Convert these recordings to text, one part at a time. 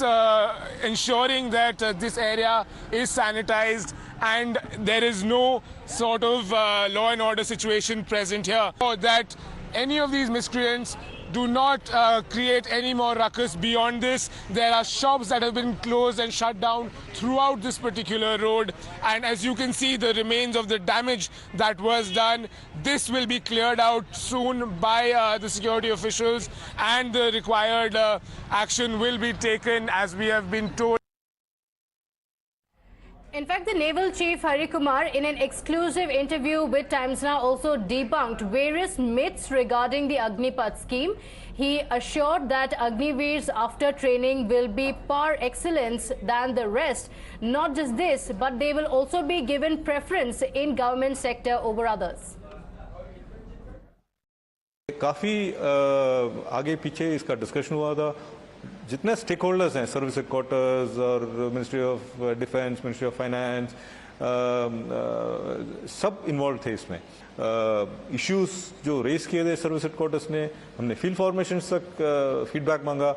this ensuring that this area is sanitized and there is no sort of law and order situation present here, so that any of these miscreants do not create any more ruckus beyond this. There are shops that have been closed and shut down throughout this particular road, and as you can see, the remains of the damage that was done, this will be cleared out soon by the security officials, and the required action will be taken, as we have been told. In fact, the Naval Chief Hari Kumar, in an exclusive interview with Times Now, also debunked various myths regarding the Agnipath scheme. He assured that Agniveers after training will be par excellence than the rest. Not just this, but they will also be given preference in government sector over others. काफ़ी आगे पीछे इसका discussion हुआ था. जितने stake holders हैं, service headquarters और ministry of defence, ministry of finance, सब इन्वॉल्व थे इसमें. इश्यूज जो रेस किए थे सर्विस हेडक्वार्टर्स ने, हमने फील्ड फॉर्मेशंस तक फीडबैक मांगा.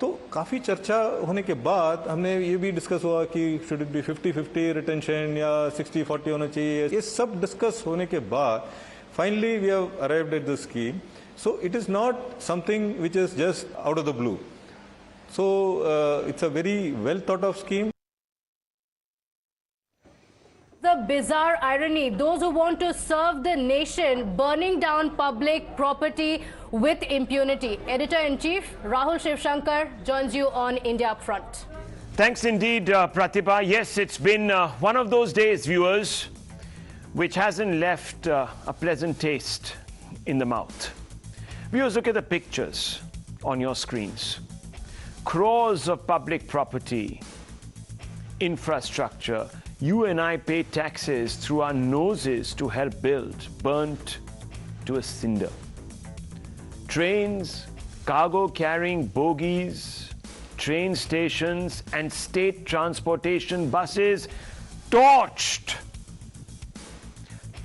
तो काफ़ी चर्चा होने के बाद हमने ये भी डिस्कस हुआ कि शुड इट बी 50-50 रिटेंशन या 60-40 होना चाहिए. ये सब डिस्कस होने के बाद finally we have arrived at this scheme. So it is not something which is just out of the blue. So it's a very well thought of scheme. The bizarre irony, those who want to serve the nation burning down public property with impunity. Editor-in-Chief Rahul Shivshankar joins you on India Upfront. Thanks indeed, Pratibha. Yes, it's been one of those days, viewers, which hasn't left a pleasant taste in the mouth. Viewers, look at the pictures on your screens. Crores of public property, infrastructure, you and I pay taxes through our noses to help build, burnt to a cinder. Trains, cargo carrying bogies, train stations and state transportation buses torched.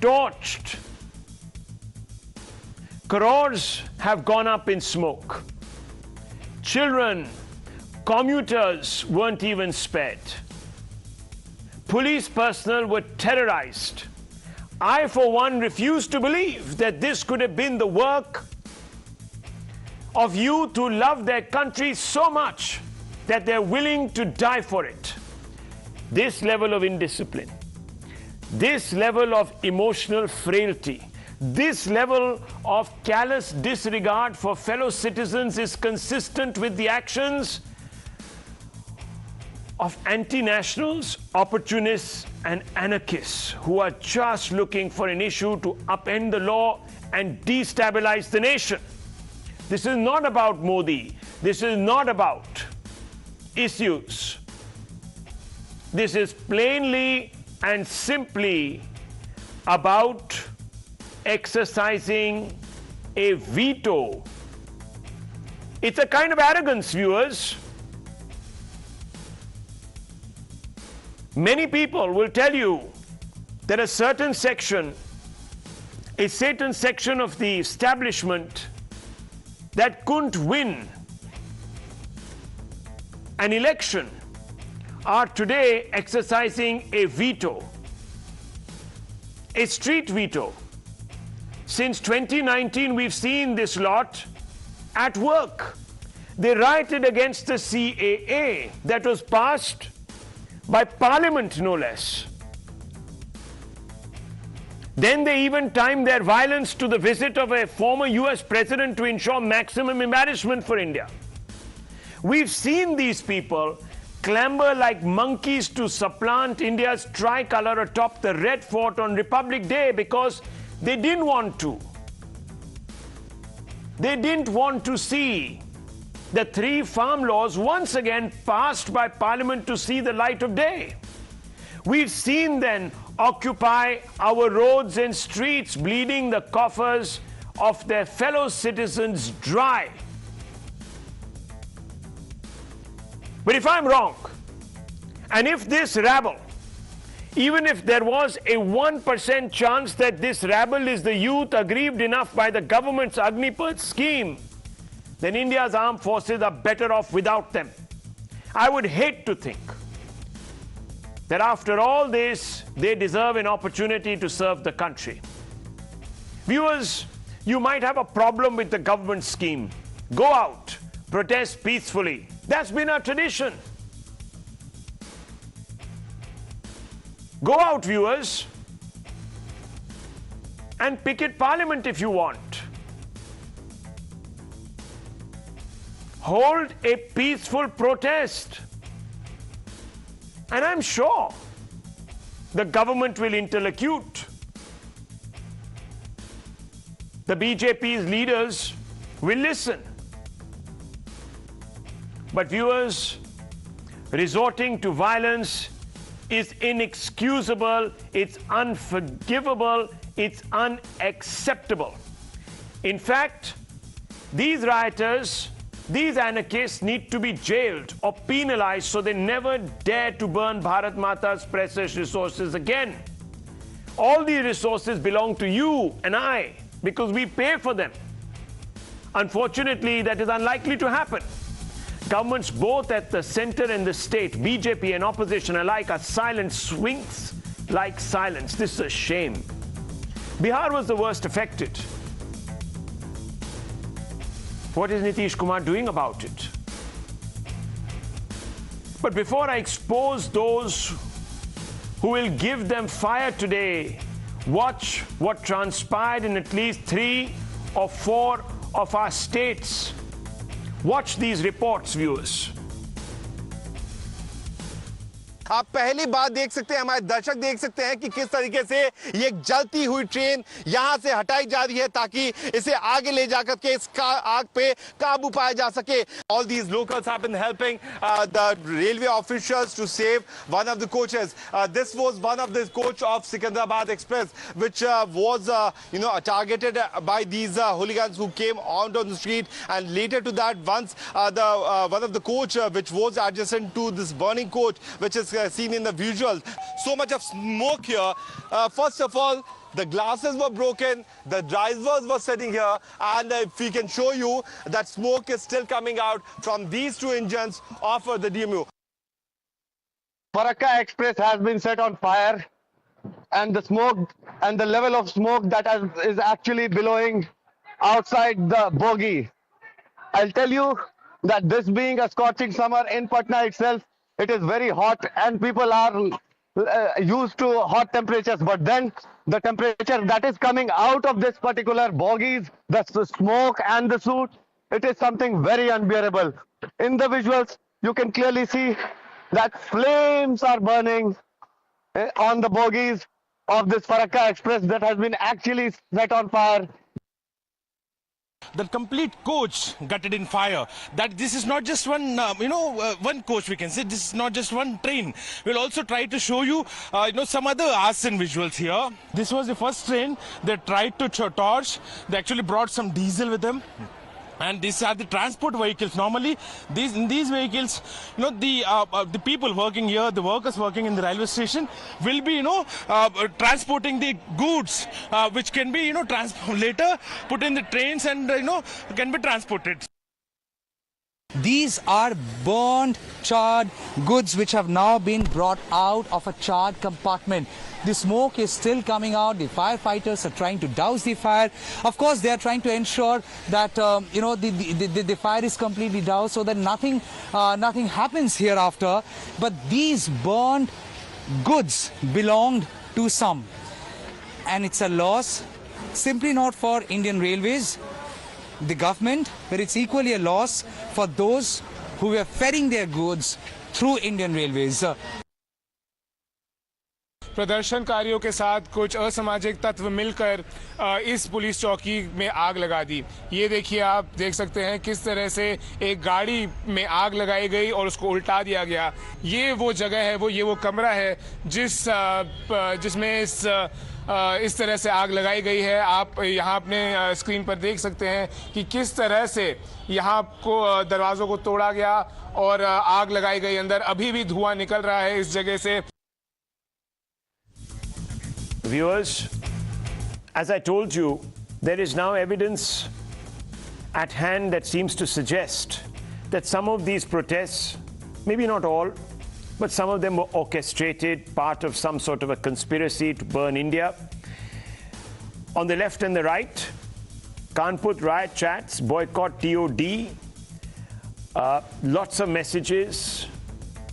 Torched. Crores have gone up in smoke. Children, commuters weren't even spared. Police personnel were terrorized. I, for one, refuse to believe that this could have been the work of youth who love their country so much that they're willing to die for it. This level of indiscipline, this level of emotional frailty, this level of callous disregard for fellow citizens is consistent with the actions of anti-nationals, opportunists and anarchists who are just looking for an issue to upend the law and destabilize the nation. This is not about Modi. This is not about issues. This is plainly and simply about exercising a veto. It's a kind of arrogance, viewers. Many people will tell you that a certain section of the establishment that couldn't win an election are today exercising a veto, a street veto. Since 2019, we've seen this lot at work. They rioted against the CAA that was passed by Parliament, no less. Then they even timed their violence to the visit of a former US president to ensure maximum embarrassment for India. We've seen these people clamber like monkeys to supplant India's tricolour atop the Red Fort on Republic Day because they didn't want to. They didn't want to see the 3 farm laws once again passed by Parliament to see the light of day. We've seen them occupy our roads and streets, bleeding the coffers of their fellow citizens dry. But if I'm wrong, and if this rabble, even if there was a 1% chance that this rabble is the youth aggrieved enough by the government's Agnipath scheme, then India's armed forces are better off without them. I would hate to think that after all this, they deserve an opportunity to serve the country. Viewers, you might have a problem with the government scheme. Go out, protest peacefully. That's been our tradition. Go out, viewers, and picket parliament if you want. Hold a peaceful protest. And I'm sure the government will interlocute. The BJP's leaders will listen. But viewers, resorting to violence is inexcusable, it's unforgivable, it's unacceptable. In fact, these rioters, these anarchists need to be jailed or penalized so they never dare to burn Bharat Mata's precious resources again. All these resources belong to you and I because we pay for them. Unfortunately, that is unlikely to happen. Governments both at the center and the state, BJP and opposition alike, are silent swings like silence. This is a shame. Bihar was the worst affected. What is Nitish Kumar doing about it? But before I expose those who will give them fire today, watch what transpired in at least 3 or 4 of our states. Watch these reports, viewers. आप पहली बात देख सकते हैं, हमारे दर्शक देख सकते हैं कि किस तरीके से ये जलती हुई ट्रेन यहां से हटाई जा रही है ताकि इसे आगे ले जाकर के इस आग पे काबू पाया जा सके. All these locals have been helping the railway officials to save one of the coaches. This was one of the coach of Secunderabad Express, which was targeted by these hooligans who came out on the street, and later to that, once one of the coach which was adjacent to this burning coach, which is seen in the visuals. So much of smoke here. First of all, the glasses were broken, the drivers were sitting here, and if we can show you that smoke is still coming out from these 2 engines of the DMU. Farakka Express has been set on fire, and the smoke and the level of smoke that is actually billowing outside the bogie. I'll tell you that this being a scorching summer in Patna itself, it is very hot and people are used to hot temperatures, but then the temperature that is coming out of this particular bogies, the smoke and the soot, it is something very unbearable. In the visuals, you can clearly see that flames are burning on the bogies of this Farakka Express that has been actually set on fire. The complete coach gutted in fire. That this is not just one, one coach, we can say. This is not just one train. We'll also try to show you, some other arson visuals here. This was the first train they tried to torch. They actually brought some diesel with them. And these are the transport vehicles. Normally, in these vehicles, the people working here, the workers working in the railway station, will be, transporting the goods, which can be, later put in the trains and, can be transported. These are burned, charred goods which have now been brought out of a charred compartment. The smoke is still coming out. The firefighters are trying to douse the fire. Of course, they are trying to ensure that the fire is completely doused so that nothing happens hereafter. But these burned goods belonged to some, and it's a loss simply not for Indian Railways, the government, but it's equally a loss for those who were ferrying their goods through Indian Railways. प्रदर्शनकारियों के साथ कुछ असामाजिक तत्व मिलकर इस police चौकी में आग लगा दी. ये देखिए, आप देख सकते हैं किस तरह से एक गाड़ी में आग लगाई गई और उसको उल्टा दिया गया. ये वो जगह है, ये वो कमरा है जिसमें इस तरह से आग लगाई गई है. आप यहाँ अपने स्क्रीन पर देख सकते हैं कि किस तरह से यहाँ को दरवाज़ों को तोड़ा गया और आग लगाई गई. अंदर अभी भी धुआं निकल रहा है इस जगह से. Viewers, as I told you, there is now evidence at hand that seems to suggest that some of these protests maybe not all, but some of them were orchestrated, part of some sort of a conspiracy to burn India. On the left and the right, can't put riot chats, boycott TOD, lots of messages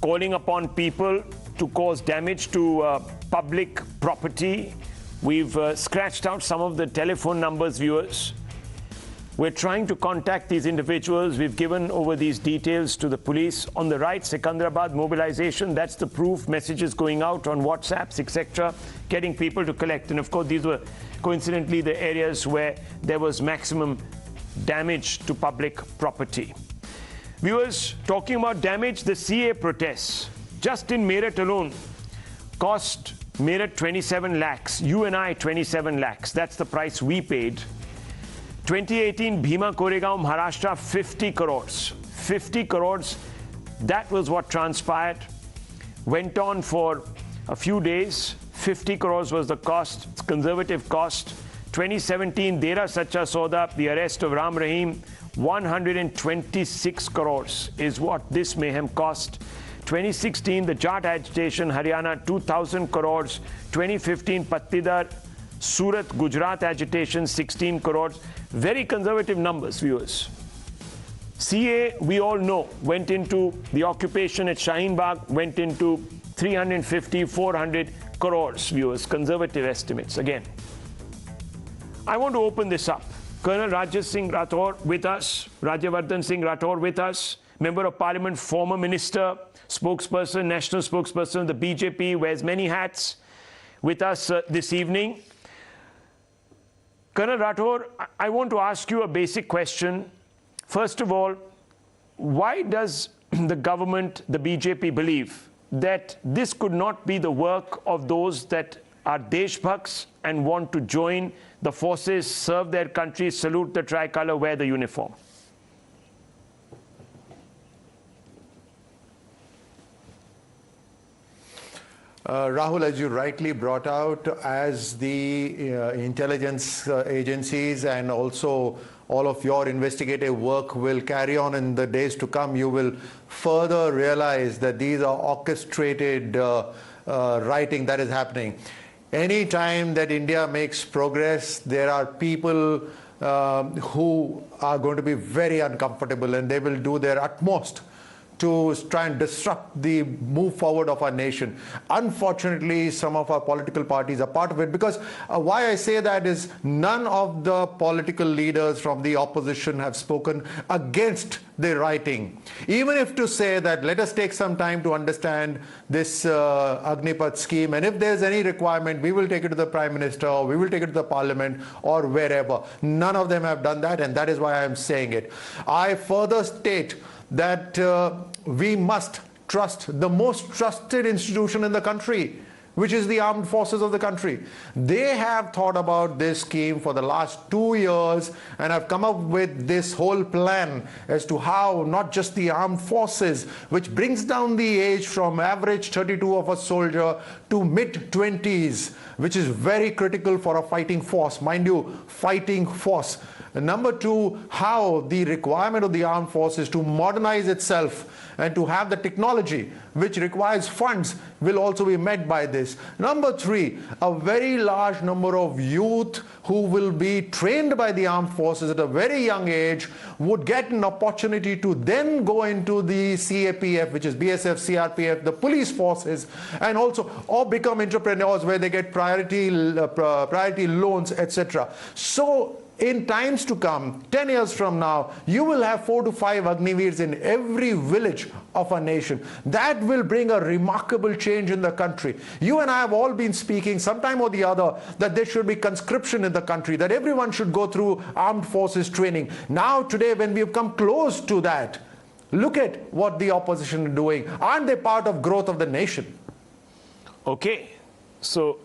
calling upon people to cause damage to public property. We've scratched out some of the telephone numbers, viewers. We're trying to contact these individuals. We've given over these details to the police. On the right, Secunderabad mobilization, that's the proof, messages going out on WhatsApps, etc., getting people to collect. And of course, these were coincidentally the areas where there was maximum damage to public property. Viewers, talking about damage, the CA protests, just in Meerut alone, cost Meerut 27 lakhs, you and I 27 lakhs. That's the price we paid. 2018 Bhima Koregaon, Maharashtra, 50 crores. 50 crores, that was what transpired. Went on for a few days. 50 crores was the cost, conservative cost. 2017 Dera Sacha Soda, the arrest of Ram Rahim, 126 crores is what this mayhem cost. 2016 the Jat agitation, Haryana, 2,000 crores. 2015 Pattidar, Surat, Gujarat agitation, 16 crores. Very conservative numbers, viewers. CA, we all know, went into the occupation at Shaheen Bagh, went into 350, 400 crores, viewers. Conservative estimates, again. I want to open this up. Colonel Rajesh Singh Rathore with us, Rajyavardhan Singh Rathore with us, Member of Parliament, former Minister, spokesperson, national spokesperson of the BJP, wears many hats, with us this evening. Colonel Rathore, I want to ask you a basic question. First of all, why does the government, the BJP, believe that this could not be the work of those that are Deshbhaks and want to join the forces, serve their country, salute the tricolour, wear the uniform? Rahul, as you rightly brought out, as the intelligence agencies and also all of your investigative work will carry on in the days to come, you will further realize that these are orchestrated writing that is happening. Any time that India makes progress, there are people who are going to be very uncomfortable, and they will do their utmost to try and disrupt the move forward of our nation. Unfortunately, some of our political parties are part of it, because why I say that is none of the political leaders from the opposition have spoken against the writing. Even if to say that let us take some time to understand this Agnipath scheme, and if there's any requirement, we will take it to the Prime Minister, or we will take it to the Parliament, or wherever. None of them have done that, and that is why I am saying it. I further state that we must trust the most trusted institution in the country, which is the armed forces of the country. They have thought about this scheme for the last 2 years and have come up with this whole plan as to how not just the armed forces, which brings down the age from average 32 of a soldier to mid-20s, which is very critical for a fighting force. Mind you, fighting force. And number two, how the requirement of the armed forces to modernize itself and to have the technology which requires funds will also be met by this. Number three, a very large number of youth who will be trained by the armed forces at a very young age would get an opportunity to then go into the CAPF, which is BSF, CRPF, the police forces, and also or become entrepreneurs where they get priority loans, etc. So in times to come, 10 years from now, you will have 4 to 5 Agniveers in every village of our nation. That will bring a remarkable change in the country. You and I have all been speaking sometime or the other that there should be conscription in the country, that everyone should go through armed forces training. Now today, when we have come close to that, look at what the opposition are doing. Aren't they part of growth of the nation? Okay, so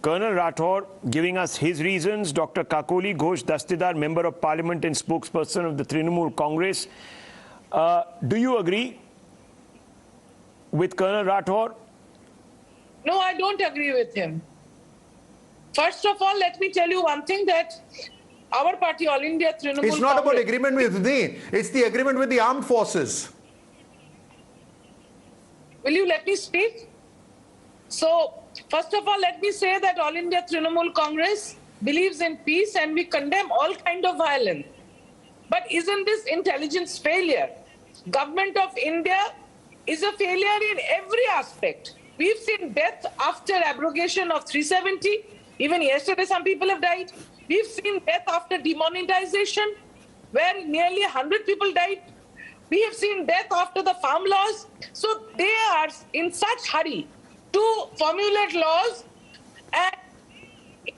Colonel Rathore giving us his reasons. Dr. Kakoli Ghosh Dastidar, Member of Parliament and spokesperson of the Trinamool Congress. Do you agree with Colonel Rathore? No, I don't agree with him. First of all, let me tell you one thing, that our party, All India Trinamool It's not Congress, about agreement with me. It's the agreement with the armed forces. Will you let me speak? So, first of all, let me say that All India Trinamool Congress believes in peace and we condemn all kind of violence. But isn't this intelligence failure? Government of India is a failure in every aspect. We've seen death after abrogation of 370. Even yesterday, some people have died. We've seen death after demonetization, where nearly 100 people died. We have seen death after the farm laws. So they are in such hurry to formulate laws, and in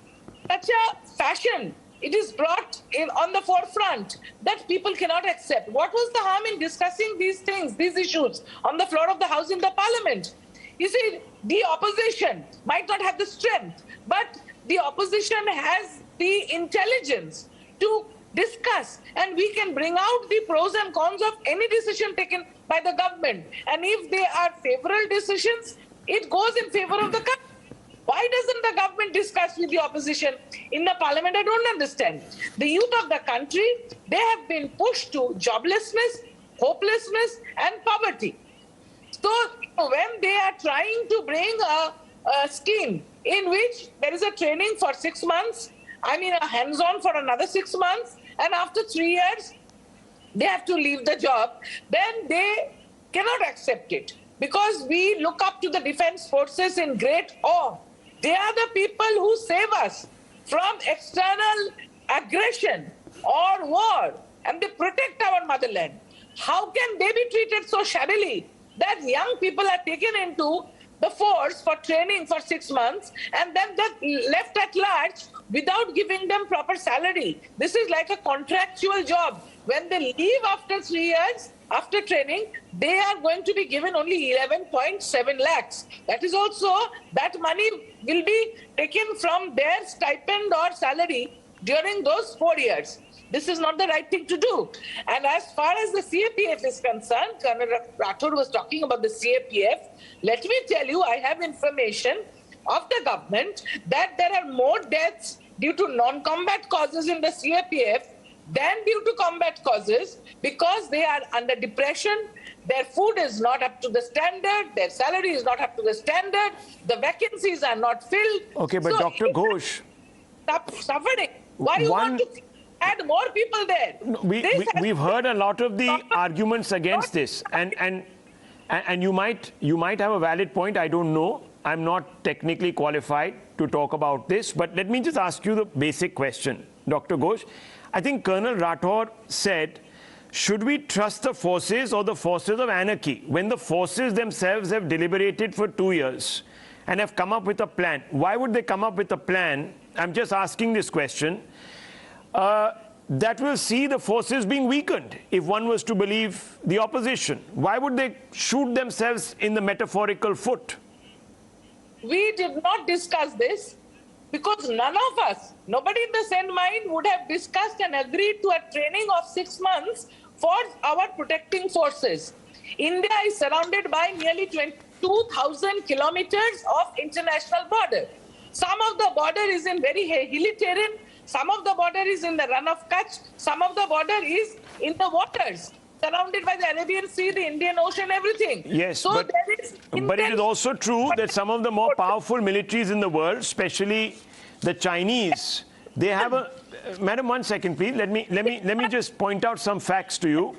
such a fashion it is brought in on the forefront that people cannot accept. What was the harm in discussing these things, these issues on the floor of the House in the Parliament? You see, the opposition might not have the strength, but the opposition has the intelligence to discuss, and we can bring out the pros and cons of any decision taken by the government. And if they are favorable decisions, it goes in favor of the country. Why doesn't the government discuss with the opposition in the parliament? I don't understand. The youth of the country, they have been pushed to joblessness, hopelessness, and poverty. So when they are trying to bring a scheme in which there is a training for 6 months, I mean a hands-on for another 6 months, and after 3 years, they have to leave the job, then they cannot accept it. Because we look up to the defense forces in great awe. They are the people who save us from external aggression or war, and they protect our motherland. How can they be treated so shabbily that young people are taken into the force for training for 6 months and then they're left at large without giving them proper salary? This is like a contractual job. When they leave after 3 years, after training, they are going to be given only 11.7 lakhs. That is also, that money will be taken from their stipend or salary during those 4 years. This is not the right thing to do. And as far as the CAPF is concerned, Colonel Rathod was talking about the CAPF. Let me tell you, I have information of the government that there are more deaths due to non-combat causes in the CAPF than due to combat causes, because they are under depression, their food is not up to the standard, their salary is not up to the standard, the vacancies are not filled. Okay, but so Dr. Ghosh, suffering. Why you want to add more people there? We've heard a lot of the arguments against this, and you might have a valid point. I don't know. I'm not technically qualified to talk about this, but let me just ask you the basic question, Dr. Ghosh. I think Colonel Rathod said, should we trust the forces or the forces of anarchy? When the forces themselves have deliberated for 2 years and have come up with a plan, why would they come up with a plan? I'm just asking this question. That will see the forces being weakened if one was to believe the opposition. Why would they shoot themselves in the metaphorical foot? We did not discuss this because none of us, nobody in the sane mind would have discussed and agreed to a training of 6 months for our protecting forces. India is surrounded by nearly 22,000 kilometers of international border. Some of the border is in very hilly terrain, some of the border is in the run of Kutch, some of the border is in the waters, surrounded by the Arabian Sea, the Indian Ocean, everything. Yes, so but it is also true that some of the more powerful militaries in the world, especially the Chinese, they have a... Madam, 1 second, please. Let me just point out some facts to you.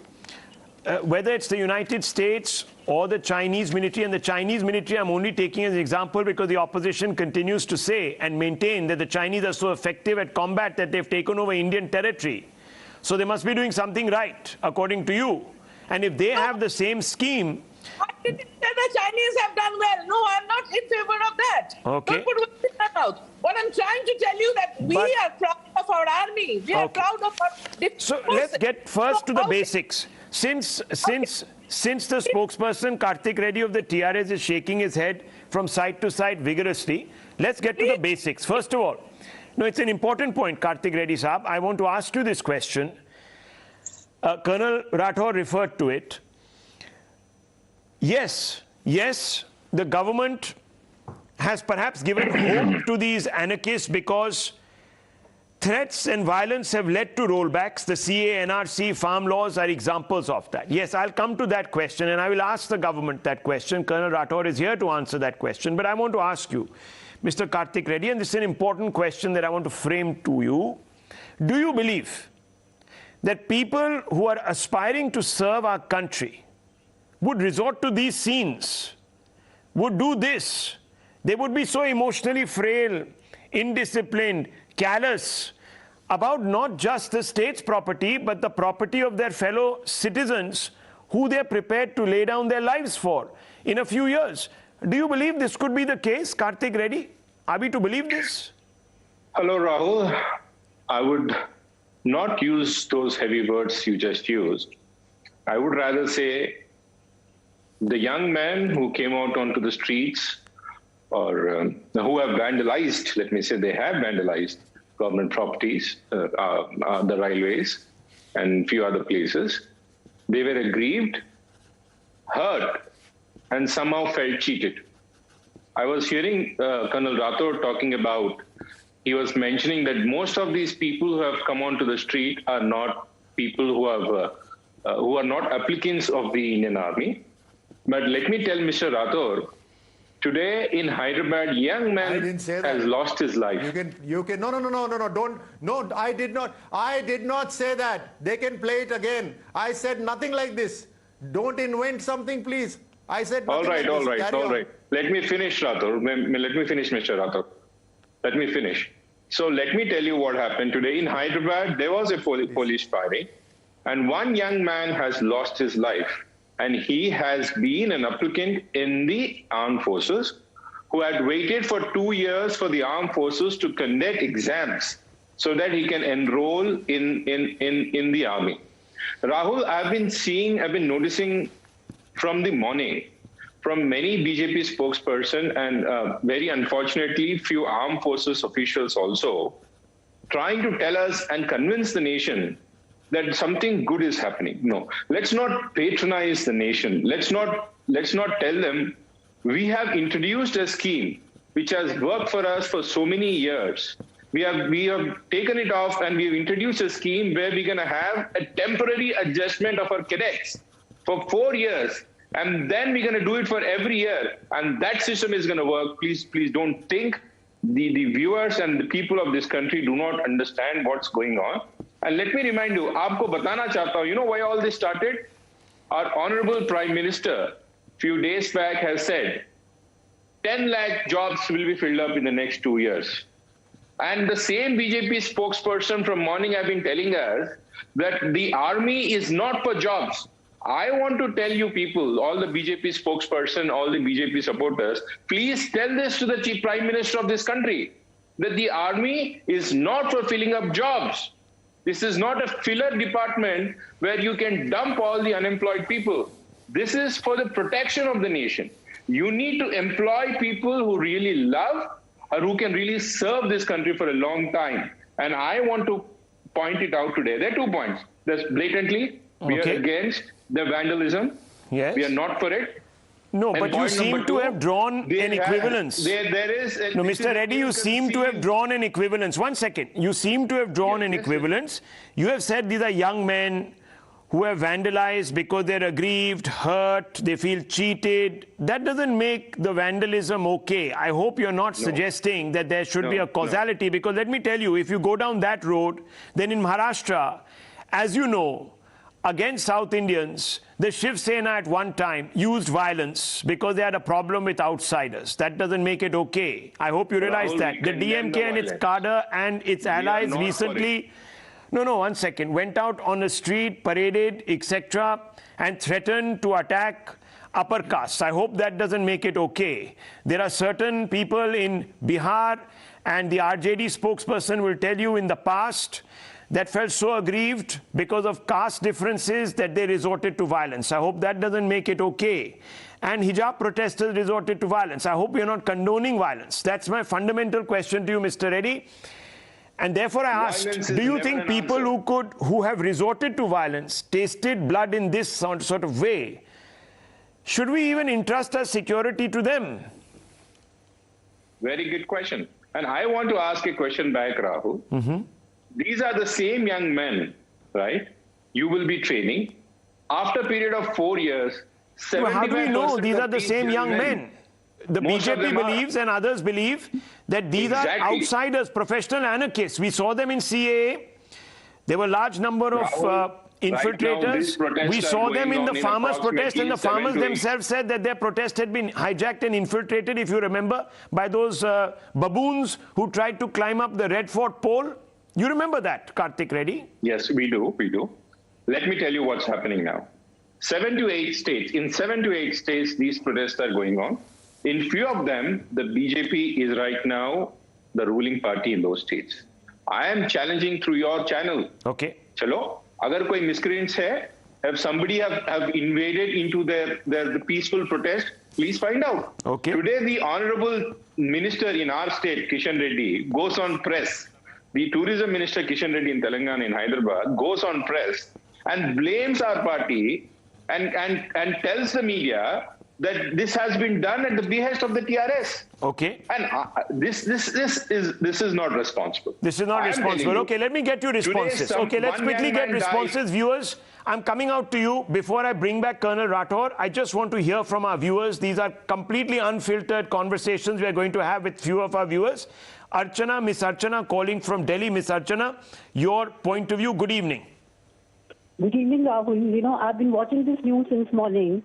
Whether it's the United States or the Chinese military, and the Chinese military I'm only taking as an example because the opposition continues to say and maintain that the Chinese are so effective at combat that they've taken over Indian territory. So they must be doing something right, according to you. And if they have the same scheme... I didn't say the Chinese have done well. No, I'm not in favor of that. Okay. Don't put words in my mouth. What I'm trying to tell you that we are proud of our army. We are proud of our... So let's get first to the basics. Since the spokesperson Karthik Reddy of the TRS is shaking his head from side to side vigorously, let's get to the basics. First of all, no, it's an important point, Karthik Reddy Saab. I want to ask you this question. Colonel Rathod referred to it. Yes, the government has perhaps given hope to these anarchists because threats and violence have led to rollbacks. The CA, NRC, farm laws are examples of that. Yes, I'll come to that question and I will ask the government that question. Colonel Rathore is here to answer that question. But I want to ask you, Mr. Karthik Reddy, and this is an important question that I want to frame to you. Do you believe that people who are aspiring to serve our country would resort to these scenes, would do this? They would be so emotionally frail, indisciplined, callous about not just the state's property, but the property of their fellow citizens who they're prepared to lay down their lives for in a few years. Do you believe this could be the case, Karthik Reddy? Are we to believe this? Hello, Rahul. I would not use those heavy words you just used. I would rather say the young men who came out onto the streets or who have vandalized, let me say they have vandalized government properties, the railways and few other places, they were aggrieved, hurt, and somehow felt cheated. I was hearing Colonel Rathore talking about, he was mentioning that most of these people who have come onto the street are not people who are not applicants of the Indian Army. But let me tell Mr. Rathore, today in Hyderabad, young man has lost his life. No, I did not say that. They can play it again. I said nothing like this. Don't invent something, please. I said nothing like this. All right. Let me finish, Rathore. Let me finish, Mr. Rathore. Let me finish. So let me tell you what happened today. In Hyderabad, there was a police firing, and one young man has lost his life. And he has been an applicant in the armed forces who had waited for 2 years for the armed forces to conduct exams so that he can enroll in the army. Rahul, I've been noticing from the morning from many BJP spokesperson and very unfortunately few armed forces officials also trying to tell us and convince the nation that something good is happening. No, let's not patronize the nation. Let's not tell them we have introduced a scheme which has worked for us for so many years. We have taken it off and we have introduced a scheme where we're going to have a temporary adjustment of our cadets for 4 years. And then we're going to do it for every year. And that system is going to work. Please don't think the viewers and the people of this country do not understand what's going on. And let me remind you, aapko batana chahta hu, you know why all this started? Our Honorable Prime Minister, few days back, has said 10 lakh jobs will be filled up in the next 2 years. And the same BJP spokesperson from morning have been telling us that the army is not for jobs. I want to tell you people, all the BJP spokesperson, all the BJP supporters, please tell this to the Chief Prime Minister of this country, that the army is not for filling up jobs. This is not a filler department where you can dump all the unemployed people. This is for the protection of the nation. You need to employ people who really love or who can really serve this country for a long time. And I want to point it out today. There are 2 points. There's blatantly, we are against the vandalism. Yes. We are not for it. No, And but you seem to have drawn an equivalence. There is... No, Mr. Reddy, you seem to have drawn an equivalence. 1 second. You seem to have drawn an equivalence. You have said these are young men who have vandalized because they're aggrieved, hurt, they feel cheated. That doesn't make the vandalism okay. I hope you're not suggesting that there should be a causality, because let me tell you, if you go down that road, then in Maharashtra, as you know, against South Indians, the Shiv Sena at one time used violence because they had a problem with outsiders. That doesn't make it okay. I hope you realize that. The DMK and its cadre and its allies recently... No, 1 second. Went out on the street, paraded, etc., and threatened to attack upper castes. I hope that doesn't make it okay. There are certain people in Bihar, and the RJD spokesperson will tell you in the past, that felt so aggrieved because of caste differences that they resorted to violence. I hope that doesn't make it okay. And hijab protesters resorted to violence. I hope you're not condoning violence. That's my fundamental question to you, Mr. Reddy. And therefore I asked, do you think people who have resorted to violence, tasted blood in this sort of way, should we even entrust our security to them? Very good question. And I want to ask a question back, Rahul. these are the same young men, right? You will be training. After a period of 4 years, Well, how do we know these are the same young men? The Most of BJP them are. believes and others believe that these are Exactly. outsiders, professional anarchists. We saw them in CAA. There were a large number of infiltrators. Right now, We saw them in the going on farmers' in protest, and the approximately farmers 7 to 8. themselves said that their protest had been hijacked and infiltrated, if you remember, by those baboons who tried to climb up the Red Fort pole. You remember that, Karthik Reddy? Yes, we do. Let me tell you what's happening now. 7 to 8 states. In 7 to 8 states, these protests are going on. In few of them, the BJP is right now the ruling party in those states. I am challenging through your channel. Okay. Chalo, agar koi miscreants hai, have somebody have invaded into their peaceful protest, please find out. Okay. Today, the honorable minister in our state, Kishan Reddy, goes on press. The tourism minister, Kishan Reddy in Telangana, in Hyderabad, goes on press and blames our party and tells the media that this has been done at the behest of the TRS. Okay. And this is not responsible. This is not I am responsible. telling you, Okay, let me get you responses. today Okay, let's one quickly young get man responses. Viewers, I'm coming out to you. Before I bring back Colonel Rathore, I just want to hear from our viewers. These are completely unfiltered conversations we are going to have with few of our viewers. Archana, Miss Archana calling from Delhi. Miss Archana, your point of view. Good evening. Good evening, Rahul. You know, I've been watching this news since morning.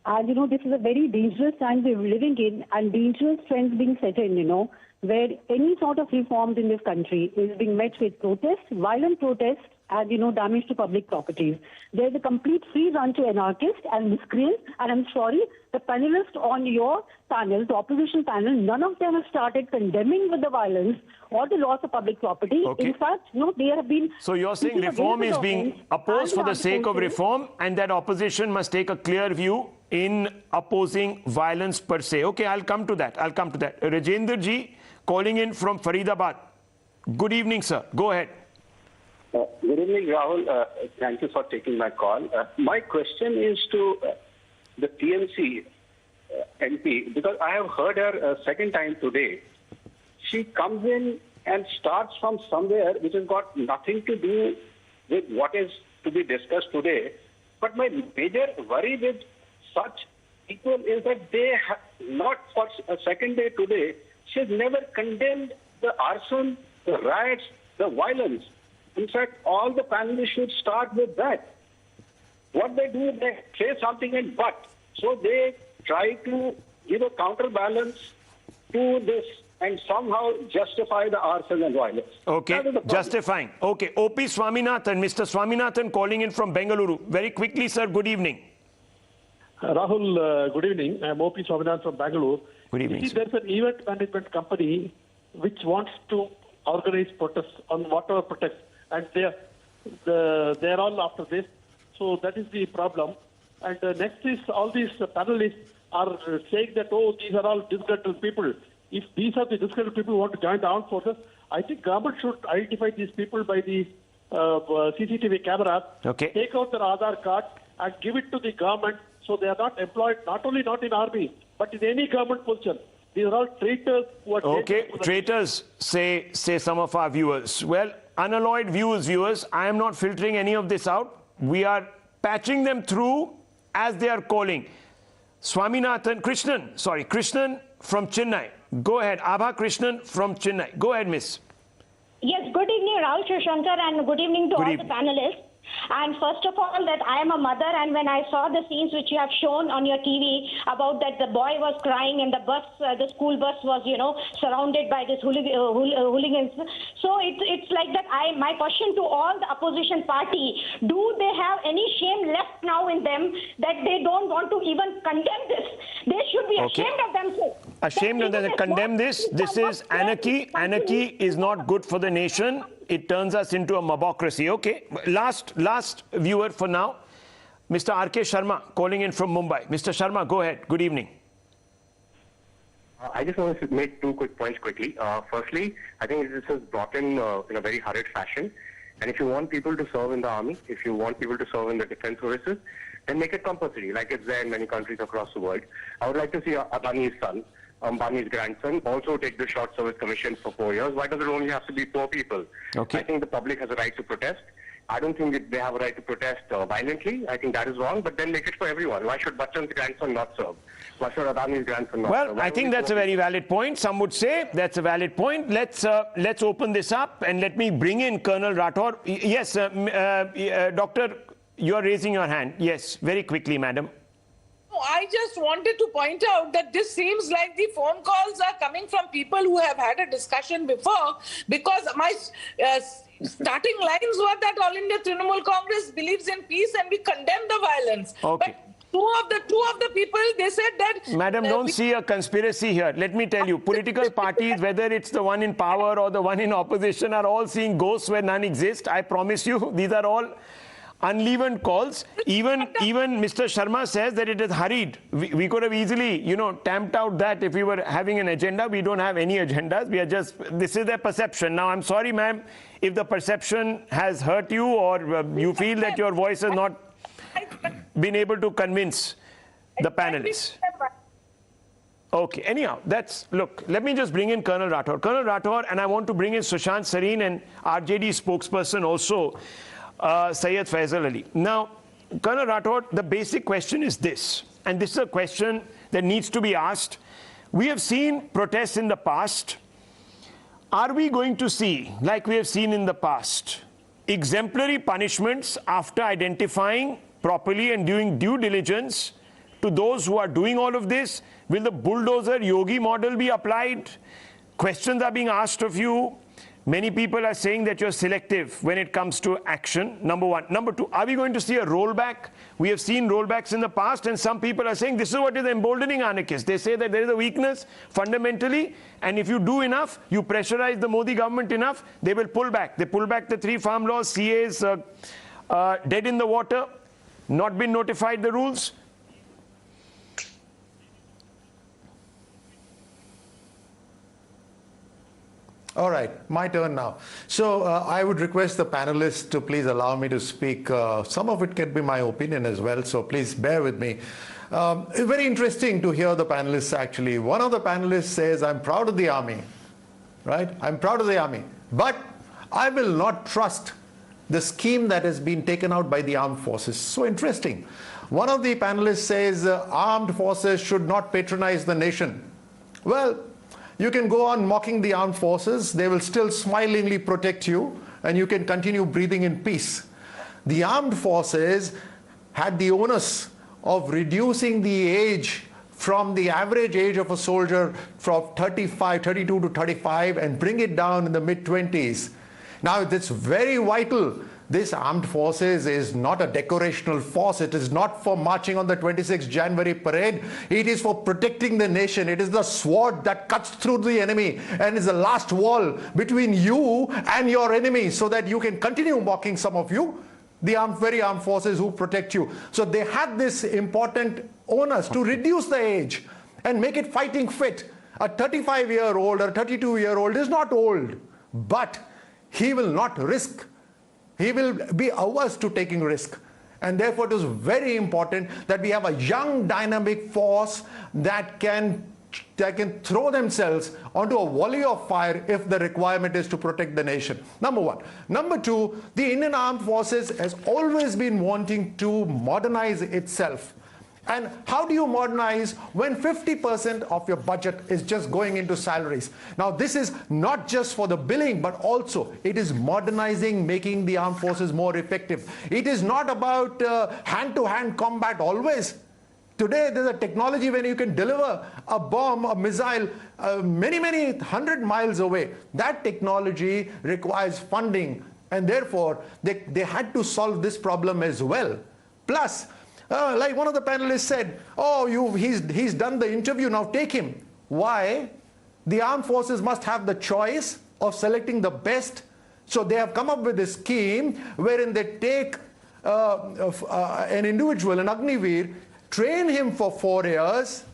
And, you know, this is a very dangerous time we're living in and dangerous trends being set in, you know, where any sort of reforms in this country is being met with protests, violent protests, and, you know, damage to public properties. There's a complete free run to anarchists and miscreants. And I'm sorry, the panelists on your panel, the opposition panel, none of them have started condemning with the violence or the loss of public property. Okay. In fact, you know, they have been... So you're saying reform is being opposed for the sake of reform, and that opposition must take a clear view in opposing violence per se. Okay, I'll come to that. Rajendra ji calling in from Faridabad. Good evening, sir. Go ahead. Good evening, Rahul. Thank you for taking my call. My question is to the TMC MP, because I have heard her a second time today. She comes in and starts from somewhere which has got nothing to do with what is to be discussed today. But my major worry with such people is that they have not for a second day today, she has never condemned the arson, the riots, the violence. In fact, all the panelists should start with that. What they do, they say something and but. So they try to give a counterbalance to this and somehow justify the arson and violence. Okay, justifying. Okay, OP Swaminathan, Mr. Swaminathan calling in from Bengaluru. Very quickly, sir, good evening. Rahul, good evening. I'm OP Swaminathan from Bangalore. Good evening. You see, there's an event management company which wants to organize protests on whatever protest, and they're all after this. So that is the problem. And next is all these panelists are saying that, oh, these are all disgruntled people. If these are the disgruntled people who want to join the armed forces, I think government should identify these people by the CCTV cameras, take out their Aadhaar card and give it to the government so they are not employed, not only not in army, but in any government position. These are all traitors who are... Okay, traitors, say some of our viewers. Well, unalloyed viewers, I am not filtering any of this out. We are patching them through as they are calling. Swaminathan, Krishnan from Chennai. Go ahead. Abha Krishnan from Chennai. Go ahead, miss. Yes, good evening, Rahul Shashankar, and good evening to all the panelists. And first of all, that I am a mother, and when I saw the scenes which you have shown on your TV about that the boy was crying and the bus, the school bus was, you know, surrounded by this hooligans. So it's like that. My question to all the opposition party: do they have any shame left now in them that they don't want to even condemn this? They should be ashamed of themselves. Ashamed of them. Condemn this. This is anarchy. Anarchy is not good for the nation. It turns us into a mobocracy. Okay, last viewer for now, Mr. R.K. Sharma calling in from Mumbai. Mr. Sharma, go ahead. Good evening. I just want to make two quick points quickly. Firstly, I think this is brought in a very hurried fashion. And if you want people to serve in the army, if you want people to serve in the defense services, then make it compulsory, like it's there in many countries across the world. I would like to see Adani's son Ambani's grandson, also take the short service commission for 4 years. Why does it only have to be poor people? Okay. I think the public has a right to protest. I don't think that they have a right to protest violently. I think that is wrong, but then make it for everyone. Why should Bachchan's grandson not serve? Why should Adani's grandson not serve? Well, I think that's a very valid point. Some would say that's a valid point. Let's open this up and let me bring in Colonel Rathore. Yes, Doctor, you are raising your hand. Yes, very quickly, madam. I just wanted to point out that this seems like the phone calls are coming from people who have had a discussion before, because my starting lines were that All India Trinamool Congress believes in peace and we condemn the violence. Okay. But two of the people, they said that... Madam, don't see a conspiracy here. Let me tell you, political parties, whether it's the one in power or the one in opposition, are all seeing ghosts where none exist. I promise you, these are all unleavened calls. Even Mr. Sharma says that it is hurried. We could have easily, tamped out that if we were having an agenda. We don't have any agendas. We are just, this is their perception. Now, I'm sorry, ma'am, if the perception has hurt you or you feel that your voice has not been able to convince the panelists. Okay, anyhow, look, let me just bring in Colonel Rathore. Colonel Rathore, and I want to bring in Sushant Sareen and RJD spokesperson also, Syed Faisal Ali. Now, Colonel Rathore, the basic question is this, and this is a question that needs to be asked. We have seen protests in the past. Are we going to see, like we have seen in the past, exemplary punishments after identifying properly and doing due diligence to those who are doing all of this? Will the bulldozer yogi model be applied? Questions are being asked of you. Many people are saying that you're selective when it comes to action, number one. Number two, are we going to see a rollback? We have seen rollbacks in the past, and some people are saying this is what is emboldening anarchists. They say that there is a weakness fundamentally, and if you do enough, you pressurize the Modi government enough, they will pull back. They pull back the 3 farm laws, CAs dead in the water, not been notified the rules. All right, my turn now. So I would request the panelists to please allow me to speak. Some of it can be my opinion as well, so please bear with me. It's very interesting to hear the panelists actually. One of the panelists says, I'm proud of the army, right? I'm proud of the army, but I will not trust the scheme that has been taken out by the armed forces. So interesting. One of the panelists says, armed forces should not patronize the nation. Well, you can go on mocking the armed forces. They will still smilingly protect you, and you can continue breathing in peace. The armed forces had the onus of reducing the age from the average age of a soldier from 32 to 35 and bring it down in the mid-20s. Now, it's very vital. This armed forces is not a decorational force. It is not for marching on the 26th January parade. It is for protecting the nation. It is the sword that cuts through the enemy and is the last wall between you and your enemy, so that you can continue mocking some of you, the very armed forces who protect you. So they had this important onus to reduce the age and make it fighting fit. A 35-year-old or 32-year-old is not old, but he will not risk. He will be averse to taking risk. And therefore, it is very important that we have a young, dynamic force that can throw themselves onto a volley of fire if the requirement is to protect the nation. Number one. Number two, the Indian Armed Forces has always been wanting to modernize itself. And how do you modernize when 50% of your budget is just going into salaries? Now, this is not just for the billing, but also it is modernizing, making the armed forces more effective. It is not about hand-to-hand combat always. Today, there's a technology when you can deliver a bomb, a missile, many, 100 miles away. That technology requires funding, and therefore, they had to solve this problem as well. Plus, like one of the panelists said, oh, he's done the interview, now take him. Why? The armed forces must have the choice of selecting the best. So they have come up with a scheme wherein they take an individual, an Agniveer, train him for 4 years,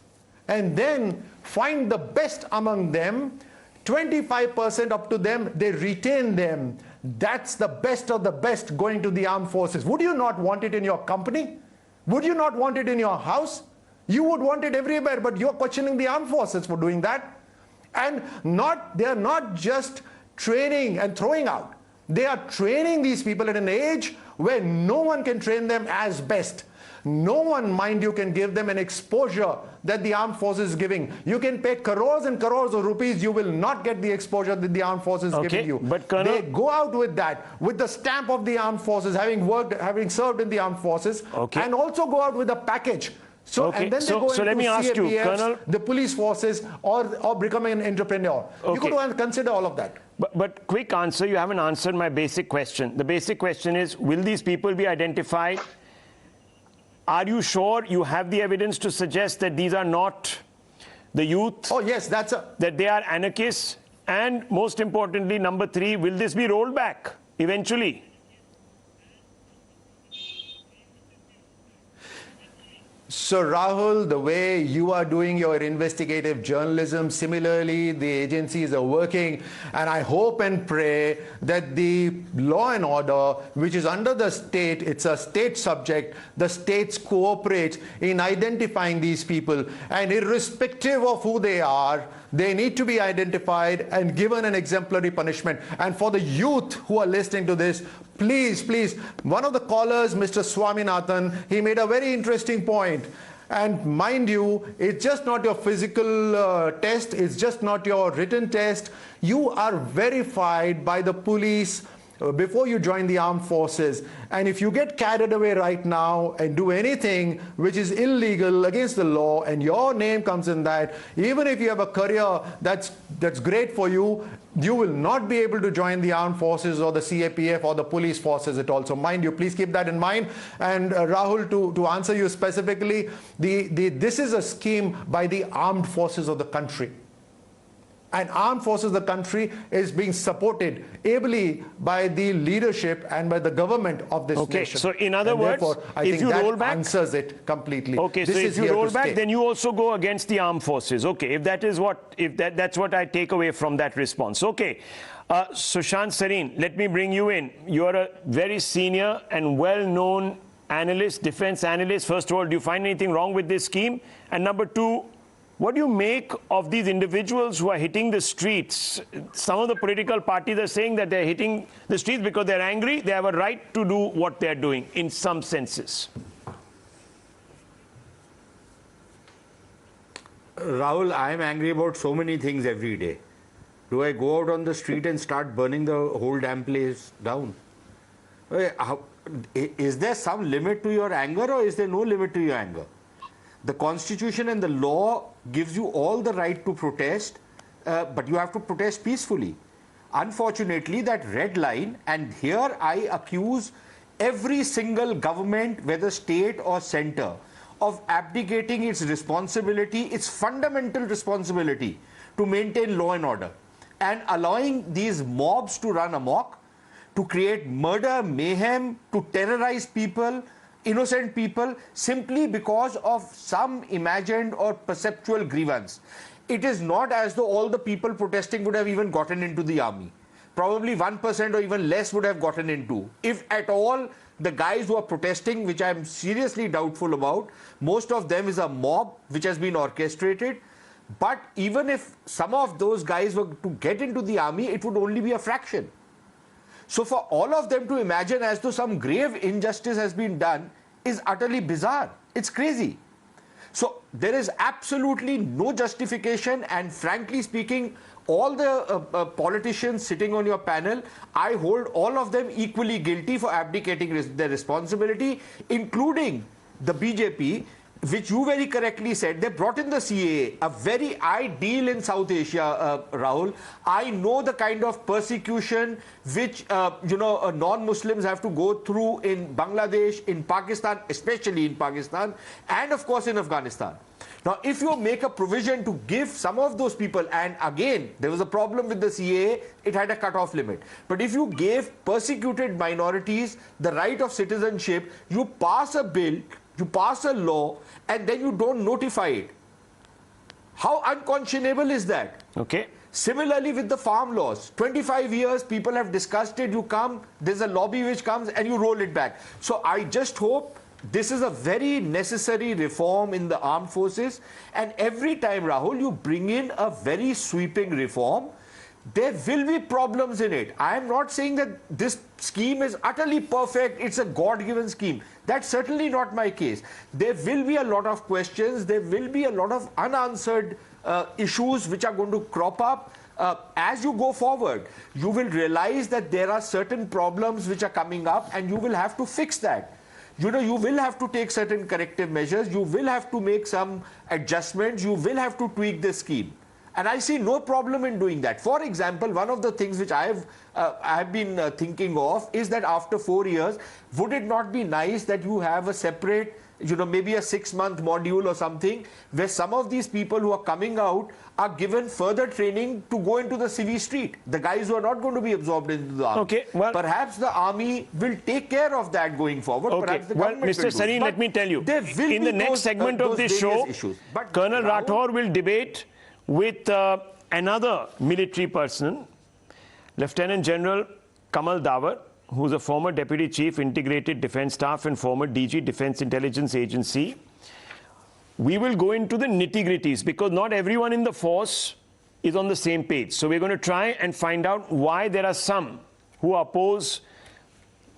and then find the best among them, 25% up to them, they retain them. That's the best of the best going to the armed forces. Would you not want it in your company? Would you not want it in your house? You would want it everywhere, but you're questioning the armed forces for doing that. And they are not just training and throwing out. They are training these people at an age where no one can train them as best. No one, mind you, can give them an exposure that the armed forces is giving. You can pay crores and crores of rupees, you will not get the exposure that the armed forces is giving you. But Colonel, they go out with that, with the stamp of the armed forces, having served in the armed forces, and also go out with a package. So, and then they go into let me ask you, Colonel, the police forces, or becoming an entrepreneur. You got to consider all of that. But quick answer, you haven't answered my basic question. The basic question is, will these people be identified? Are you sure you have the evidence to suggest that these are not the youth? Oh, yes, that they are anarchists? And most importantly, number 3, will this be rolled back eventually? So Rahul, the way you are doing your investigative journalism, similarly the agencies are working, and I hope and pray that the law and order, which is under the state, it's a state subject, the states cooperate in identifying these people, and irrespective of who they are, they need to be identified and given an exemplary punishment. And for the youth who are listening to this, please, please, one of the callers, Mr. Swaminathan, he made a very interesting point. And mind you, it's just not your physical test, it's just not your written test. You are verified by the police before you join the armed forces. And if you get carried away right now and do anything which is illegal against the law, and your name comes in that, even if you have a career that's great for you, you will not be able to join the armed forces or the CAPF or the police forces at all. So mind you, please keep that in mind. And Rahul, to answer you specifically, this is a scheme by the armed forces of the country. And armed forces of the country is being supported ably by the leadership and by the government of this nation. So in other words, if you roll back, answers it completely. Okay, so if you roll back, then you also go against the armed forces. Okay, that's what I take away from that response. Okay, Sushant Sareen, let me bring you in. You're a very senior and well-known analyst, defense analyst. First of all, do you find anything wrong with this scheme? And number 2, what do you make of these individuals who are hitting the streets? Some of the political parties are saying that they're hitting the streets because they're angry. They have a right to do what they're doing in some senses. Rahul, I'm angry about so many things every day. Do I go out on the street and start burning the whole damn place down? Is there some limit to your anger, or is there no limit to your anger? The Constitution and the law gives you all the right to protest, but you have to protest peacefully. Unfortunately, that red line, and here I accuse every single government, whether state or center, of abdicating its responsibility, its fundamental responsibility to maintain law and order, and allowing these mobs to run amok, to create murder, mayhem, to terrorize people, innocent people, simply because of some imagined or perceptual grievance. It is not as though all the people protesting would have even gotten into the army. Probably 1% or even less would have gotten into. If at all, the guys who are protesting, which I'm seriously doubtful about, most of them is a mob which has been orchestrated. But even if some of those guys were to get into the army, it would only be a fraction. So for all of them to imagine as though some grave injustice has been done is utterly bizarre. It's crazy. So there is absolutely no justification, and frankly speaking, all the politicians sitting on your panel, I hold all of them equally guilty for abdicating their responsibility, including the BJP, which you very correctly said, they brought in the CAA, a very ideal in South Asia, Rahul. I know the kind of persecution which, non-Muslims have to go through in Bangladesh, in Pakistan, especially in Pakistan, and of course in Afghanistan. Now, if you make a provision to give some of those people, and again, there was a problem with the CAA, it had a cut-off limit. But if you gave persecuted minorities the right of citizenship, you pass a bill, you pass a law, and then you don't notify it. How unconscionable is that? Okay. Similarly with the farm laws, 25 years people have discussed it, you come, there's a lobby which comes and you roll it back. So I just hope This is a very necessary reform in the armed forces, and every time, Rahul, you bring in a very sweeping reform, there will be problems in it. I am not saying that this scheme is utterly perfect, it's a God-given scheme. That's certainly not my case. There will be a lot of questions, there will be a lot of unanswered issues which are going to crop up. As you go forward, you will realize that there are certain problems which are coming up, and you will have to fix that. You know, you will have to take certain corrective measures, you will have to make some adjustments, you will have to tweak the scheme. And I see no problem in doing that. For example, one of the things which I have been thinking of is that after 4 years, would it not be nice that you have a separate, you know, maybe a 6-month module or something, where some of these people who are coming out are given further training to go into the civil street. The guys who are not going to be absorbed into the army. Okay, well, perhaps the army will take care of that going forward. Okay, Perhaps the well, government Mr. will Sareen, let me tell you, in the next segment of this show, Colonel Rathore will debate with another military person, Lieutenant General Kamal Dawar, who's a former Deputy Chief Integrated Defence Staff and former DG Defence Intelligence Agency. We will go into the nitty-gritties because not everyone in the force is on the same page. So we're going to try and find out why there are some who oppose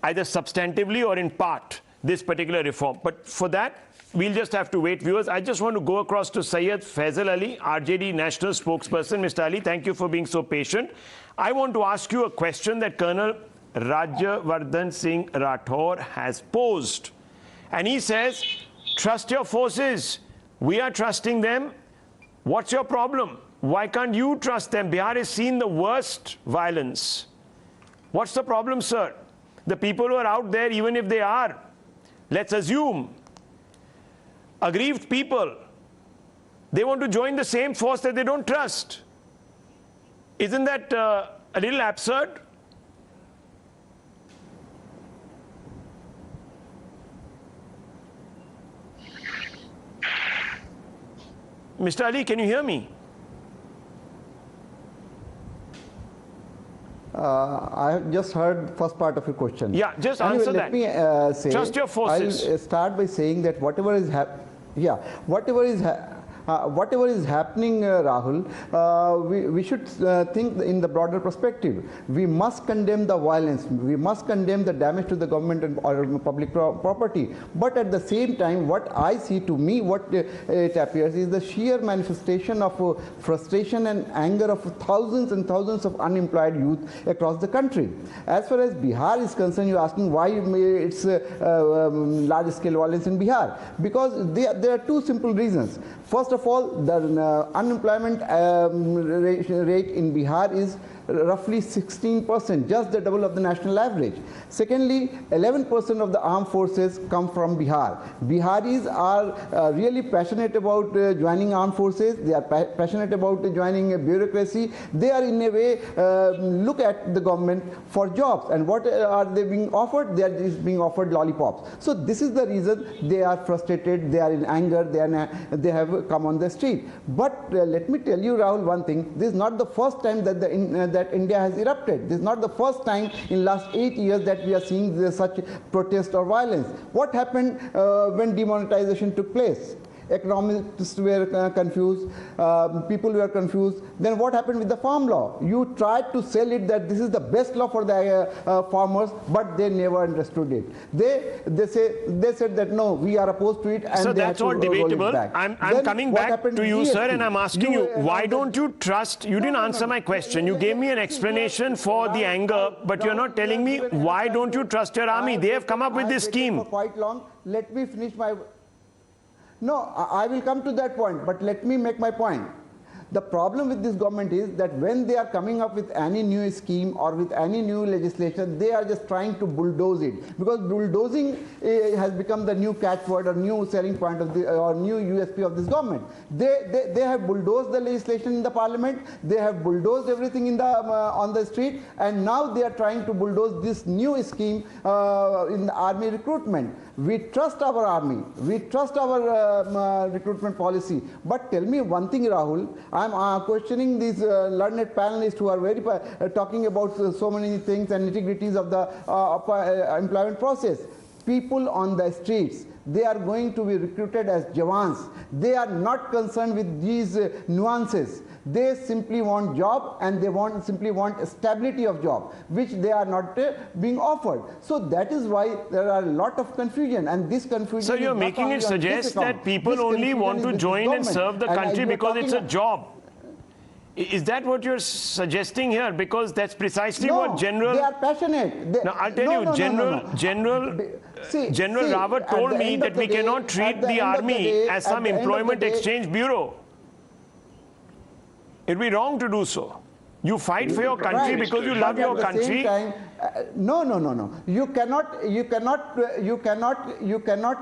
either substantively or in part this particular reform. But for that, we'll just have to wait. Viewers, I just want to go across to Syed Faisal Ali, RJD National Spokesperson. Mr. Ali, thank you for being so patient. I want to ask you a question that Colonel Rajyavardhan Singh Rathore has posed. And he says, trust your forces. We are trusting them. What's your problem? Why can't you trust them? Bihar has seen the worst violence. What's the problem, sir? The people who are out there, even if they are, let's assume, aggrieved people, they want to join the same force that they don't trust. Isn't that a little absurd? Mr. Ali, can you hear me? I have just heard first part of your question. Yeah, just anyway, answer let that. Me say, trust your forces. I'll start by saying that whatever is whatever is happening, Rahul, we should think in the broader perspective. We must condemn the violence. We must condemn the damage to the government and or public property. But at the same time, what I see, to me, what it appears is the sheer manifestation of frustration and anger of thousands and thousands of unemployed youth across the country. As far as Bihar is concerned, you're asking why it's large-scale violence in Bihar. Because there are two simple reasons. First of all, the unemployment rate in Bihar is roughly 16%, just the double of the national average. Secondly, 11% of the armed forces come from Bihar. Biharis are really passionate about joining armed forces. They are passionate about joining a bureaucracy. They are in a way look at the government for jobs. And what are they being offered? They are just being offered lollipops. So this is the reason they are frustrated, they are in anger, they have come on the street. But let me tell you, Rahul, one thing. This is not the first time that that India has erupted. This is not the first time in last 8 years that we are seeing such protest or violence. What happened when demonetization took place? Economists were confused, people were confused. Then what happened with the farm law? You tried to sell it that this is the best law for the farmers, but they never understood it. They said that no, we are opposed to it, and so they that's had to all debatable. roll it back. I'm coming back to you, sir, and I'm asking you, why don't you trust? You didn't answer my question. You gave me an explanation for the anger, but you're not telling me why don't you trust your army? They have come up with this scheme. For quite long. Let me finish my. No, I will come to that point, but let me make my point. The problem with this government is that when they are coming up with any new scheme or with any new legislation, they are just trying to bulldoze it. Because bulldozing has become the new catchword or new selling point of the or new USP of this government. They have bulldozed the legislation in the parliament, they have bulldozed everything in the on the street, and now they are trying to bulldoze this new scheme in the army recruitment. We trust our army, we trust our recruitment policy. But tell me one thing, Rahul, I'm questioning these learned panelists who are very talking about so many things and nitty-gritties of the employment process. People on the streets, They are going to be recruited as Jawans. They are not concerned with these nuances. They simply want job, and they simply want stability of job, which they are not being offered. So that is why there are a lot of confusion, and this confusion. So you're making it suggest that people only want to join and serve the country because it's a job. Is that what you're suggesting here? Because that's precisely what General... they are passionate. Now, I'll tell you, General Rawat told me that we cannot treat the army as some employment exchange bureau. It would be wrong to do so. You fight for your country because you love your country. No. You cannot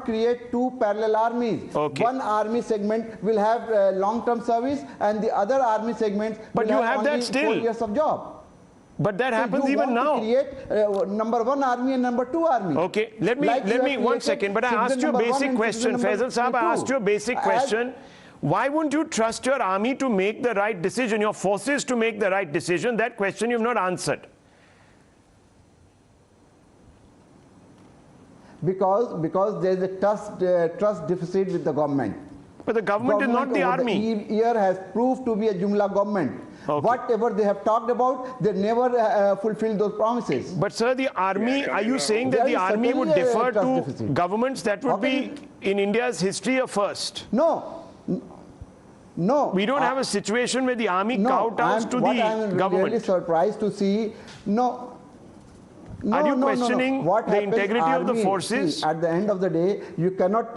create two parallel armies. Okay. One army segment will have long-term service, and the other army segment will have only 4 years of job. But that happens even now. Create number 1 army and number 2 army. Okay, let me 1 second. But I asked you a basic question, Faisal Saab. I asked you a basic question. Why wouldn't you trust your army to make the right decision, your forces to make the right decision? That question you've not answered. Because there is a trust deficit with the government. But the government is not the army. The year has proved to be a Jumla government. Okay. Whatever they have talked about, they never fulfilled those promises. But sir, the army, are you saying that the army would defer to governments? That would be in India's history a first. No, we don't have a situation where the army kowtows to the government. I'm really surprised to see. Are you questioning the integrity of the forces? See, at the end of the day, you cannot.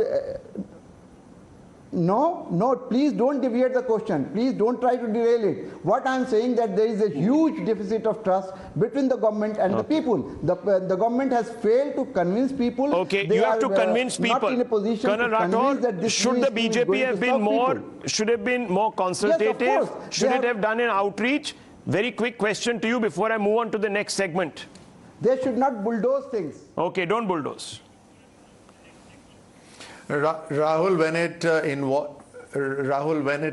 No, please don't deviate the question. Please don't try to derail it. What I'm saying that there is a huge deficit of trust between the government and the people. The government has failed to convince people. Okay, you have to convince people. Not in a position Colonel to convince that this should the BJP have been more? Should have been more consultative? Yes, of course. Should it have done an outreach? Very quick question to you before I move on to the next segment. They should not bulldoze things. Okay, don't bulldoze. Rahul, when it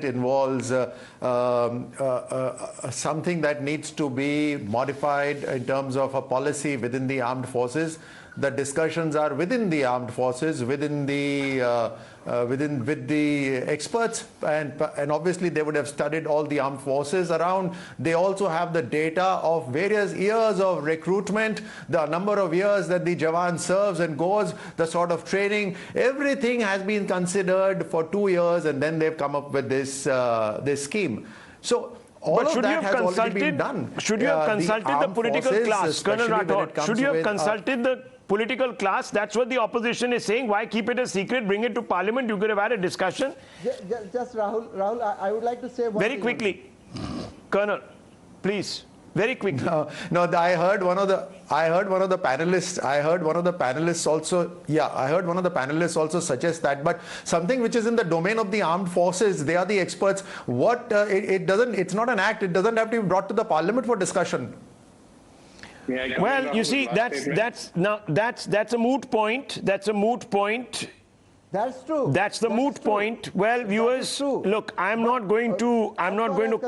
involves something that needs to be modified in terms of a policy within the armed forces, the discussions are within the armed forces, with the experts, and obviously they would have studied all the armed forces around. They also have the data of various years of recruitment, the number of years that the Jawan serves and goes, the sort of training. Everything has been considered for 2 years, and then they've come up with this scheme. So all of that has already been done. Should you have consulted the political class, Colonel Rathod? Should you have consulted the political class? That's what the opposition is saying. Why keep it a secret? Bring it to Parliament. You could have had a discussion. Just Rahul, I would like to say one very thing. Quickly, Colonel, please. Very quickly. No, I heard one of the panelists. I heard one of the panelists also suggest that. But something which is in the domain of the armed forces, they are the experts. It's not an act. It doesn't have to be brought to the Parliament for discussion. Well, you see, that's a moot point. That's a moot point. That's true. That's the moot point. Well, viewers, look, I'm not going to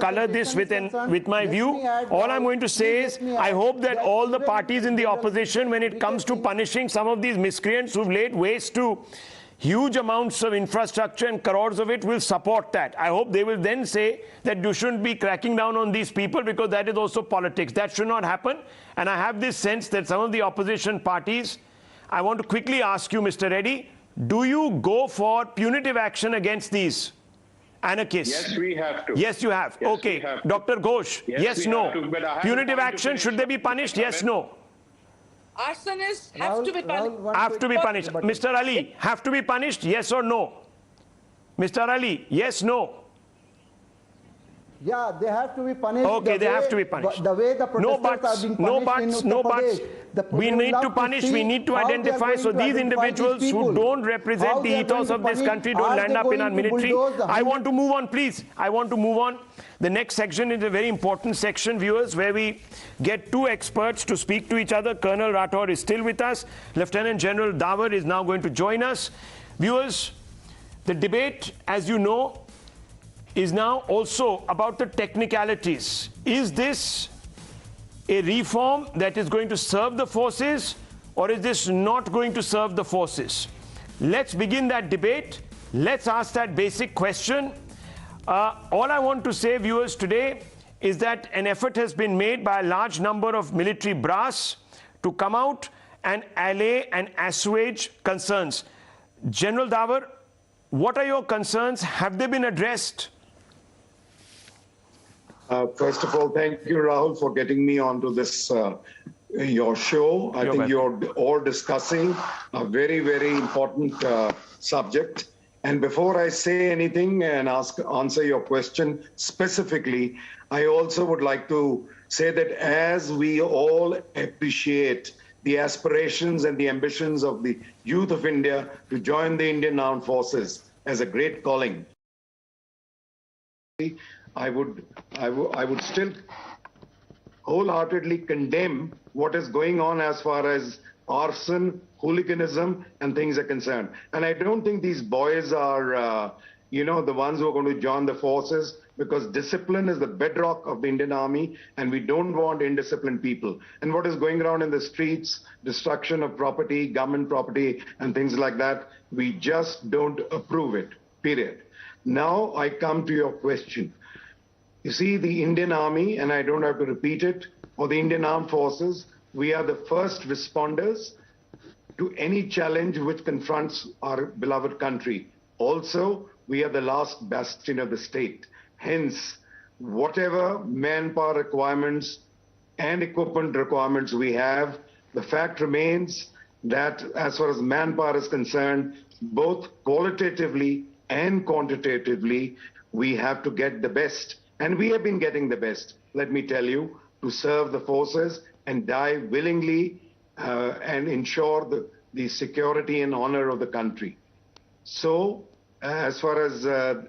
color this with my view. All I'm going to say is, I hope that all the parties in the opposition, when it comes to punishing some of these miscreants who've laid waste to huge amounts of infrastructure and crores of it, will support that. I hope they will then say that you shouldn't be cracking down on these people because that is also politics. That should not happen. And I have this sense that some of the opposition parties, I want to quickly ask you, Mr. Reddy, do you go for punitive action against these anarchists? Yes, we have to. Yes, you have. Yes, okay. Dr. Ghosh, yes, no. Punitive action, should they be punished? Yes, no. Arsonists have to be punished. Have to be punished. Mr. Ali, have to be punished? Yes or no? Mr. Ali, yes, no. Yeah, they have to be punished. Okay, they have to be punished. The way the protesters are being punished no buts. We need to punish, we need to identify. So these individuals who don't represent the ethos of this country don't land up in our military. I want to move on, please. I want to move on. The next section is a very important section, viewers, where we get two experts to speak to each other. Colonel Rathod is still with us. Lieutenant General Dawar is now going to join us. Viewers, the debate, as you know, is now also about the technicalities. Is this a reform that is going to serve the forces, or is this not going to serve the forces? Let's begin that debate. Let's ask that basic question. All I want to say, viewers, today is that an effort has been made by a large number of military brass to come out and allay and assuage concerns. General Dawar, what are your concerns? Have they been addressed? First of all, thank you, Rahul, for getting me onto this your show. I think you're all discussing a very, very important subject. And before I say anything and answer your question specifically, I also would like to say that as we all appreciate the aspirations and the ambitions of the youth of India to join the Indian Armed Forces as a great calling, I would still wholeheartedly condemn what is going on as far as arson, hooliganism, and things are concerned. And I don't think these boys are, the ones who are going to join the forces, because discipline is the bedrock of the Indian Army, and we don't want indisciplined people. And what is going around in the streets, destruction of property, government property, and things like that, we just don't approve it, period. Now I come to your question. You see, the Indian Army, and I don't have to repeat it, or the Indian Armed Forces, we are the first responders to any challenge which confronts our beloved country. Also, we are the last bastion of the state. Hence, whatever manpower requirements and equipment requirements we have, the fact remains that as far as manpower is concerned, both qualitatively and quantitatively, we have to get the best. And we have been getting the best, let me tell you, to serve the forces and die willingly and ensure the security and honor of the country. So, as far as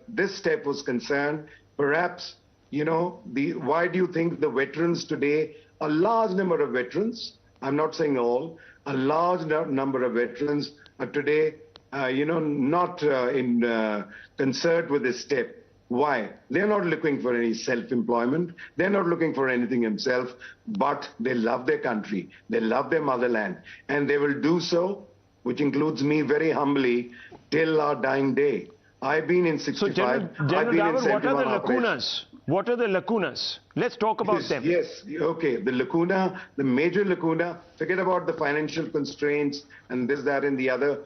this step was concerned, perhaps, why do you think the veterans today, a large number of veterans, I'm not saying all, a large number of veterans are today, not in concert with this step. Why? They're not looking for any self-employment. They're not looking for anything themselves, but they love their country. They love their motherland. And they will do so, which includes me very humbly, till our dying day. I've been in 65. So, General Dawar, what are the lacunas? What are the lacunas? Let's talk about them. Yes, okay. The lacuna, the major lacuna, forget about the financial constraints and this, that, and the other,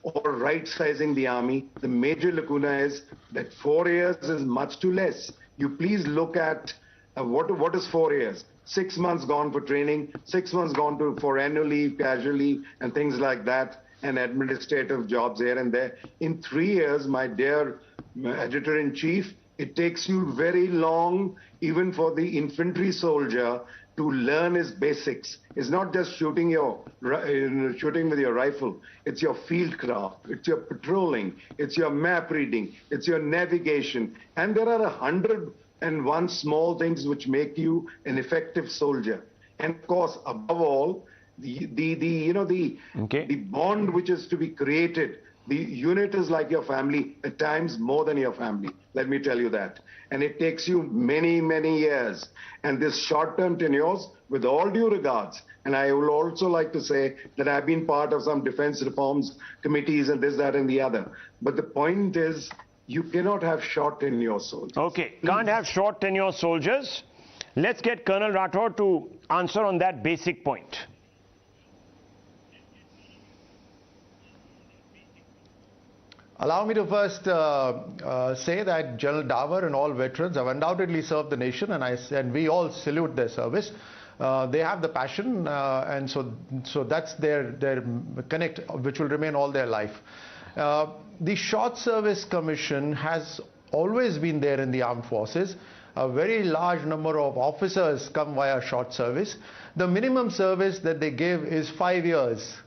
or right-sizing the army. The major lacuna is that 4 years is much too less. You please look at what is 4 years? 6 months gone for training, 6 months gone for annual leave, casual leave, and things like that, and administrative jobs here and there. In 3 years, my dear Editor-in-Chief, it takes you very long, even for the infantry soldier, to learn his basics. It's not just shooting with your rifle. It's your field craft. It's your patrolling. It's your map reading. It's your navigation. And there are 101 small things which make you an effective soldier. And of course, above all, the bond which is to be created. The unit is like your family, at times more than your family. Let me tell you that. And it takes you many, many years. And this short-term tenures, with all due regards, and I will also like to say that I've been part of some defense reforms committees and this, that, and the other. But the point is, you cannot have short tenure soldiers. Okay, can't have short tenure soldiers. Let's get Colonel Rathore to answer on that basic point. Allow me to first say that General Dawar and all veterans have undoubtedly served the nation, and we all salute their service. They have the passion, and so that's their connect, which will remain all their life. The Short Service Commission has always been there in the armed forces. A very large number of officers come via short service. The minimum service that they give is 5 years.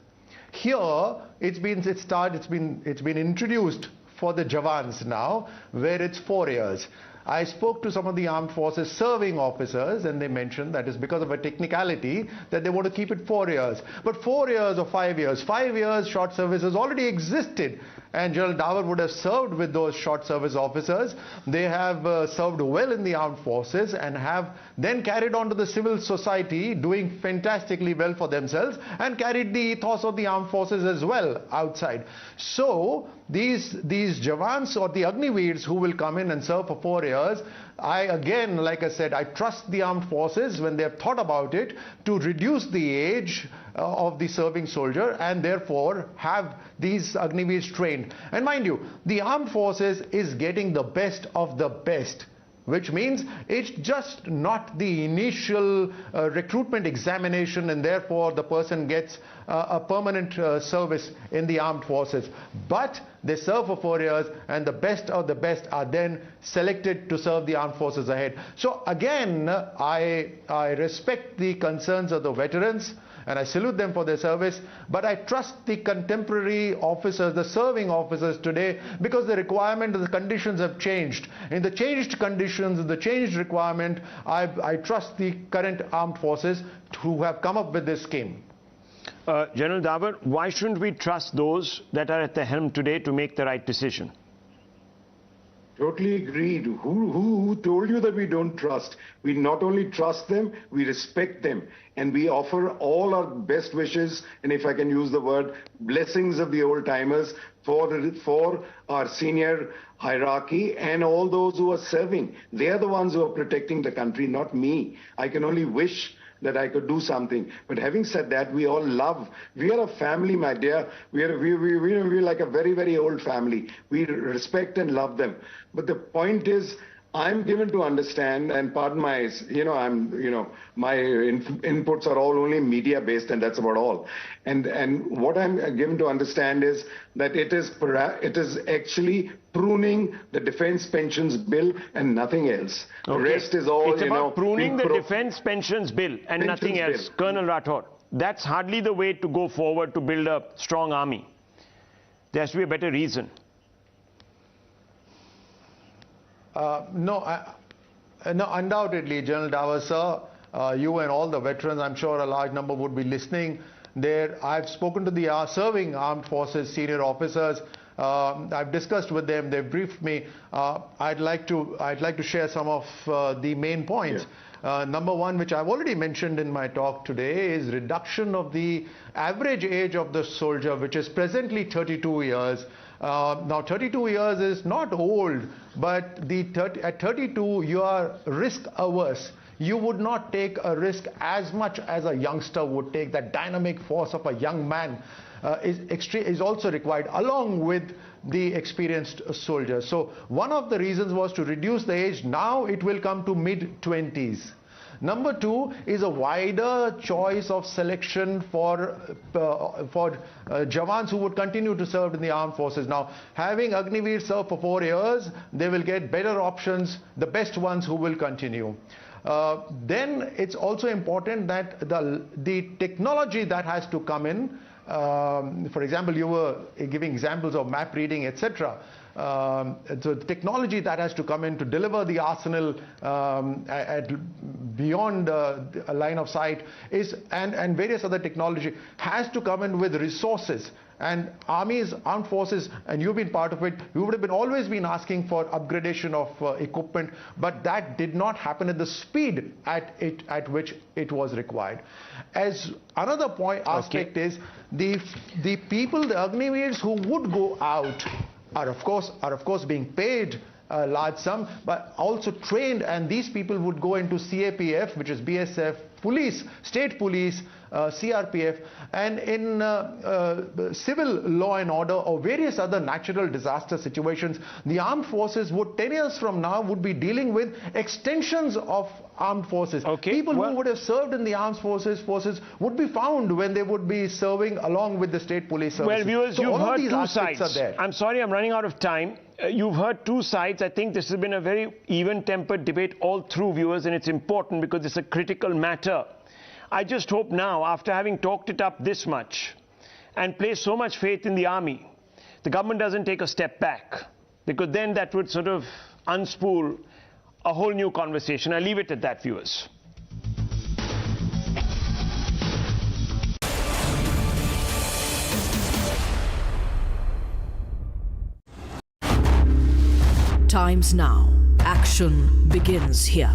Here, it's been introduced for the Jawans now, where it's 4 years. I spoke to some of the armed forces serving officers, and they mentioned that it's because of a technicality that they want to keep it 4 years. But 4 years or 5 years, 5 years short service has already existed and General Dawar would have served with those short service officers. They have served well in the armed forces and have then carried on to the civil society, doing fantastically well for themselves, and carried the ethos of the armed forces as well outside. So these Jawans or the Agniveers who will come in and serve for 4 years, like I said, I trust the armed forces when they have thought about it to reduce the age of the serving soldier and therefore have these Agniveers trained. And mind you, the armed forces is getting the best of the best, which means it's just not the initial recruitment examination and therefore the person gets a permanent service in the armed forces. But they serve for 4 years and the best of the best are then selected to serve the armed forces ahead. So again, I respect the concerns of the veterans and I salute them for their service, but I trust the contemporary officers, the serving officers today, because the requirement, the conditions have changed. In the changed conditions, the changed requirement, I trust the current armed forces who have come up with this scheme. General Dawar, why shouldn't we trust those that are at the helm today to make the right decision? Totally agreed. Who told you that we don't trust? We not only trust them, we respect them. And we offer all our best wishes, and if I can use the word, blessings of the old timers for our senior hierarchy and all those who are serving. They are the ones who are protecting the country, not me. I can only wish that I could do something. But having said that, we all love. We are a family, my dear. We're like a very, very old family. We respect and love them. But the point is, I'm given to understand, and pardon my, my inputs are all only media based, and that's about all. And what I'm given to understand is that it is actually pruning the defense pensions bill and nothing else. Okay. The rest is all, it's about pruning the defense pensions bill and nothing else. Colonel Rathod, that's hardly the way to go forward to build a strong army. There has to be a better reason. No, undoubtedly, General Dawar, sir, you and all the veterans, I'm sure a large number would be listening there. I've spoken to the serving armed forces senior officers. I've discussed with them. They've briefed me. I'd like to share some of the main points. Yeah. Number one, which I've already mentioned in my talk today, is reduction of the average age of the soldier, which is presently 32 years. Now 32 years is not old, but at 32 you are risk averse. You would not take a risk as much as a youngster would take. That dynamic force of a young man is also required along with the experienced soldier. So one of the reasons was to reduce the age. Now it will come to mid-20s. Number two is a wider choice of selection for Jawans who would continue to serve in the armed forces. Now, having Agniveer serve for 4 years, they will get better options, the best ones who will continue. Then it's also important that the technology that has to come in, for example, you were giving examples of map reading, etc. So the technology that has to come in to deliver the arsenal beyond a line of sight and various other technology has to come in with resources. And armies, armed forces, and you've been part of it, you would have always been asking for upgradation of equipment, but that did not happen at the speed at which it was required. As another aspect is the people, the Agniveers who would go out are of course being paid a large sum, but also trained, and these people would go into CAPF, which is BSF, police, state police, CRPF, and in civil law and order or various other natural disaster situations, the armed forces would 10 years from now would be dealing with extensions of armed forces. People who would have served in the armed forces would be found when they would be serving along with the state police services. Well, viewers, so you've heard two sides. I'm sorry, I'm running out of time. You've heard two sides. I think this has been a very even-tempered debate all through, viewers, and it's important because it's a critical matter. I just hope now, after having talked it up this much and placed so much faith in the army, the government doesn't take a step back, because then that would sort of unspool a whole new conversation. I'll leave it at that, viewers. Times Now. Action begins here.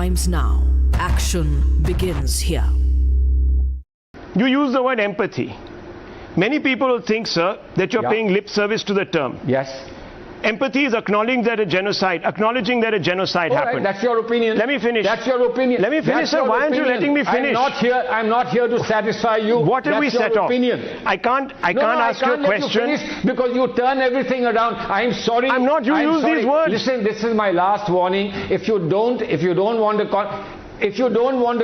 Times Now. Action begins here. You use the word empathy. Many people will think, sir, that you're paying lip service to the term. Yes. Empathy is acknowledging that a genocide happened. That's your opinion. Let me finish. That's your opinion. Let me finish, sir. Why aren't you letting me finish? I'm not here to satisfy you. What have we set off? Opinion. I can't ask you a question. You finish because you turn everything around. I'm sorry. I'm not. You use these words. Listen, this is my last warning. If you don't want the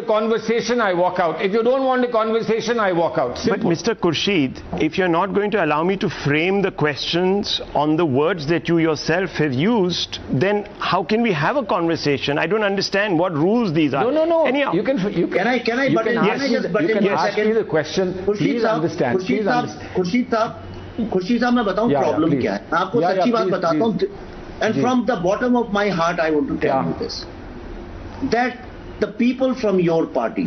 conversation, I walk out. If you don't want the conversation, I walk out. Simple. But Mr. Khurshid, if you're not going to allow me to frame the questions on the words that you yourself have used, then how can we have a conversation? I don't understand what rules these are. No. Anyhow, You can ask me the question. Please understand. Khurshid साहब मैं बताऊं problem क्या है मैं आपको सच्ची बात बताता हूं and from the bottom of my heart I want to tell you this that the people from your party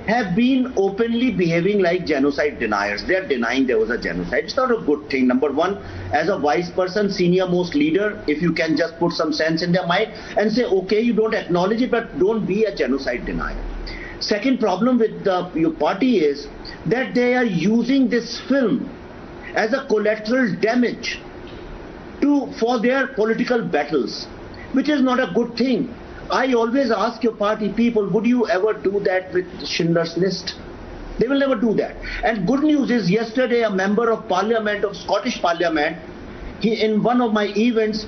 have been openly behaving like genocide deniers. They are denying there was a genocide. It's not a good thing. Number one, as a vice person, senior most leader, if you can just put some sense in their mind and say, okay, you don't acknowledge it, but don't be a genocide denier. Second problem with your party is that they are using this film as a collateral damage for their political battles, which is not a good thing. I always ask your party people, would you ever do that with Schindler's List? They will never do that. And good news is, yesterday a member of Parliament, of Scottish Parliament, in one of my events,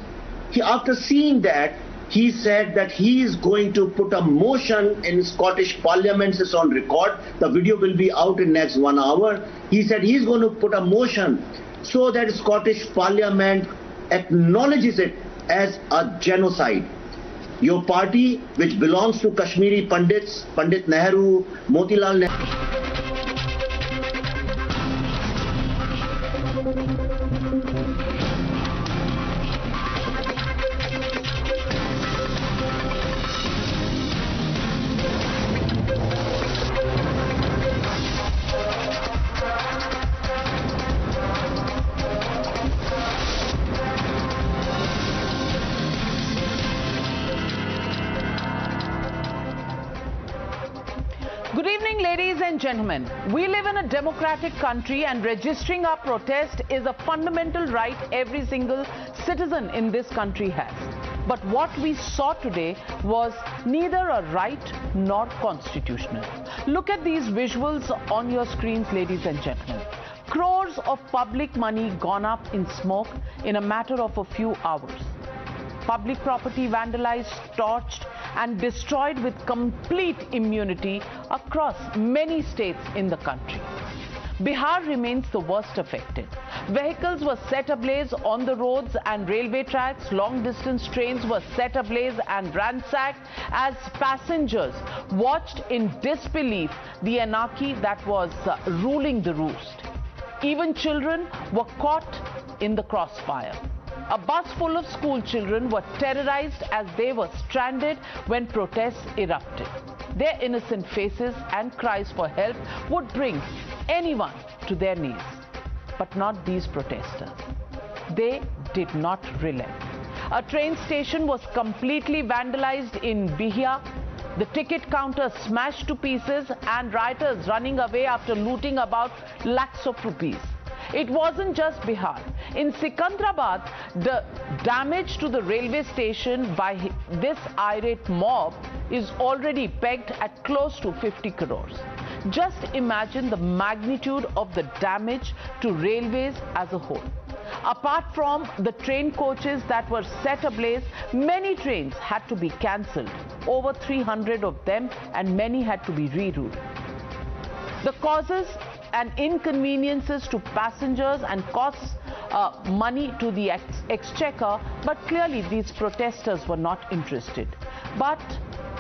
after seeing that, he said that he is going to put a motion in Scottish Parliament. It's on record. The video will be out in next 1 hour. He said he's going to put a motion so that Scottish Parliament acknowledges it as a genocide. Your party, which belongs to Kashmiri Pandits, Pandit Nehru, Motilal Nehru. Good evening, ladies and gentlemen. We live in a democratic country and registering our protest is a fundamental right every single citizen in this country has. But what we saw today was neither a right nor constitutional. Look at these visuals on your screens, ladies and gentlemen. Crores of public money gone up in smoke in a matter of a few hours. Public property vandalized, torched and destroyed with complete immunity across many states in the country. Bihar remains the worst affected. Vehicles were set ablaze on the roads and railway tracks. Long-distance trains were set ablaze and ransacked as passengers watched in disbelief the anarchy that was ruling the roost. Even children were caught in the crossfire. A bus full of school children were terrorized as they were stranded when protests erupted. Their innocent faces and cries for help would bring anyone to their knees. But not these protesters. They did not relent. A train station was completely vandalized in Bihar. The ticket counter smashed to pieces and rioters running away after looting about lakhs of rupees. It wasn't just Bihar. In Sikandrabad, the damage to the railway station by this irate mob is already pegged at close to 50 crores. Just imagine the magnitude of the damage to railways as a whole. Apart from the train coaches that were set ablaze, many trains had to be cancelled, over 300 of them, and many had to be rerouted. The causes and inconveniences to passengers and costs money to the exchequer, but clearly these protesters were not interested. But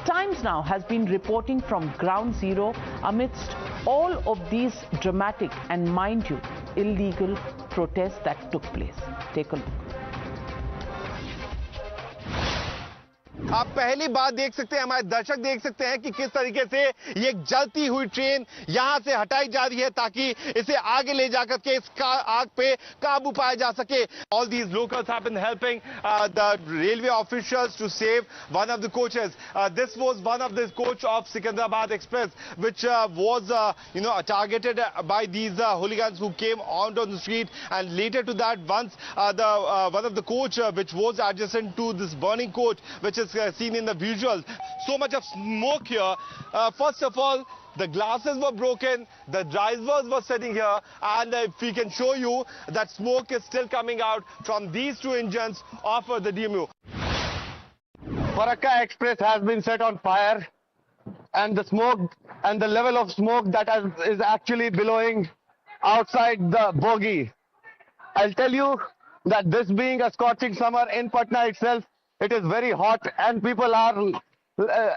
Times Now has been reporting from ground zero amidst all of these dramatic and, mind you, illegal protests that took place. Take a look. आप पहली बात देख सकते हैं, हमारे दर्शक देख सकते हैं कि किस तरीके से ये जलती हुई ट्रेन यहां से हटाई जा रही है ताकि इसे आगे ले जाकर के इस आग पे काबू पाया जा सके. All these locals have been helping the railway officials to save one of the coaches. This was one of the coach of Sikandrabad Express, which was targeted by these hooligans who came out on the street. And later to that, once one of the coach which was adjacent to this burning coach, which is seen in the visuals. So much of smoke here. First of all, the glasses were broken, the drivers were sitting here, and if we can show you that smoke is still coming out from these two engines of the DMU. Farakka Express has been set on fire, and the smoke and the level of smoke that is actually billowing outside the bogie. I'll tell you that this being a scorching summer in Patna itself, it is very hot and people are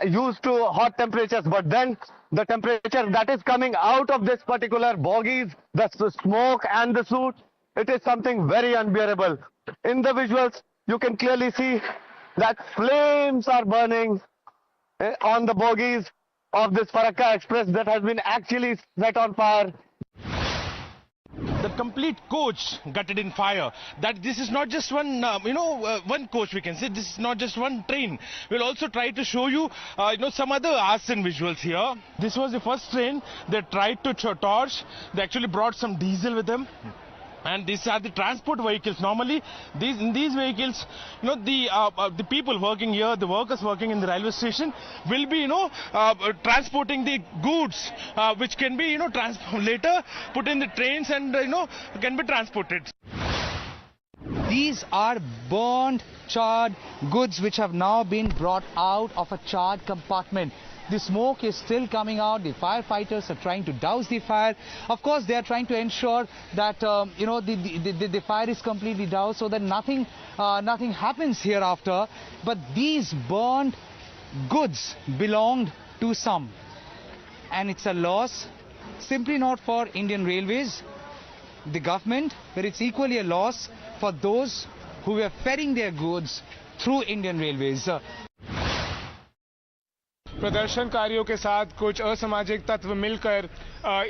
used to hot temperatures, but then the temperature that is coming out of this particular bogies, the smoke and the soot, it is something very unbearable. In the visuals, you can clearly see that flames are burning on the bogies of this Farakka Express that has been actually set on fire. the complete coach gutted in fire. That this is not just one, one coach, we can say. This is not just one train. We'll also try to show you, some other arson visuals here. This was the first train they tried to torch. They actually brought some diesel with them. And these are the transport vehicles. Normally, in these vehicles, the people working here, the workers working in the railway station, will be, transporting the goods, which can be, later put in the trains and, can be transported. These are burned, charred goods which have now been brought out of a charred compartment. The smoke is still coming out. The firefighters are trying to douse the fire. Of course, they are trying to ensure that the fire is completely doused so that nothing happens hereafter. But these burned goods belonged to some, and it's a loss simply not for Indian Railways, the government, but it's equally a loss for those who were ferrying their goods through Indian Railways. प्रदर्शनकारियों के साथ कुछ असामाजिक तत्व मिलकर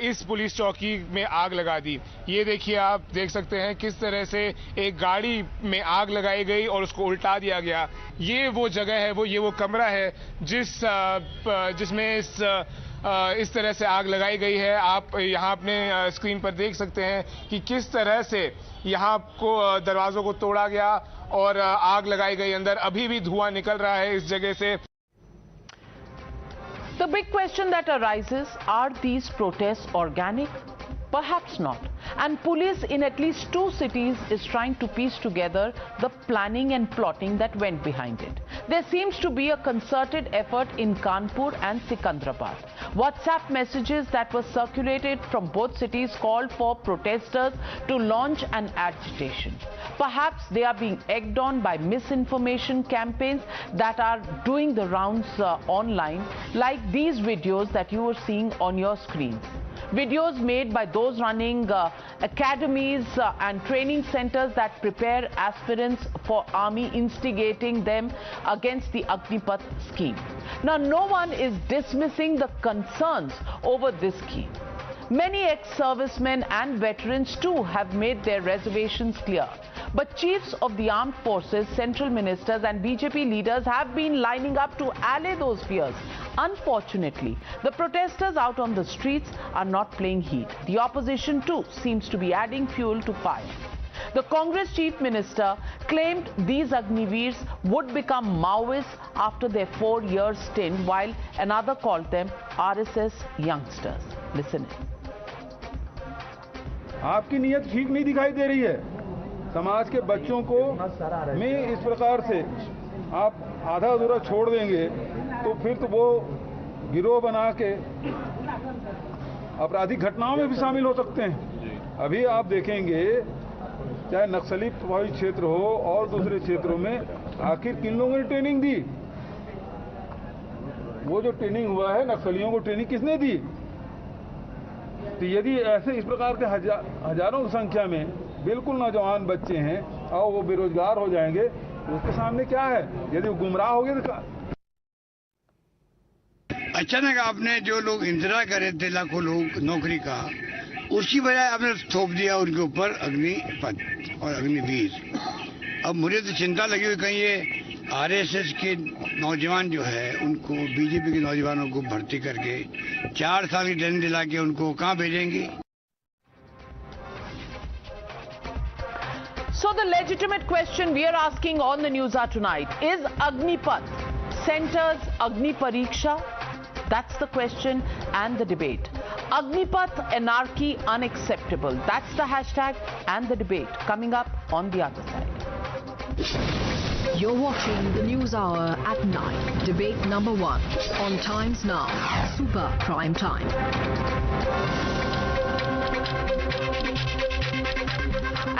इस police चौकी में आग लगा दी। ये देखिए, आप देख सकते हैं किस तरह से एक गाड़ी में आग लगाई गई और उसको उल्टा दिया गया। ये वो जगह है, ये वो कमरा है जिसमें इस तरह से आग लगाई गई है। आप यहाँ अपने स्क्रीन पर देख सकते हैं कि किस तरह से यहाँ को दरवाजों को तोड़ा गया और आग लगाई गई। अंदर अभी भी धुआं निकल रहा है इस जगह से। The big question that arises, are these protests organic? Perhaps not. And police in at least 2 cities is trying to piece together the planning and plotting that went behind it. There seems to be a concerted effort in Kanpur and Sikandrabad. WhatsApp messages that were circulated from both cities called for protesters to launch an agitation. Perhaps they are being egged on by misinformation campaigns that are doing the rounds online, like these videos that you are seeing on your screens. Videos made by those running academies and training centers that prepare aspirants for army, instigating them against the Agnipath scheme. Now, no one is dismissing the concerns over this scheme. Many ex-servicemen and veterans too have made their reservations clear. But chiefs of the armed forces, central ministers and BJP leaders have been lining up to allay those fears. Unfortunately, the protesters out on the streets are not playing heed. The opposition too seems to be adding fuel to fire. The Congress chief minister claimed these Agniveers would become Maoists after their 4-year stint, while another called them RSS youngsters. Listen in. आपकी नीयत ठीक नहीं दिखाई दे रही है। समाज के बच्चों को में इस प्रकार से आप आधा अधूरा छोड़ देंगे तो फिर तो वो गिरोह बना के आपराधिक घटनाओं में भी शामिल हो सकते हैं। अभी आप देखेंगे, चाहे नक्सली प्रभावित क्षेत्र हो और दूसरे क्षेत्रों में, आखिर किन लोगों ने ट्रेनिंग दी? वो जो ट्रेनिंग हुआ है, नक्सलियों को ट्रेनिंग किसने दी? तो यदि ऐसे इस प्रकार के हजारों की संख्या में बिल्कुल नौजवान बच्चे हैं और वो बेरोजगार हो जाएंगे, तो उसके सामने क्या है? यदि वो गुमराह हो गए तो अचानक आपने जो लोग इंतजार कर रहे थे, लाखों लोग नौकरी का, उसकी बजाय आपने थोप दिया उनके ऊपर अग्निपथ और अग्निवीर। अब मुझे तो चिंता लगी हुई, कहीं ये आरएसएस के नौजवान जो है उनको बीजेपी के नौजवानों को भर्ती करके 4 साल की ट्रेनिंग दिला के उनको कहाँ भेजेंगे? So the legitimate question we are asking on the Newshour tonight is Agnipath centers Agni Pariksha? That's the question and the debate. Agnipath anarchy unacceptable. That's the hashtag and the debate coming up on the other side. You're watching the Newshour at 9. Debate number 1 on Times Now. Super Prime Time.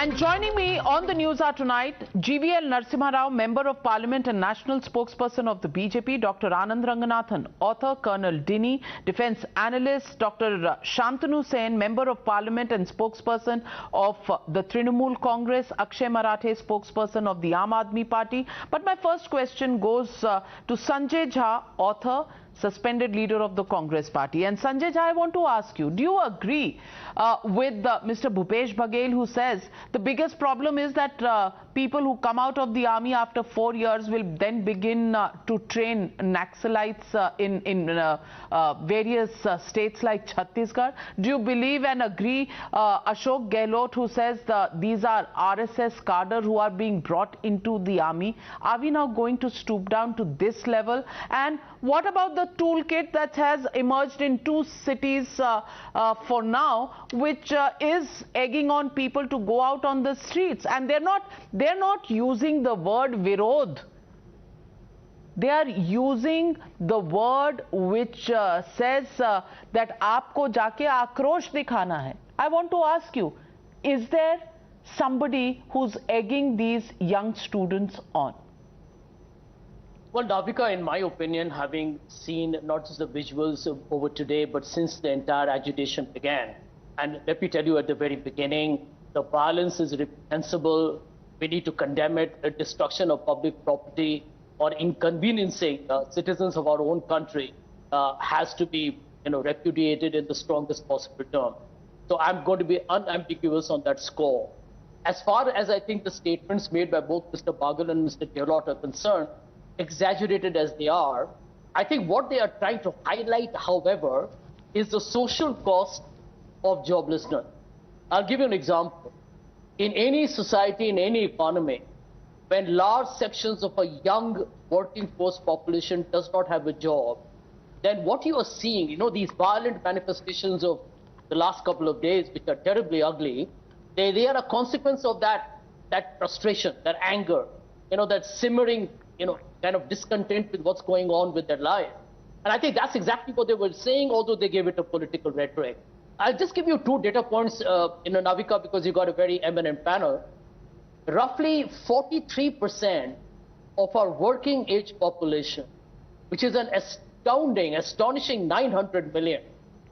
And joining me on the Newshour tonight, GVL Narasimha Rao, Member of Parliament and National Spokesperson of the BJP, Dr. Anand Ranganathan, author, Colonel Dini, Defence Analyst, Dr. Shantanu Sen, Member of Parliament and Spokesperson of the Trinamool Congress, Akshay Marathe, Spokesperson of the Aam Aadmi Party. But my first question goes to Sanjay Jha, author, suspended leader of the Congress party. And Sanjay Jha, I want to ask you, do you agree with Mr. Bhupesh Baghel, who says the biggest problem is that people who come out of the army after 4 years will then begin to train Naxalites in various states like Chhattisgarh? Do you believe and agree Ashok Gehlot, who says these are RSS cadre who are being brought into the army? Are we now going to stoop down to this level? And what about the toolkit that has emerged in 2 cities for now, which is egging on people to go out on the streets? And they're not using the word Virod. They are using the word which says that aapko jaake aakrosh dikhana hai. I want to ask you, is there somebody who's egging these young students on? Well, Navika, in my opinion, having seen not just the visuals over today, but since the entire agitation began, and let me tell you at the very beginning, the violence is reprehensible. We need to condemn it. The destruction of public property or inconveniencing citizens of our own country has to be, repudiated in the strongest possible term. So I'm going to be unambiguous on that score. As far as I think the statements made by both Mr. Baghel and Mr. Gehlot are concerned, exaggerated as they are, I think what they are trying to highlight, however, is the social cost of joblessness. I'll give you an example. In any society, in any economy, when large sections of a young working force population does not have a job, then what you are seeing, these violent manifestations of the last couple of days, which are terribly ugly, they are a consequence of that frustration, that anger, that simmering, kind of discontent with what's going on with their life. And I think that's exactly what they were saying, although they gave it a political rhetoric. I'll just give you 2 data points, Navika, because you got a very eminent panel. Roughly 43% of our working age population, which is an astonishing 900 million.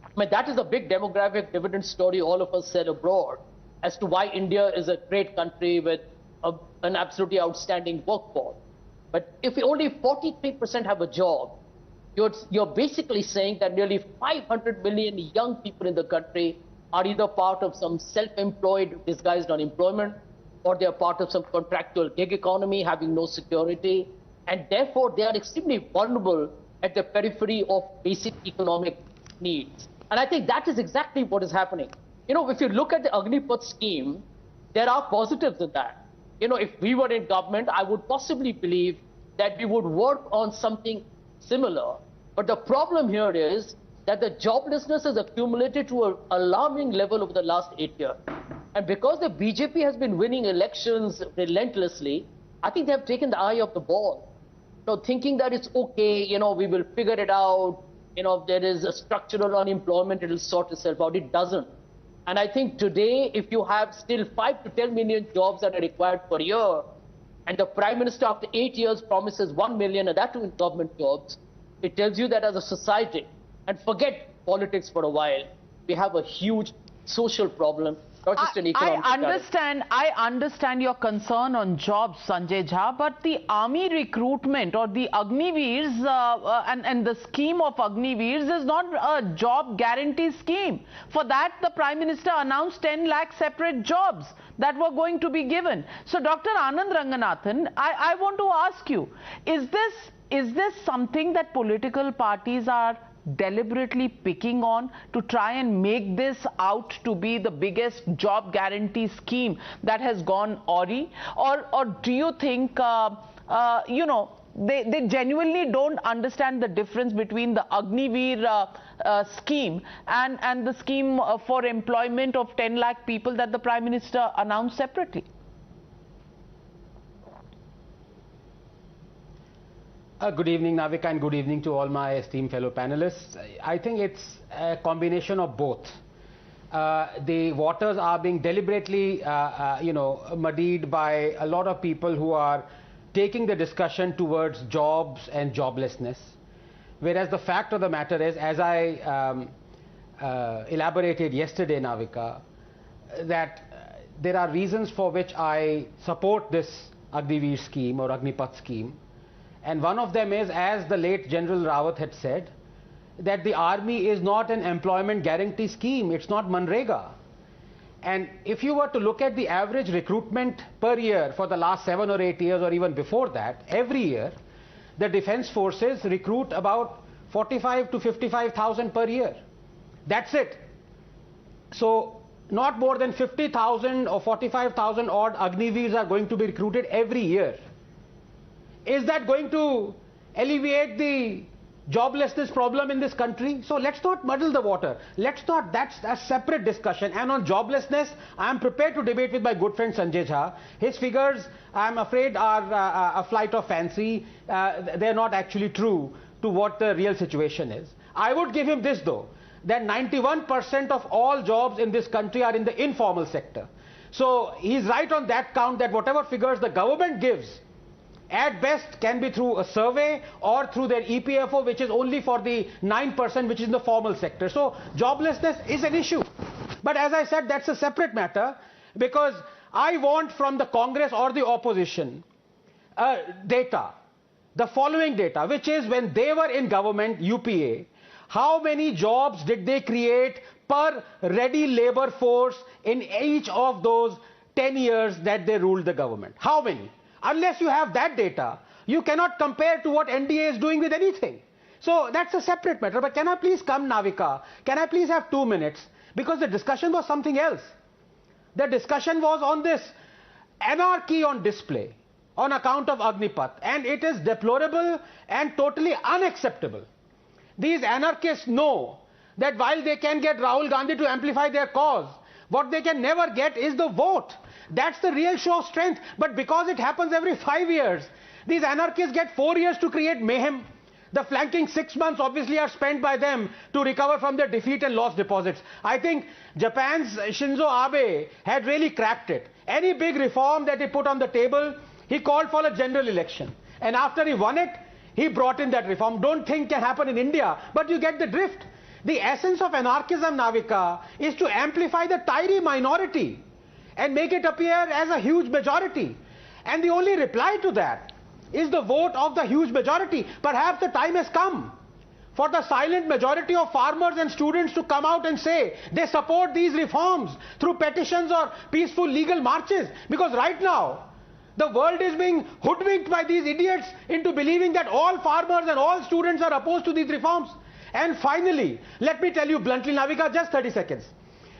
I mean, that is a big demographic dividend story all of us said abroad as to why India is a great country with an absolutely outstanding workforce. But if only 43% have a job, you're basically saying that nearly 500 million young people in the country are either part of some self-employed disguised unemployment, or they are part of some contractual gig economy having no security, and therefore they are extremely vulnerable at the periphery of basic economic needs. And I think that is exactly what is happening. If you look at the Agnipath scheme, there are positives in that. If we were in government, I would possibly believe that we would work on something similar. But the problem here is that the joblessness has accumulated to an alarming level over the last 8 years. And because the BJP has been winning elections relentlessly, I think they have taken the eye off the ball. Thinking that it's okay, we will figure it out. If there is a structural unemployment, it will sort itself out. It doesn't. And I think today, if you have still 5 to 10 million jobs that are required per year, and the Prime Minister after 8 years promises 1 million, and that too in government jobs, it tells you that as a society, and forget politics for a while, we have a huge social problem, not just an economic I understand your concern on jobs, Sanjay Jha, but the army recruitment or the Agniveers and the scheme of Agniveers is not a job guarantee scheme. For that, the Prime Minister announced 10 lakh separate jobs that were going to be given. So, Dr. Anand Ranganathan, I want to ask you, is this something that political parties are deliberately picking on to try and make this out to be the biggest job guarantee scheme that has gone awry? Or do you think, they genuinely don't understand the difference between the Agniveer scheme and the scheme for employment of 10 lakh people that the Prime Minister announced separately? Good evening, Navika, and good evening to all my esteemed fellow panelists. I think it's a combination of both. The waters are being deliberately, muddied by a lot of people who are taking the discussion towards jobs and joblessness. Whereas the fact of the matter is, as I elaborated yesterday, Navika, that there are reasons for which I support this Agniveer scheme or Agnipath scheme. And one of them is, as the late General Rawat had said, that the army is not an employment guarantee scheme. It's not Manrega. And if you were to look at the average recruitment per year for the last 7 or 8 years or even before that, every year, the defense forces recruit about 45 to 55,000 per year. That's it. So not more than 50,000 or 45,000 odd Agniveers are going to be recruited every year. Is that going to alleviate the joblessness problem in this country? So let's not muddle the water. Let's not, that's a separate discussion. And on joblessness, I am prepared to debate with my good friend Sanjay Jha. His figures, I am afraid, are a flight of fancy. They're not actually true to what the real situation is. I would give him this though, that 91% of all jobs in this country are in the informal sector. So he's right on that count, that whatever figures the government gives, at best can be through a survey or through their EPFO, which is only for the 9% which is in the formal sector. So joblessness is an issue. But as I said, that's a separate matter, because I want from the Congress or the opposition data, the following data, which is when they were in government, UPA, how many jobs did they create per ready labor force in each of those 10 years that they ruled the government? How many? Unless you have that data, you cannot compare to what NDA is doing with anything. So that's a separate matter. But can I please come, Navika? Can I please have 2 minutes? Because the discussion was something else. The discussion was on this anarchy on display on account of Agnipath. And it is deplorable and totally unacceptable. These anarchists know that while they can get Rahul Gandhi to amplify their cause, what they can never get is the vote. That's the real show of strength. But because it happens every 5 years, these anarchists get 4 years to create mayhem. The flanking 6 months obviously are spent by them to recover from their defeat and lost deposits. I think Japan's Shinzo Abe had really cracked it. Any big reform that he put on the table, he called for a general election. And after he won it, he brought in that reform. Don't think can happen in India, but you get the drift. The essence of anarchism, Navika, is to amplify the tiny minority and make it appear as a huge majority. And the only reply to that is the vote of the huge majority. Perhaps the time has come for the silent majority of farmers and students to come out and say they support these reforms through petitions or peaceful legal marches. Because right now, the world is being hoodwinked by these idiots into believing that all farmers and all students are opposed to these reforms. And finally, let me tell you bluntly, Navika, just 30 seconds.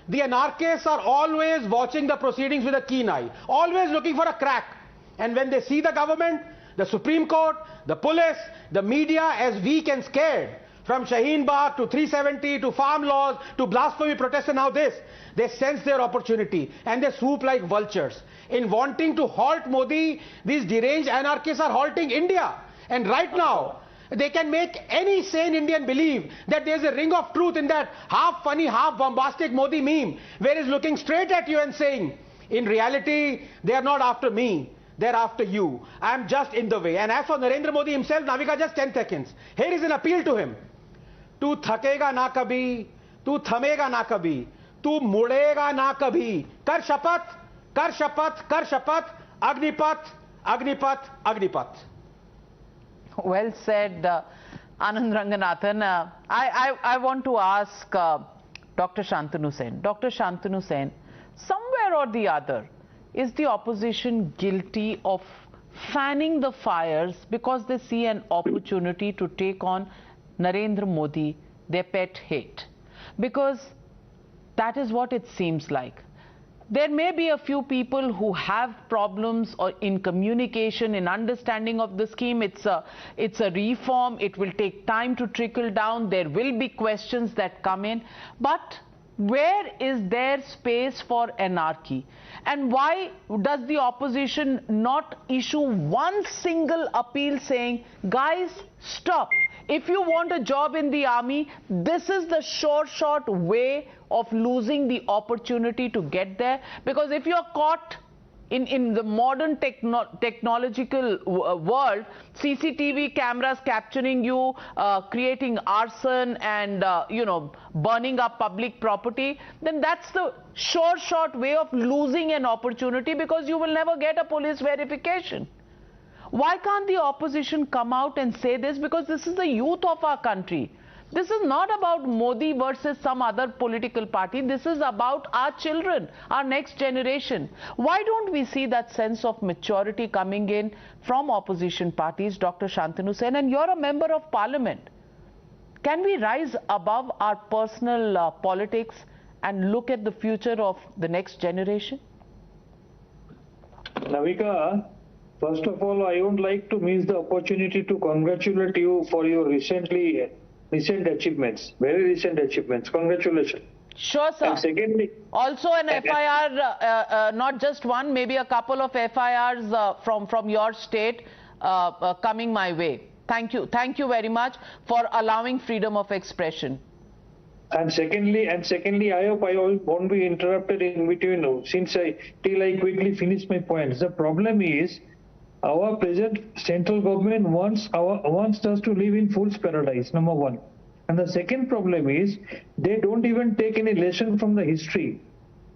The anarchists are always watching the proceedings with a keen eye, always looking for a crack. And when they see the government, the Supreme Court, the police, the media as weak and scared, from Shaheen Bagh to 370 to farm laws to blasphemy protests and now this, they sense their opportunity and they swoop like vultures. In wanting to halt Modi, these deranged anarchists are halting India. And right now, they can make any sane Indian believe that there's a ring of truth in that half funny, half bombastic Modi meme, where he's looking straight at you and saying, in reality, they are not after me, they're after you. I'm just in the way. And as for Narendra Modi himself, Navika, just 10 seconds. Here is an appeal to him. Tu thakega na kabhi, tu thamega na kabhi, tu mudega na kabhi. Kar shapat, kar shapat, kar shapat, Agnipath, Agnipath, Agnipath. Well said, Anand Ranganathan. I want to ask Dr. Shantanu Sen. Dr. Shantanu Sen, somewhere or the other, is the opposition guilty of fanning the fires because they see an opportunity to take on Narendra Modi, their pet hate? Because that is what it seems like. There may be a few people who have problems or in communication, in understanding of the scheme. It's a reform. It will take time to trickle down. There will be questions that come in. But where is there space for anarchy? And why does the opposition not issue one single appeal saying, guys, stop. If you want a job in the army, this is the short way of losing the opportunity to get there. Because if you're caught in the modern technological world, CCTV cameras capturing you, creating arson and, burning up public property, then that's the short way of losing an opportunity, because you will never get a police verification. Why can't the opposition come out and say this? Because this is the youth of our country. This is not about Modi versus some other political party. This is about our children, our next generation. Why don't we see that sense of maturity coming in from opposition parties, Dr. Shantanu Sen? And you're a member of parliament. Can we rise above our personal politics and look at the future of the next generation? Navika, first of all, I would like to miss the opportunity to congratulate you for your recent achievements, very recent achievements. Congratulations. Sure, sir. And secondly, also an FIR, not just one, maybe a couple of FIRs from your state coming my way. Thank you. Thank you very much for allowing freedom of expression. And secondly, I hope I won't be interrupted in between till I quickly finish my points. The problem is, our present central government wants us to live in fool's paradise, number one. And the second problem is, they don't even take any lesson from the history.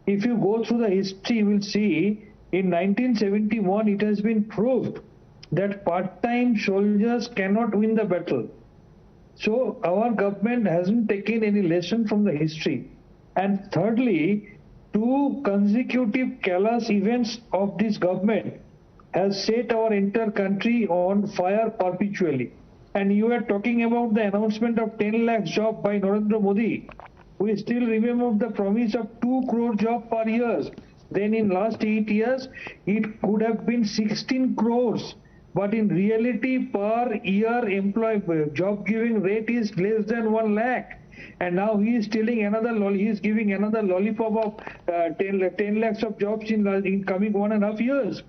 If you go through the history, you will see in 1971 it has been proved that part-time soldiers cannot win the battle. So our government hasn't taken any lesson from the history. And thirdly, 2 consecutive callous events of this government has set our entire country on fire perpetually. And you are talking about the announcement of 10 lakh jobs by Narendra Modi. We still remember the promise of 2 crore jobs per year. Then in last 8 years, it could have been 16 crores. But in reality, per year job giving rate is less than 1 lakh. And now he is giving another lollipop of 10 lakhs of jobs in coming 1.5 years.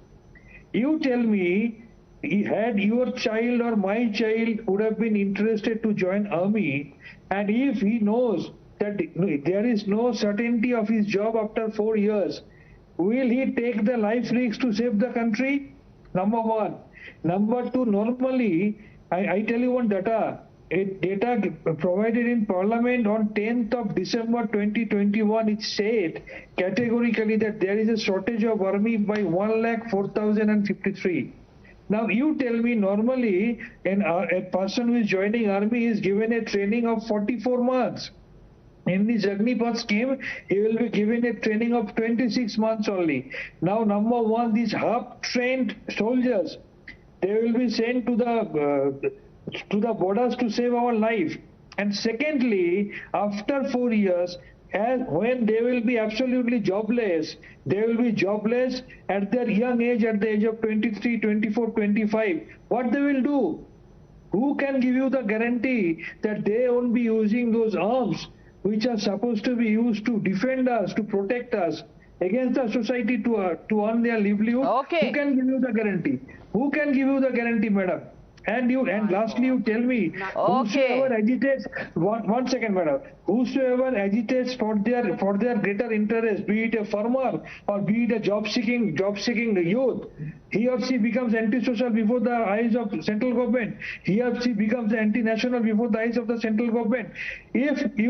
You tell me, had your child or my child would have been interested to join army, and if he knows that there is no certainty of his job after 4 years, will he take the life risk to save the country? Number one. Number two, normally, I tell you one data provided in Parliament on 10th of December 2021, it said categorically that there is a shortage of army by 1,04,053. Now you tell me, normally a person who is joining army is given a training of 44 months. In this Agnipath scheme, he will be given a training of 26 months only. Now, number one, these half-trained soldiers, they will be sent to the borders to save our life. And secondly, after 4 years, when they will be absolutely jobless, they will be jobless at their young age, at the age of 23, 24, 25. What they will do? Who can give you the guarantee that they won't be using those arms which are supposed to be used to defend us, to protect us against the society, to earn their livelihood? Okay. Who can give you the guarantee? Who can give you the guarantee, madam? And lastly, you tell me, whosoever agitates, one second, madam, whosoever agitates for their greater interest, be it a farmer or be it a job seeking youth, he or she becomes antisocial before the eyes of central government. He or she becomes anti-national before the eyes of the central government. If we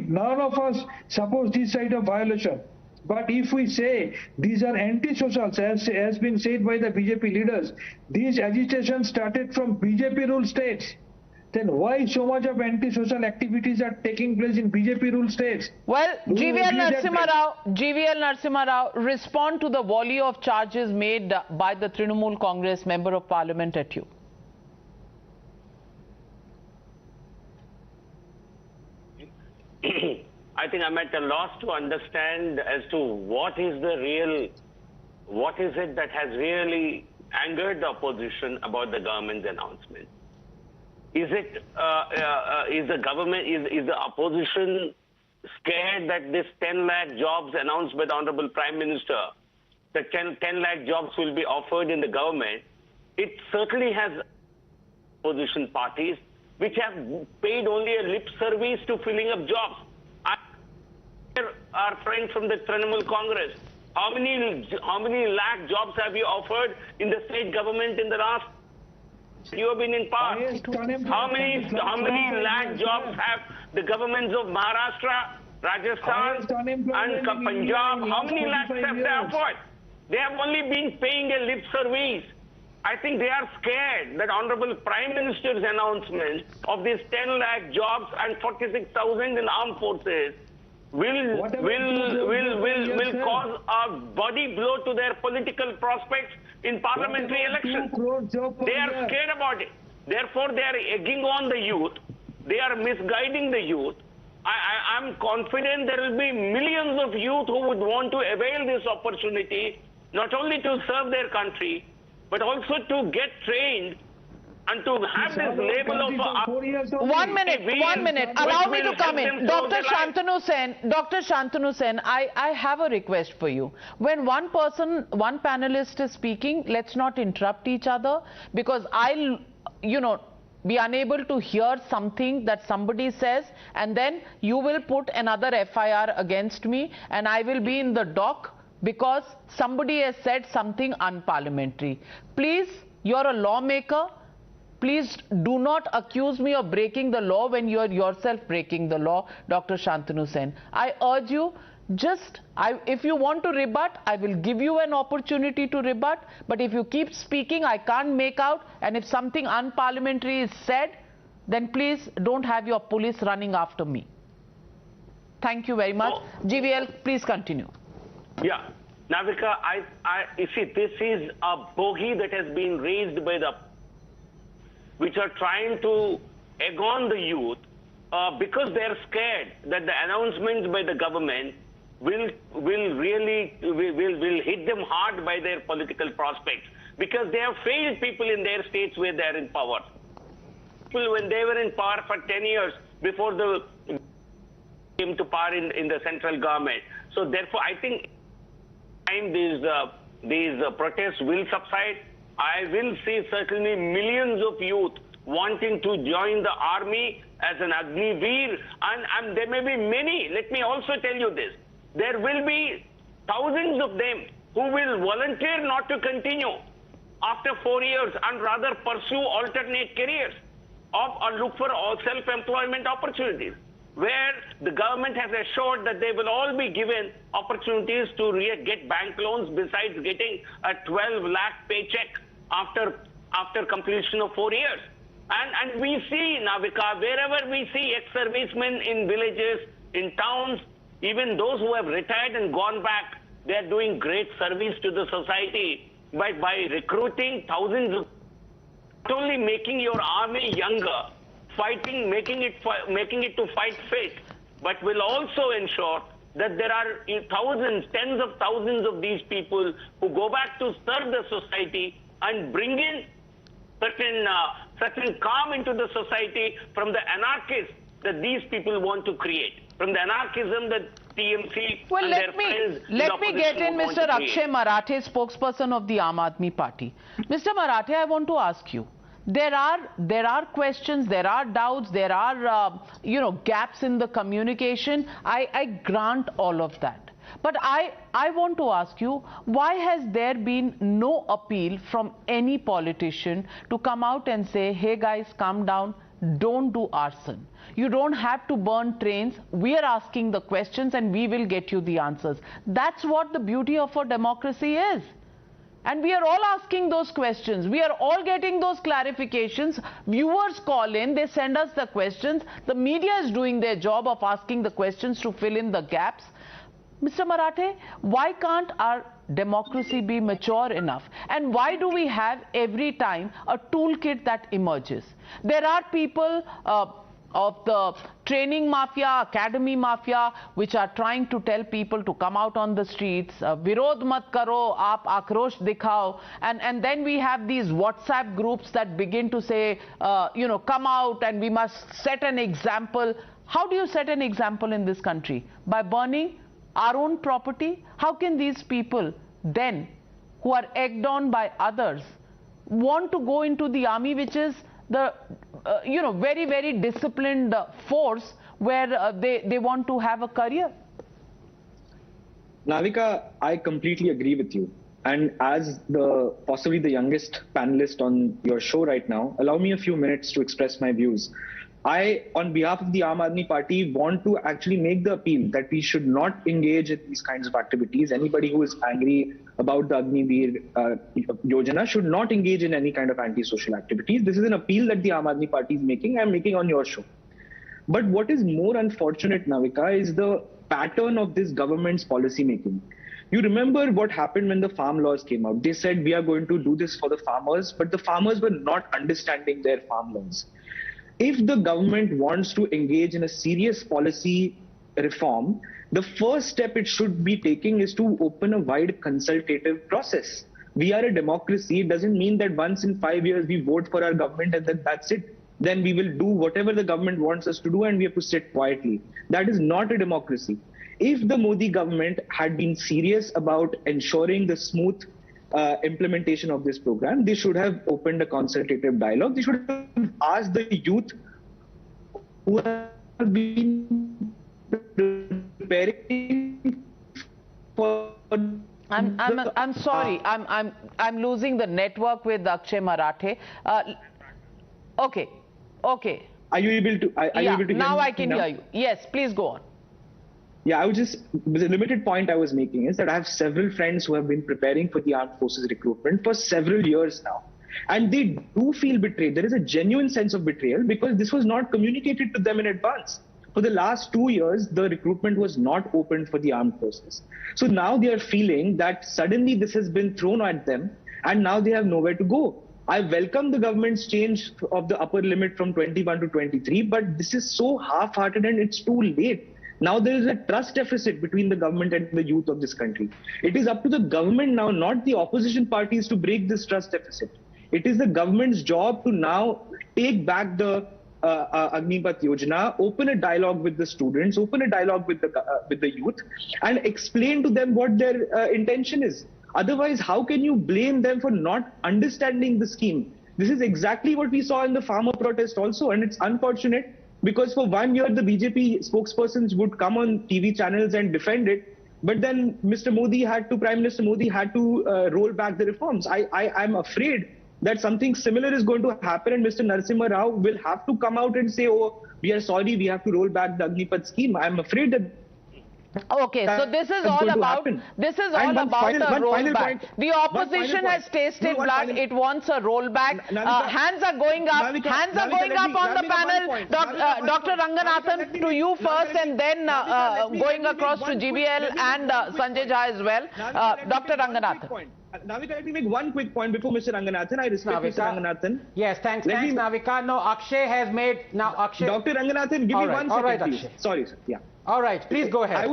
none of us suppose this side of violation. But if we say these are anti-socials, as has been said by the BJP leaders, these agitations started from BJP-ruled states, then why so much of anti-social activities are taking place in BJP-ruled states? Well, GVL Narasimha Rao, respond to the volley of charges made by the Trinamool Congress Member of Parliament at you. I think I'm at a loss to understand as to what is it that has really angered the opposition about the government's announcement. Is the opposition scared that this 10 lakh jobs announced by the Honorable Prime Minister, that 10 lakh jobs will be offered in the government? It certainly has opposition parties which have paid only a lip service to filling up jobs. Our friends from the Trinamool Congress, how many lakh jobs have you offered in the state government in the last? You have been in power. How many lakh jobs have the governments of Maharashtra, Rajasthan, and Punjab? How many lakhs have they offered? They have only been paying a lip service I think they are scared that Honorable Prime Minister's announcement of these 10 lakh jobs and 46,000 in armed forces will cause a body blow to their political prospects in parliamentary elections. They are scared about it. Therefore, they are egging on the youth. They are misguiding the youth. I'm confident there will be millions of youth who would want to avail this opportunity, not only to serve their country, but also to get trained and to have this label of... 1 minute. Allow me to come in. Dr. Shantanu Sen, I have a request for you. When one panelist is speaking, let's not interrupt each other, because I'll, be unable to hear something that somebody says, and then you will put another FIR against me, and I will be in the dock because somebody has said something unparliamentary. Please, you're a lawmaker. Please do not accuse me of breaking the law when you're yourself breaking the law, Dr. Shantanu Sen. I urge you, if you want to rebut, I will give you an opportunity to rebut. But if you keep speaking, I can't make out. And if something unparliamentary is said, then please don't have your police running after me. Thank you very much. GVL, please continue. Yeah. Navika, you see, this is a bogey that has been raised by which are trying to egg on the youth because they're scared that the announcements by the government will hit them hard by their political prospects, because they have failed people in their states where they are in power. People, when they were in power for 10 years before they came to power in the central government. So therefore, I think these protests will subside. I will see certainly millions of youth wanting to join the army as an Agniveer, and there may be many. Let me also tell you this. There will be thousands of them who will volunteer not to continue after 4 years and rather pursue alternate careers or look for self-employment opportunities, where the government has assured that they will all be given opportunities to get bank loans besides getting a 12 lakh paycheck after completion of 4 years. And we see, Navika, wherever we see ex-servicemen in villages, in towns, even those who have retired and gone back, they are doing great service to the society by recruiting thousands of, not only making your army younger, making it to fight fit, but will also ensure that there are thousands, tens of thousands of these people who go back to serve the society and bring in certain calm into the society from the anarchists that these people want to create, from the anarchism that TMC and their friends. Let me get in Mr. Akshay Marathe, spokesperson of the Aam Aadmi Party. Mr. Marathe, I want to ask you. There are questions, there are doubts, there are gaps in the communication. I grant all of that. But I want to ask you, why has there been no appeal from any politician to come out and say, hey guys, calm down, don't do arson. You don't have to burn trains. We are asking the questions and we will get you the answers. That's what the beauty of our democracy is. And we are all asking those questions. We are all getting those clarifications. Viewers call in, they send us the questions. The media is doing their job of asking the questions to fill in the gaps. Mr. Marathe, why can't our democracy be mature enough? And why do we have every time a toolkit that emerges? There are people of the training mafia, academy mafia, which are trying to tell people to come out on the streets, Virod mat karo, aap akrosh dikhao, and then we have these WhatsApp groups that begin to say, come out and we must set an example. How do you set an example in this country? By burning our own property? How can these people then, who are egged on by others, want to go into the army, which is the very, very disciplined force where they want to have a career? Navika, I completely agree with you. And as possibly the youngest panelist on your show right now, allow me a few minutes to express my views. I, on behalf of the Aam Aadmi Party, want to actually make the appeal that we should not engage in these kinds of activities. Anybody who is angry about the Agniveer Yojana should not engage in any kind of anti-social activities. This is an appeal that the Aam Aadmi Party is making. I'm making on your show. But what is more unfortunate, Navika, is the pattern of this government's policy making. You remember what happened when the farm laws came out. They said we are going to do this for the farmers, but the farmers were not understanding their farm laws. If the government wants to engage in a serious policy reform, the first step it should be taking is to open a wide consultative process. We are a democracy. It doesn't mean that once in 5 years we vote for our government and then that's it. Then we will do whatever the government wants us to do and we have to sit quietly. That is not a democracy. If the Modi government had been serious about ensuring the smooth implementation of this program, they should have opened a consultative dialogue. They should have asked the youth who have been preparing for. I'm sorry. I'm losing the network with Akshay Marathe. Okay. Are you able to? Are you able to hear now me I can hear you. Yes, please go on. Yeah, the limited point I was making is that I have several friends who have been preparing for the armed forces recruitment for several years now. And they do feel betrayed. There is a genuine sense of betrayal because this was not communicated to them in advance. For the last 2 years, the recruitment was not opened for the armed forces. So now they are feeling that suddenly this has been thrown at them and now they have nowhere to go. I welcome the government's change of the upper limit from 21 to 23, but this is so half-hearted and it's too late. Now there is a trust deficit between the government and the youth of this country. It is up to the government now, not the opposition parties, to break this trust deficit. It is the government's job to now take back the Agnipath Yojana, open a dialogue with the students, open a dialogue with the youth, and explain to them what their intention is. Otherwise, how can you blame them for not understanding the scheme? This is exactly what we saw in the farmer protest also, and it's unfortunate because for 1 year, the BJP spokespersons would come on TV channels and defend it, but then Prime Minister Modi had to roll back the reforms. I'm afraid that something similar is going to happen and Mr. Narasimha Rao will have to come out and say, oh, we are sorry, we have to roll back the Agnipath scheme. I'm afraid that. Okay, so this is all about a rollback. The opposition has tasted blood. It wants a rollback. Hands are going up. Hands are going up on the panel. Dr. Ranganathan, to you first, and then going across to GBL and Sanjay Jha as well. Dr. Ranganathan. Navika, let me make one quick point before Mr. Ranganathan. I respect Mr. Ranganathan. Yes, thanks, Navika. No, Akshay has made... Now, Akshay... Dr. Ranganathan, give me 1 second, please. Sorry, sir. Yeah. All right, please go ahead.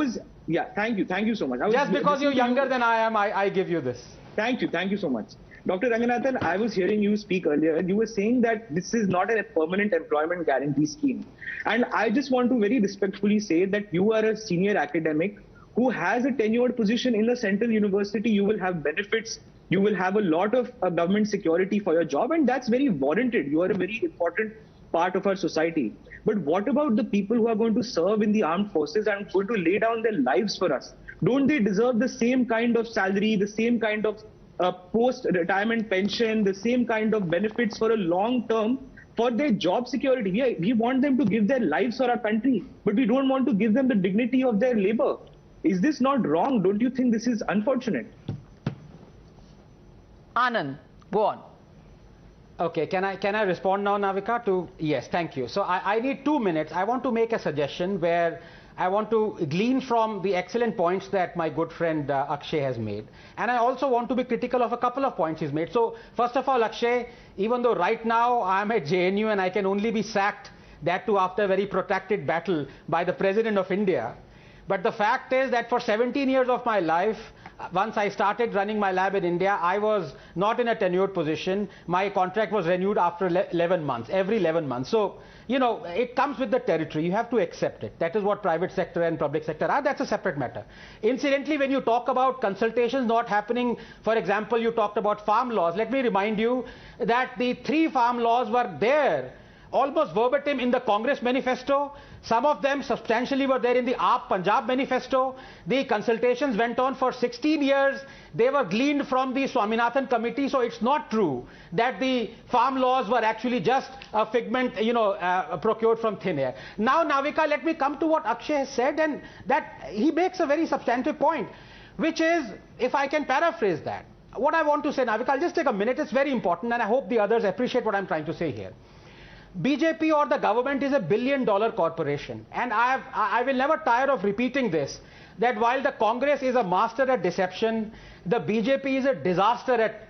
Thank you so much. Just because you're younger than I am, I give you this. Thank you so much. Dr. Ranganathan, I was hearing you speak earlier. You were saying that this is not a permanent employment guarantee scheme. And I just want to very respectfully say that you are a senior academic who has a tenured position in a central university. You will have benefits. You will have a lot of government security for your job, and that's very warranted. You are a very important part of our society. But what about the people who are going to serve in the armed forces and going to lay down their lives for us? Don't they deserve the same kind of salary, the same kind of post-retirement pension, the same kind of benefits for a long term for their job security? We want them to give their lives for our country, but we don't want to give them the dignity of their labor. Is this not wrong? Don't you think this is unfortunate? Anand, go on. Okay, can I respond now, Navika? Yes, thank you. So I need 2 minutes. I want to make a suggestion where I want to glean from the excellent points that my good friend Akshay has made. And I also want to be critical of a couple of points he's made. So first of all, Akshay, even though right now I'm at JNU and I can only be sacked, that too after a very protracted battle by the President of India, but the fact is that for 17 years of my life, once I started running my lab in India, I was not in a tenured position. My contract was renewed after 11 months, every 11 months. So, you know, it comes with the territory. You have to accept it. That is what private sector and public sector are. That's a separate matter. Incidentally, when you talk about consultations not happening, for example, you talked about farm laws. Let me remind you that the 3 farm laws were there almost verbatim in the Congress manifesto. Some of them substantially were there in the AAP Punjab manifesto. The consultations went on for 16 years. They were gleaned from the Swaminathan committee. So it's not true that the farm laws were actually just a figment, procured from thin air. Now, Navika, let me come to what Akshay has said, and that he makes a very substantive point. which is, if I can paraphrase that, what I want to say, Navika, I'll just take a minute, it's very important, and I hope the others appreciate what I'm trying to say here. BJP or the government is a billion-dollar corporation, and I will never tire of repeating this, that while the Congress is a master at deception, the BJP is a disaster at,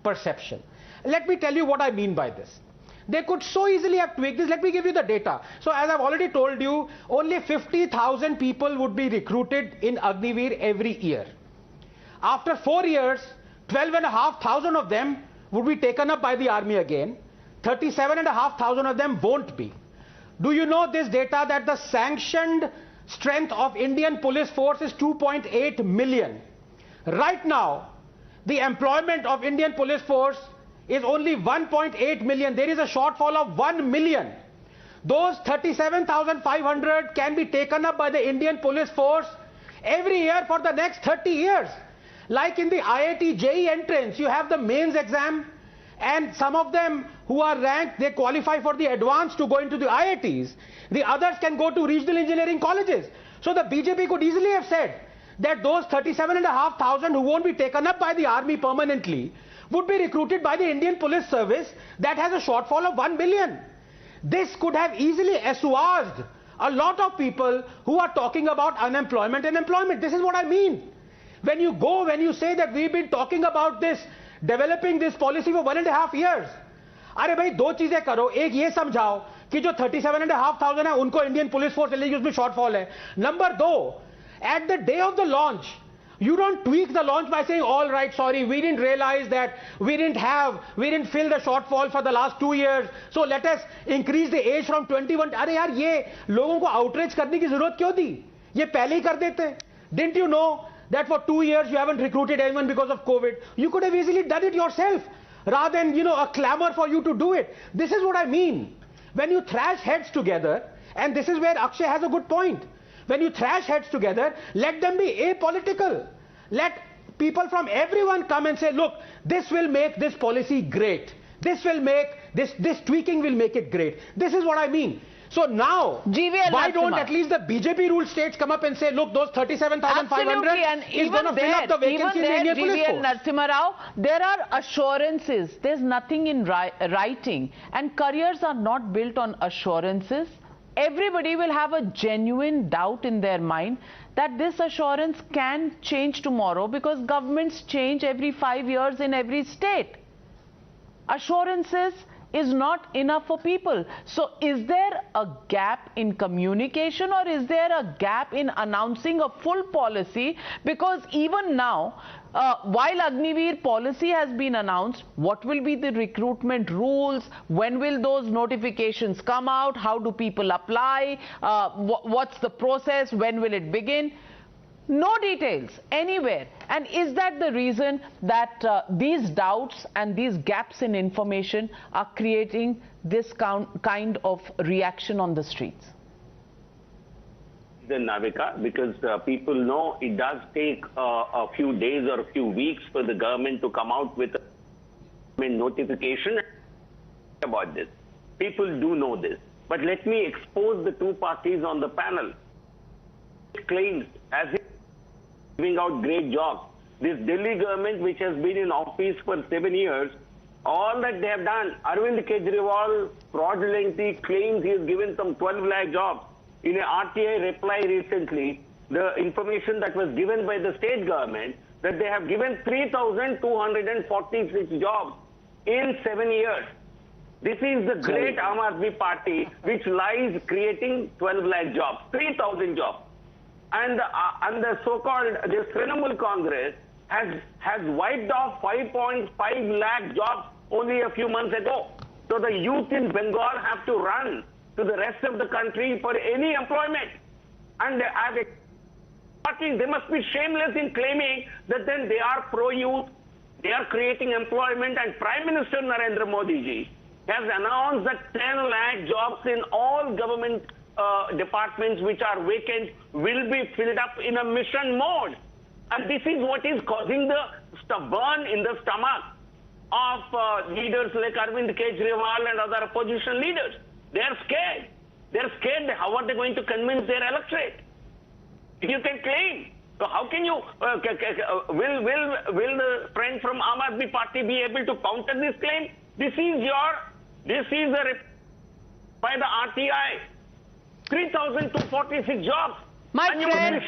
perception. Let me tell you what I mean by this. They could so easily have tweaked this. Let me give you the data. So as I've already told you, only 50,000 people would be recruited in Agniveer every year. After 4 years, 12,500 of them would be taken up by the army again. 37,500 of them won't be. Do you know this data that the sanctioned strength of Indian police force is 2.8 million? Right now, the employment of Indian police force is only 1.8 million. There is a shortfall of 1 million. Those 37,500 can be taken up by the Indian police force every year for the next 30 years. Like in the IIT JEE entrance, you have the mains exam, and some of them who are ranked, they qualify for the advanced to go into the IITs. The others can go to regional engineering colleges. So the BJP could easily have said that those 37,500 who won't be taken up by the army permanently would be recruited by the Indian Police Service that has a shortfall of 1 billion. This could have easily assuaged a lot of people who are talking about unemployment and employment. This is what I mean. When you say that we've been talking about this, developing this policy for 1.5 years. अरे भाई दो चीजें करो, एक ये समझाओ कि जो 37,500 है उनको इंडियन पुलिस फोर्स चलेगी, उसमें शॉर्टफॉल है. नंबर दो, at the day of the launch, you don't tweak the launch by saying, all right, sorry, we didn't realize that we didn't fill the shortfall for the last 2 years, so let us increase the age from 21. अरे यार ये लोगों को outrage करने की जरूरत क्यों दी? ये पहले ही कर देते. Didn't you know that for 2 years you haven't recruited anyone because of COVID? You could have easily done it yourself, rather than, a clamor for you to do it. This is what I mean. When you thrash heads together, and this is where Akshay has a good point. When you thrash heads together, let them be apolitical. Let people from everyone come and say, look, this will make this policy great. This will make, this tweaking will make it great. This is what I mean. So now, why don't at least the BJP ruled states come up and say, look, those 37,500 is going to fill up the vacancy in the Indian Police Force. Narasimha Rao, there are assurances. There's nothing in writing. And careers are not built on assurances. Everybody will have a genuine doubt in their mind that this assurance can change tomorrow, because governments change every 5 years in every state. Assurances is not enough for people. So is there a gap in communication, or is there a gap in announcing a full policy? Because even now, while Agniveer policy has been announced, what will be the recruitment rules? When will those notifications come out? How do people apply? What's the process? When will it begin? No details anywhere. And is that the reason that these doubts and these gaps in information are creating this kind of reaction on the streets? The Navika, because people know it does take a few days or a few weeks for the government to come out with a notification about this. People do know this. But let me expose the two parties on the panel. Claims as if giving out great jobs. This Delhi government, which has been in office for 7 years, all that they have done, Arvind Kejriwal fraudulently claims he has given some 12 lakh jobs. In an RTI reply recently, the information that was given by the state government, that they have given 3,246 jobs in 7 years. This is the great Aam Aadmi Party which lies creating 12 lakh jobs, 3,000 jobs. And the so-called this Trinamool Congress has wiped off 5.5 lakh jobs only a few months ago. So the youth in Bengal have to run to the rest of the country for any employment. And as a party, they must be shameless in claiming that then they are pro-youth, they are creating employment, and Prime Minister Narendra Modi ji has announced that 10 lakh jobs in all government departments which are vacant will be filled up in a mission mode. And this is what is causing the burn in the stomach of leaders like Arvind Kejriwal and other opposition leaders. They are scared. They are scared. How are they going to convince their electorate? You can claim So how can you, will the friend from Aam Aadmi Party be able to counter this claim? This is by the RTI, 3,246 jobs. My friend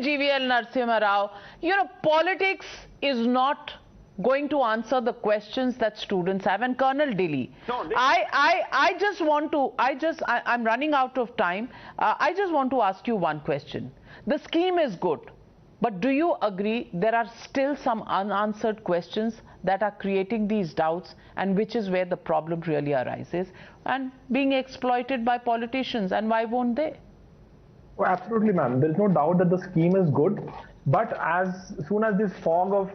GVL Narasimha Rao, you know, politics is not going to answer the questions that students have. And Colonel Dilly, I'm running out of time. I just want to ask you one question. The scheme is good, but do you agree there are still some unanswered questions that are creating these doubts, and which is where the problem really arises and being exploited by politicians, and why won't they? Oh, absolutely, ma'am. There is no doubt that the scheme is good, but as soon as this fog of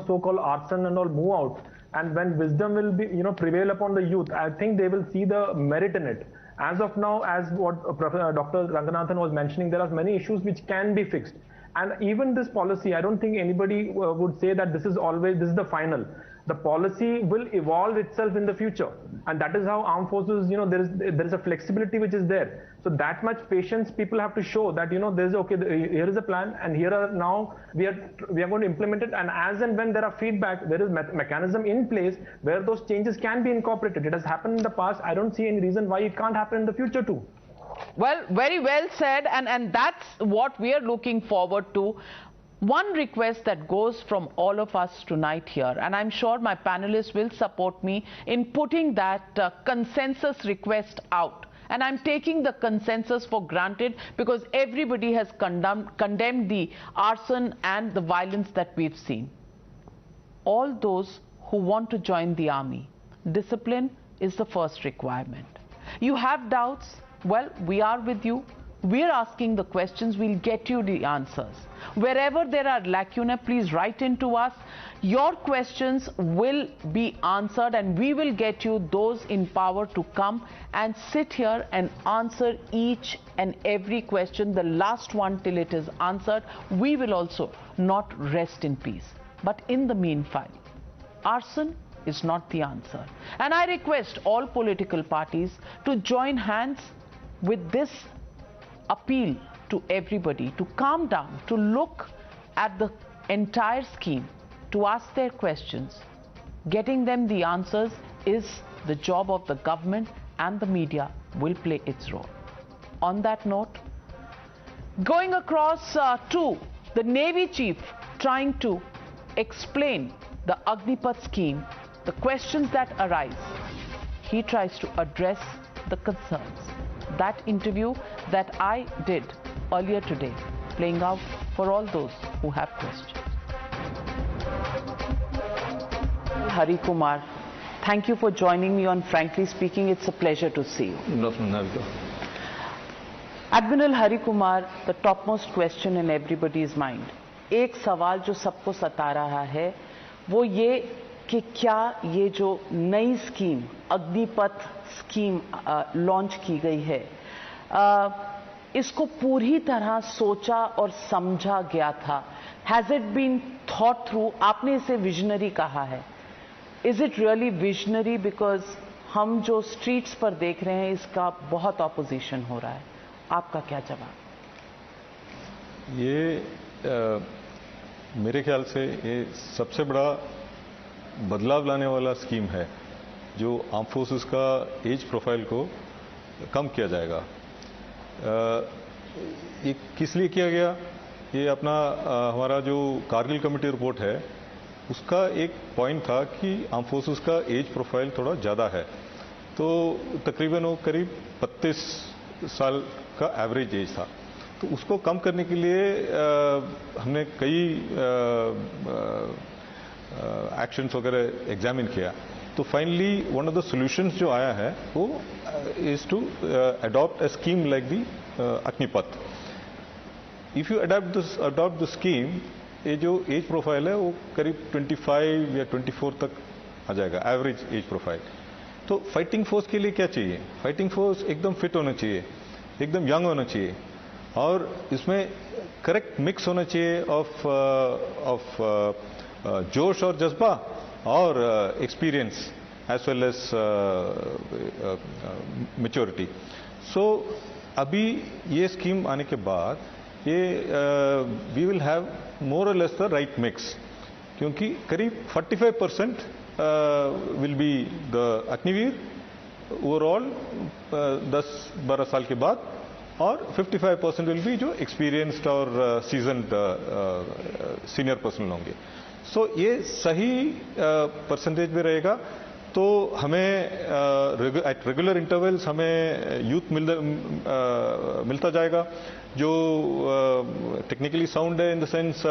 so-called arson and all move out, and when wisdom will be prevail upon the youth, I think they will see the merit in it. As of now, as what Dr. Ranganathan was mentioning, there are many issues which can be fixed. And even this policy, I don't think anybody would say that this is the final. The policy will evolve itself in the future, and that is how armed forces, there is a flexibility which is there. So that much patience people have to show that there is here is a plan, and here are now we are going to implement it. And as and when there are feedback, there is mechanism in place where those changes can be incorporated. It has happened in the past. I don't see any reason why it can't happen in the future too. Well, very well said, and that's what we are looking forward to. One request that goes from all of us tonight here, and I'm sure my panelists will support me in putting that consensus request out. And I'm taking the consensus for granted because everybody has condemned the arson and the violence that we've seen. All those who want to join the army, discipline is the first requirement. You have doubts? Well, we are with you. We're asking the questions, we'll get you the answers. Wherever there are lacunae, please write in to us. Your questions will be answered, and we will get you those in power to come and sit here and answer each and every question, the last one till it is answered. We will also not rest in peace. But in the meanwhile, arson is not the answer. And I request all political parties to join hands with this appeal to everybody to calm down, to look at the entire scheme, to ask their questions. Getting them the answers is the job of the government, and the media will play its role. On that note, going across to the Navy chief trying to explain the Agnipath scheme, the questions that arise, he tries to address the concerns. That interview that I did earlier today, playing out for all those who have questions. Hari Kumar, thank you for joining me on Frankly Speaking. It's a pleasure to see you. Good afternoon, Navika. Admiral Hari Kumar, the topmost question in everybody's mind. एक सवाल जो सबको सता रहा है वो ये कि क्या ये जो नई स्कीम अग्निपथ स्कीम लॉन्च की गई है इसको पूरी तरह सोचा और समझा गया था? Has it been thought through? आपने इसे विजनरी कहा है. Is it really visionary? Because हम जो स्ट्रीट्स पर देख रहे हैं इसका बहुत ऑपोजिशन हो रहा है. आपका क्या जवाब? ये मेरे ख्याल से ये सबसे बड़ा बदलाव लाने वाला स्कीम है जो आर्म फोर्सेस का एज प्रोफाइल को कम किया जाएगा. ये किस लिए किया गया? ये अपना हमारा जो कारगिल कमेटी रिपोर्ट है उसका एक पॉइंट था कि आर्म फोर्सेस का एज प्रोफाइल थोड़ा ज़्यादा है. तो तकरीबन वो करीब 32 साल का एवरेज एज था. तो उसको कम करने के लिए हमने कई एक्शंस वगैरह एग्जामिन किया. तो finally one of the solutions जो आया है वो is to adopt a scheme like the Agnipath. If you adopt the scheme, ये जो एज प्रोफाइल है वो करीब 25 या 24 तक आ जाएगा, एवरेज एज प्रोफाइल. तो फाइटिंग फोर्स के लिए क्या चाहिए? फाइटिंग फोर्स एकदम फिट होना चाहिए, एकदम यंग होना चाहिए, और इसमें करेक्ट मिक्स होना चाहिए ऑफ जोश और जज्बा और experience as well as maturity. So अभी ये स्कीम आने के बाद ये we will have more or less the right mix, क्योंकि करीब 45% will be the Agniveer overall 10-12 साल के बाद, और 55% विल बी जो एक्सपीरियंस्ड और सीजनड सीनियर पर्सनल होंगे. सो ये सही परसेंटेज में रहेगा. तो हमें एट रेगुलर इंटरवल्स हमें यूथ मिलता जाएगा जो टेक्निकली साउंड है, in the sense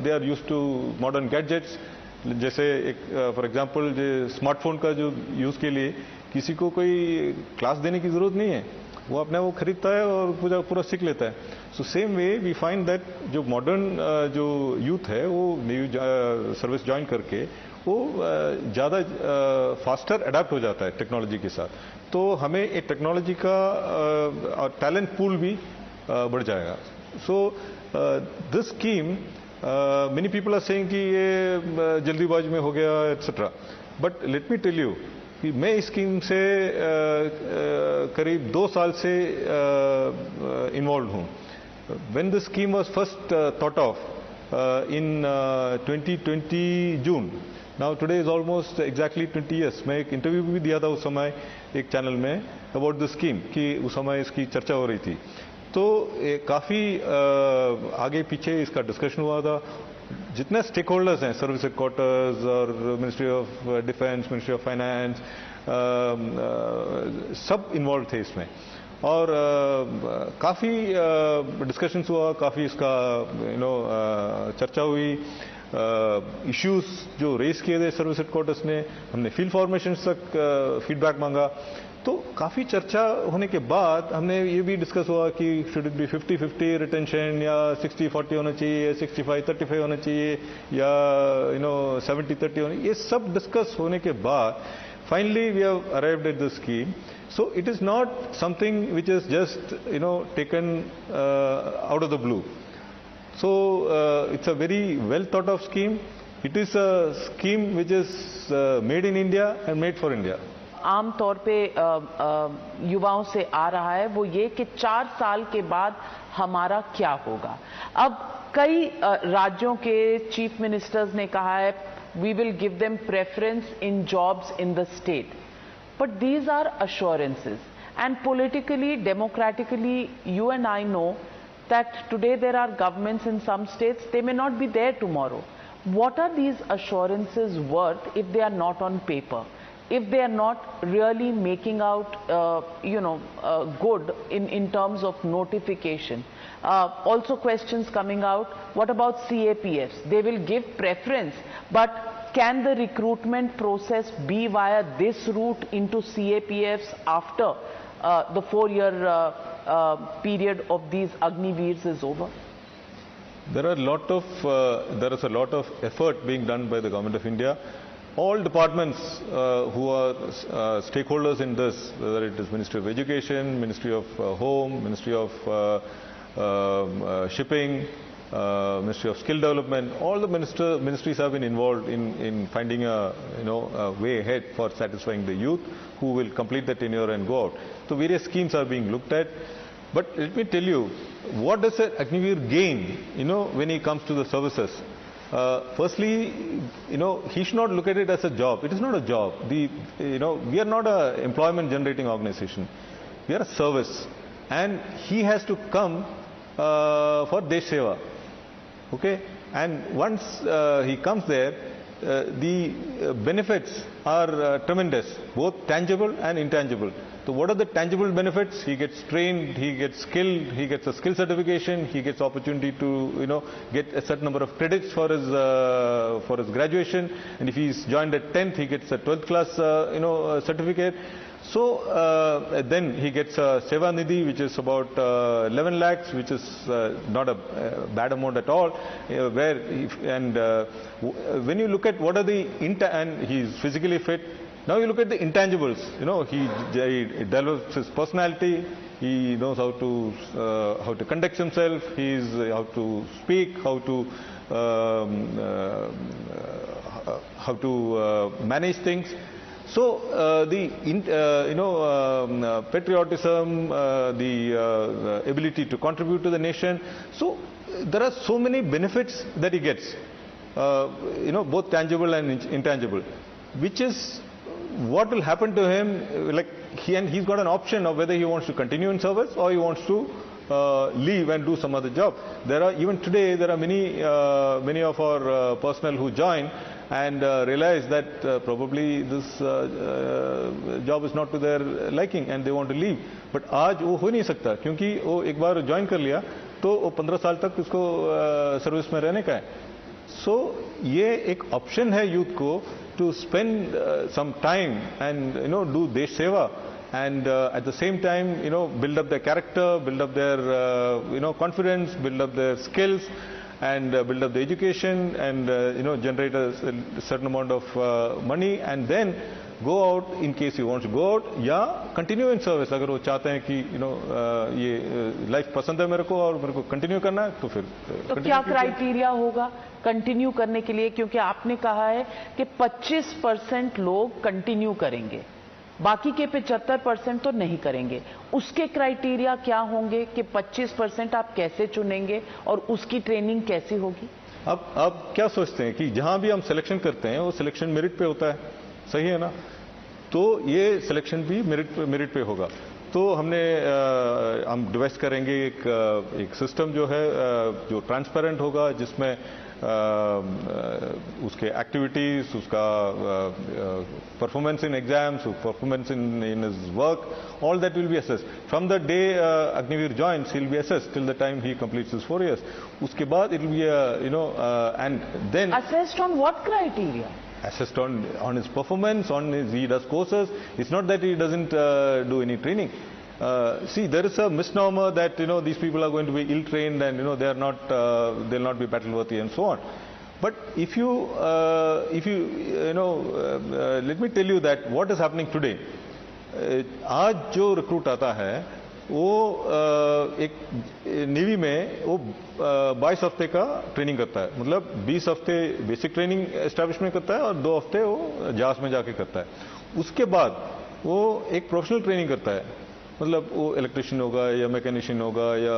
they are used to modern gadgets. जैसे एक फॉर एग्जांपल जो स्मार्टफोन का जो यूज़ के लिए किसी को कोई क्लास देने की ज़रूरत नहीं है, वो अपने वो खरीदता है और पूरा सीख लेता है. So same way we find that जो मॉडर्न जो यूथ है वो न्यू सर्विस ज्वाइन करके वो ज़्यादा फास्टर अडेप्ट हो जाता है टेक्नोलॉजी के साथ. तो हमें एक टेक्नोलॉजी का टैलेंट पूल भी बढ़ जाएगा. So this scheme many people are saying कि ये जल्दीबाजी में हो गया etcetera, but let me tell you कि मैं इस स्कीम से करीब 2 साल से इन्वॉल्व हूँ. When this scheme was first thought of in 2020 June, now today is almost exactly 20 years. मैं एक इंटरव्यू भी दिया था उस समय एक चैनल में अबाउट द स्कीम, कि उस समय इसकी चर्चा हो रही थी. तो काफ़ी आगे पीछे इसका डिस्कशन हुआ था. जितने स्टेक होल्डर्स हैं, सर्विस हेडक्वार्टर्स और ministry of defence, ministry of finance, सब इन्वॉल्व थे इसमें. और काफ़ी डिस्कशंस हुआ, काफ़ी इसका चर्चा हुई. इश्यूज जो रेज किए थे सर्विस हेडक्वार्टर्स ने, हमने फील्ड फॉर्मेशन तक फीडबैक मांगा. तो काफ़ी चर्चा होने के बाद हमने ये भी डिस्कस हुआ कि शुड इट बी 50-50 रिटेंशन, या 60-40 होना चाहिए, 65-35 होना चाहिए, या 70-30 होना. ये सब डिस्कस होने के बाद finally we have arrived at the scheme. So it is not something which is just taken out of the blue. So it's a very well thought of scheme. It is a scheme which is made in India and made for India. आम तौर पे युवाओं से आ रहा है वो ये कि 4 साल के बाद हमारा क्या होगा. अब कई राज्यों के चीफ मिनिस्टर्स ने कहा है we will give them preference in jobs in the state. But these are assurances, and politically, democratically, you and I know that today there are governments in some states, they may not be there tomorrow. What are these assurances worth if they are not on paper, if they are not really making out good in terms of notification? Also questions coming out, what about CAPFs? They will give preference, but can the recruitment process be via this route into CAPFs after the 4-year period of these Agniveers is over? There is a lot of effort being done by the Government of India. All departments who are stakeholders in this, whether it is Ministry of Education, Ministry of Home, Ministry of Shipping, Ministry of Skill Development, all the ministries have been involved in finding a way ahead for satisfying the youth who will complete the tenure and go out. So various schemes are being looked at. But let me tell you, what does an Agniveer gain, when he comes to the services? Firstly, he should not look at it as a job. It is not a job. We are not an employment generating organization. We are a service. And he has to come for Desh Seva. Okay? And once he comes there, the benefits are tremendous, both tangible and intangible. So what are the tangible benefits? He gets trained, he gets skilled, he gets a skill certification, he gets opportunity to get a certain number of credits for his graduation, and if he's joined at 10th, he gets a 12th class certificate. So then he gets a Seva Nidhi, which is about 11 lakhs, which is not a bad amount at all. When you look at what are the and he's physically fit. Now you look at the intangibles. He develops his personality. He knows how to conduct himself. How to speak. How to manage things. So patriotism, the ability to contribute to the nation. So there are so many benefits that he gets, both tangible and intangible, which is what will happen to him. Like he's got an option of whether he wants to continue in service or he wants to leave and do some other job. Even today there are many of our personnel who join and realize that probably this job is not to their liking and they want to leave. But आज वो हो नहीं सकता क्योंकि वो एक बार join कर लिया तो वो 15 साल तक उसको सर्विस में रहने का है. So ये एक ऑप्शन है यूथ को to spend some time and do desh seva, and at the same time build up their character, build up their confidence, build up their skills, and build up the education, and generate a certain amount of money, and then go out in case he wants to go out, या continue in service अगर वो चाहते हैं कि ये life पसंद है मेरे को और मेरे को कंटिन्यू करना है तो फिर तो क्या क्राइटेरिया होगा कंटिन्यू करने के लिए, क्योंकि आपने कहा है कि 25% लोग कंटिन्यू करेंगे, बाकी के 75% तो नहीं करेंगे. उसके क्राइटेरिया क्या होंगे कि 25% आप कैसे चुनेंगे और उसकी ट्रेनिंग कैसी होगी? अब क्या सोचते हैं कि जहां भी हम सिलेक्शन करते हैं वो सिलेक्शन मेरिट पे होता है, सही है ना? तो ये सिलेक्शन भी मेरिट पे होगा. तो हम डिवाइस करेंगे एक सिस्टम जो है जो ट्रांसपेरेंट होगा, जिसमें उसके एक्टिविटीज, उसका performance in exams, performance in his work, all that will be assessed. From the day Agniveer joins, he'll be assessed till the time he completes his 4 years. उसके बाद it will be and then assessed on what criteria? Assessed on his performance, he does courses. It's not that he doesn't do any training. See, there is a misnomer that these people are going to be ill-trained and they'll not be battle-worthy and so on. But if you let me tell you that what is happening today. आज जो recruit आता है वो एक navy में वो 22 हफ्ते का ट्रेनिंग करता है, मतलब 20 हफ्ते बेसिक ट्रेनिंग एस्टैब्लिश में करता है और 2 हफ्ते वो जहाज में जाके करता है. उसके बाद वो एक प्रोफेशनल ट्रेनिंग करता है, मतलब वो इलेक्ट्रिशियन होगा या मैकेनिशियन होगा या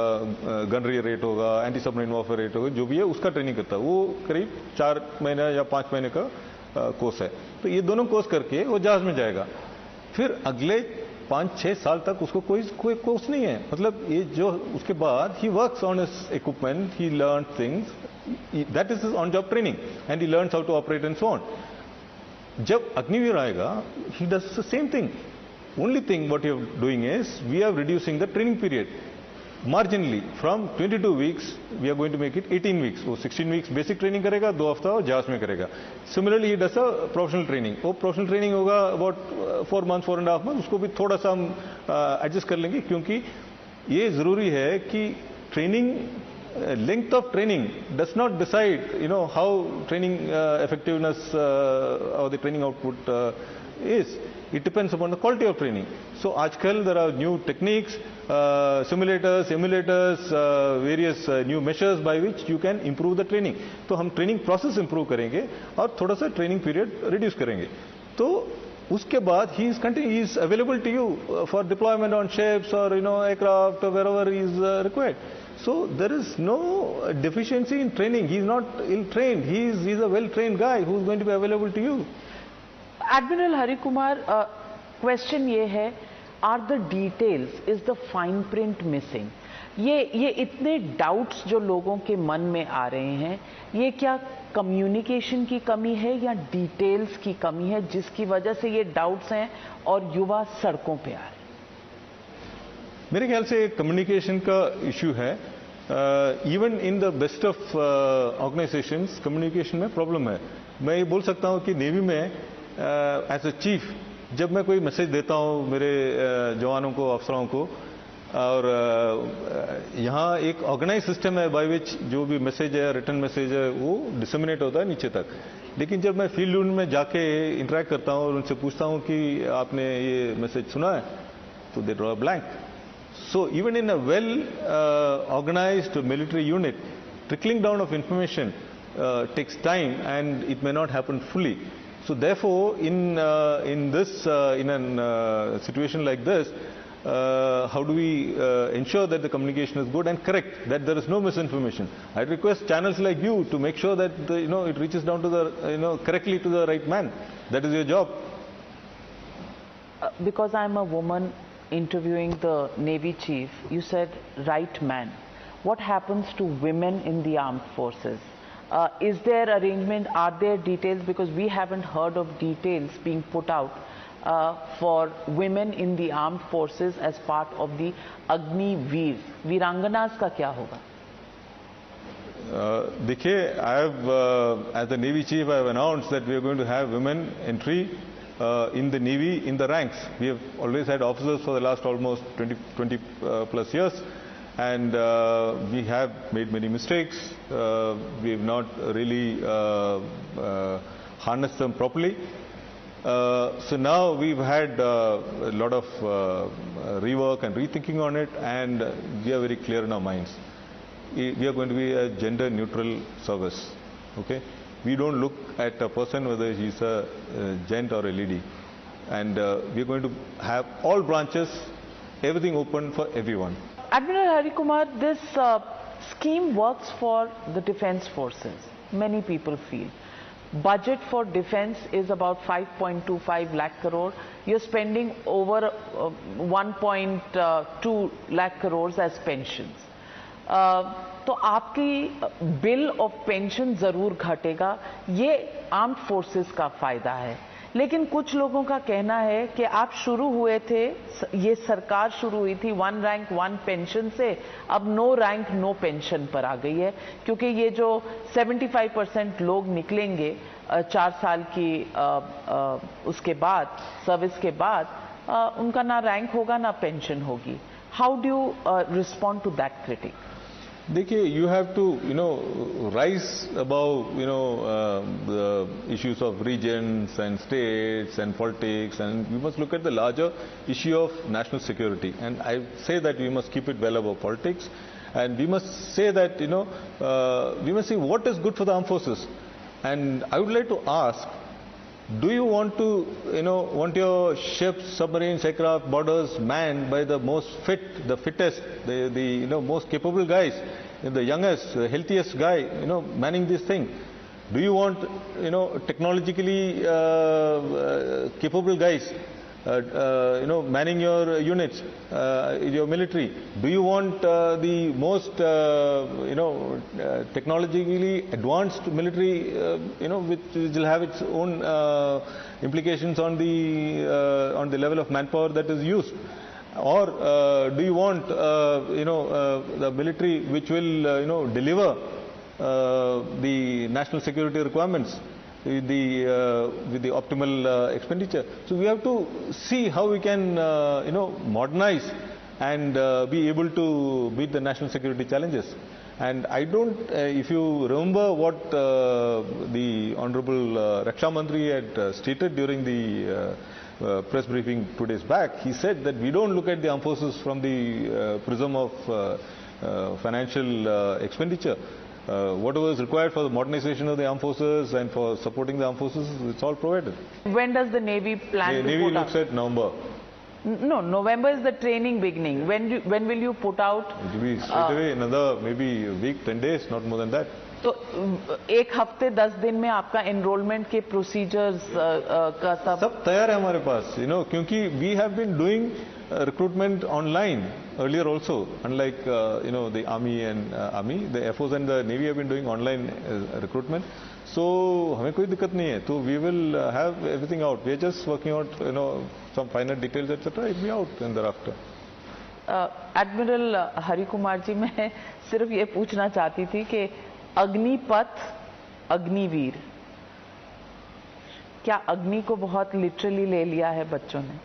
गनरी रेट होगा, एंटी सबमरीन वॉरफेयर रेट होगा, जो भी है उसका ट्रेनिंग करता है. वो करीब 4 महीने या 5 महीने का कोर्स है. तो ये दोनों कोर्स करके वो जहाज में जाएगा. फिर अगले 5-6 साल तक उसको कोई कोर्स नहीं है, मतलब ये जो उसके बाद he works on his equipment, he learn things, that is his on job training and he learns how to operate and so on. जब अग्निवीर आएगा he does the same thing. Only thing what you are doing is we are reducing the training period marginally from 22 weeks. We are going to make it 18 weeks. वो 16 weeks basic training करेगा, 2 हफ्ता और जहाज में करेगा. Similarly he does a professional training. वो professional training होगा about 4 months, 4.5 months. उसको भी थोड़ा सा हम adjust कर लेंगे, क्योंकि ये जरूरी है कि training length of training does not decide how training effectiveness or the training output is. It depends upon the quality of training. So आजकल there are new techniques, simulators, emulators, various new measures by which you can improve the training. तो हम training process improve करेंगे और थोड़ा सा training period reduce करेंगे. तो उसके बाद he is available to you for deployment on ships or aircraft or wherever he is required. So there is no deficiency in training. He is not ill-trained. He is a well-trained guy who is going to be available to you. Admiral Hari Kumar, question ये है, are the details, is the fine print missing? ये इतने doubts जो लोगों के मन में आ रहे हैं, ये क्या कम्युनिकेशन की कमी है या डिटेल्स की कमी है जिसकी वजह से ये डाउट्स हैं और युवा सड़कों पे आ रहे हैं? मेरे ख्याल से कम्युनिकेशन का इश्यू है. Even in the best of organisations communication में प्रॉब्लम है. मैं ये बोल सकता हूँ कि नेवी में एज ए चीफ जब मैं कोई मैसेज देता हूँ मेरे जवानों को, अफसरों को, और यहाँ एक ऑर्गेनाइज सिस्टम है बाय विच जो भी मैसेज है, रिटर्न मैसेज है, वो डिसमिनेट होता है नीचे तक. लेकिन जब मैं फील्ड में जाके इंटरेक्ट करता हूँ और उनसे पूछता हूँ कि आपने ये मैसेज सुना है, तो they draw blank. So even in a well organised military unit, trickling down of information takes time and it may not happen fully. So therefore, in a situation like this, how do we ensure that the communication is good and correct, that there is no misinformation? I request channels like you to make sure that it reaches down to the correctly to the right man. That is your job. Because I'm a woman interviewing the Navy chief, you said right man. What happens to women in the armed forces? Is there arrangement? Are there details? Because we haven't heard of details being put out for women in the armed forces as part of the Agniveer. Veeranganas ka kya hoga? Dekhiye, I have, as the Navy chief, I have announced that we are going to have women entry in the Navy in the ranks. We have always had officers for the last almost 20 plus years. And we have made many mistakes. We have not really harnessed them properly. So now we've had a lot of rework and rethinking on it, and we are very clear in our minds. We are going to be a gender neutral service. Okay? We don't look at a person whether he's a gent or a lady. And we are going to have all branches, everything open for everyone. Admiral Hari Kumar, this scheme works for the defense forces. Many people feel. Budget for defense is about 5.25 lakh crore. You're spending over 1.2 lakh crores as pensions. तो आपकी bill of pension जरूर घटेगा, ये armed forces का फायदा है. लेकिन कुछ लोगों का कहना है कि आप शुरू हुए थे, ये सरकार शुरू हुई थी 1 रैंक 1 पेंशन से, अब नो रैंक नो पेंशन पर आ गई है, क्योंकि ये जो 75% लोग निकलेंगे 4 साल की उसके बाद, सर्विस के बाद, उनका ना रैंक होगा ना पेंशन होगी. How do you respond to that critic? देखिए, you have to rise above the issues of regions and states and politics, and we must look at the larger issue of national security. And I say that we must keep it well above politics, and we must say that we must see what is good for the armed forces. And I would like to ask, do you want to want your ships, submarines, aircraft, borders manned by the most fit, the fittest, the most capable guys, the youngest, the healthiest guy, manning this thing? Do you want technologically capable guys manning your units, your military? Do you want the most technologically advanced military, which will have its own implications on the level of manpower that is used? Or do you want the military which will deliver the national security requirements with the optimal expenditure? So we have to see how we can modernize and be able to meet the national security challenges. And I don't, if you remember what the Honorable Raksha Mantri had stated during the press briefing 2 days back, he said that we don't look at the armed forces from the prism of financial expenditure. Whatever is required for the modernization of the armed forces and for supporting the armed forces, it's all provided. When does the Navy plan to Navy put looks at November. No, November is the training beginning. When will you put out? It will be straight away, another maybe a week, 10 days, not more than that. तो एक हफ्ते 10 दिन में आपका enrolment के procedures का सब तैयार है हमारे पास, क्योंकि we have been doing recruitment online earlier also, unlike the army and the Air Force and the Navy have been doing online recruitment. So हमें कोई दिक्कत नहीं है. तो we will have everything out. We are just working out some final details, etc. It will be out and thereafter. Admiral Hari Kumar ji, मैं सिर्फ ये पूछना चाहती थी कि अग्निपथ, अग्निवीर, क्या अग्नि को बहुत लिटरली ले लिया है बच्चों ने?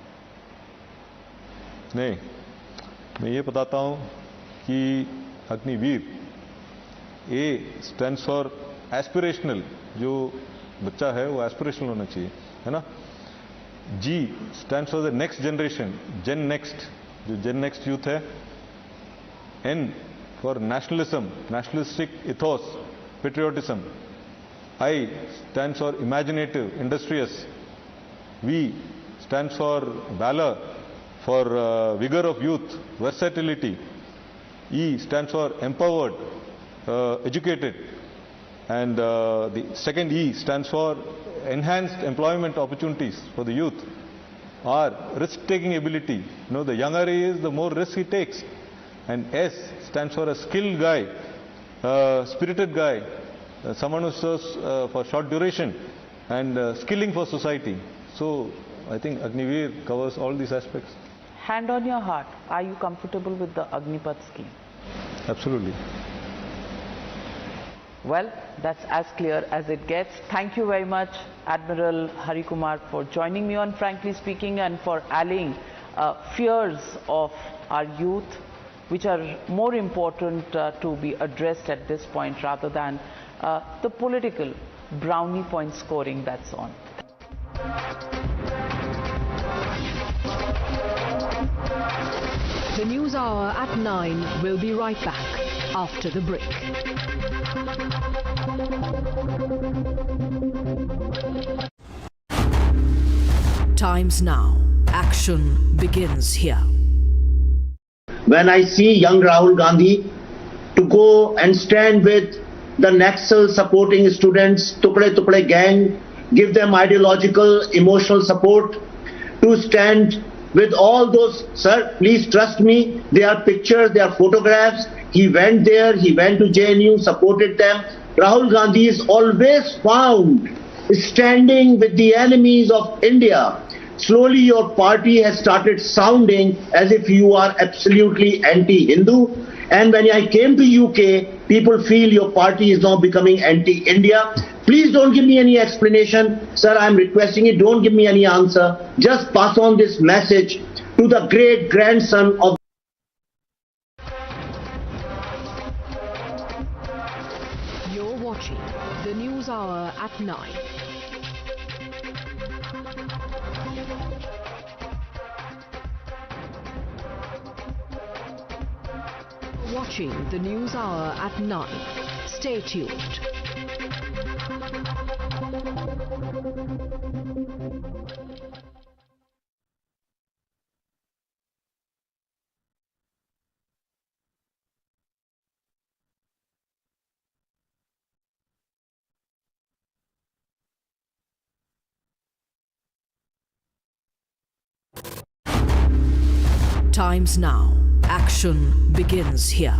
नहीं, मैं ये बताता हूं कि Agniveer A stands for aspirational. जो बच्चा है वो एस्पिरेशनल होना चाहिए, है ना. G stands for the next generation, gen next, जो जेन नेक्स्ट यूथ है. N for nationalism, nationalistic ethos, patriotism. I stands for imaginative, industrious. V stands for valor, for vigor of youth, versatility. E stands for empowered, educated. And the second E stands for enhanced employment opportunities for the youth. R, risk-taking ability. The younger he is, the more risk he takes. And S stands for a skilled guy, spirited guy, someone who serves for short duration and skilling for society. So I think Agniveer covers all these aspects. Hand on your heart, are you comfortable with the Agnipath scheme? Absolutely. Well, that's as clear as it gets. Thank you very much, Admiral Hari Kumar, for joining me on Frankly Speaking and for allaying fears of our youth, which are more important to be addressed at this point rather than the political brownie point scoring that's on. The News Hour at 9 will be right back after the break. Times now. Action begins here. When I see young Rahul Gandhi to go and stand with the Naxal supporting students, Tukde Tukde gang, give them ideological, emotional support, to stand with all those, sir, please trust me, there are pictures, there are photographs. He went there, he went to JNU, supported them. Rahul Gandhi is always found standing with the enemies of India. Slowly your party has started sounding as if you are absolutely anti-Hindu. And when I came to UK, people feel your party is now becoming anti-India. Please don't give me any explanation. Sir, I'm requesting you, don't give me any answer. Just pass on this message to the great grandson of You're watching the News Hour at 9. Watching the News Hour at 9. Stay tuned. Times now. Action begins here.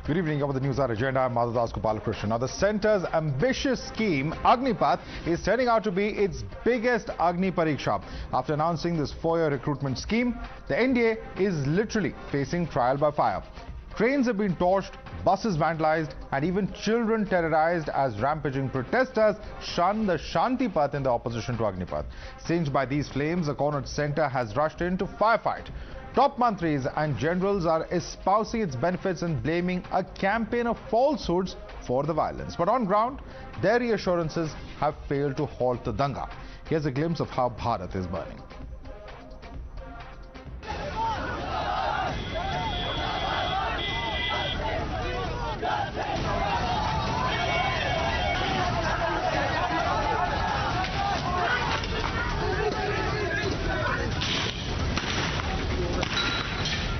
Good evening. Over the News Hour agenda, I'm Madhudas Gopalakrishnan. Now, the centre's ambitious scheme, Agnipath, is turning out to be its biggest Agni Pariksha. After announcing this 4-year recruitment scheme, the NDA is literally facing trial by fire. Trains have been torched, buses vandalized, and even children terrorized as rampaging protesters shun the Shanti Path in the opposition to Agnipath. Singed by these flames, the cornered centre has rushed in to firefight. Top mantris and generals are espousing its benefits and blaming a campaign of falsehoods for the violence. But on ground, their reassurances have failed to halt the danga. Here's a glimpse of how Bharat is burning.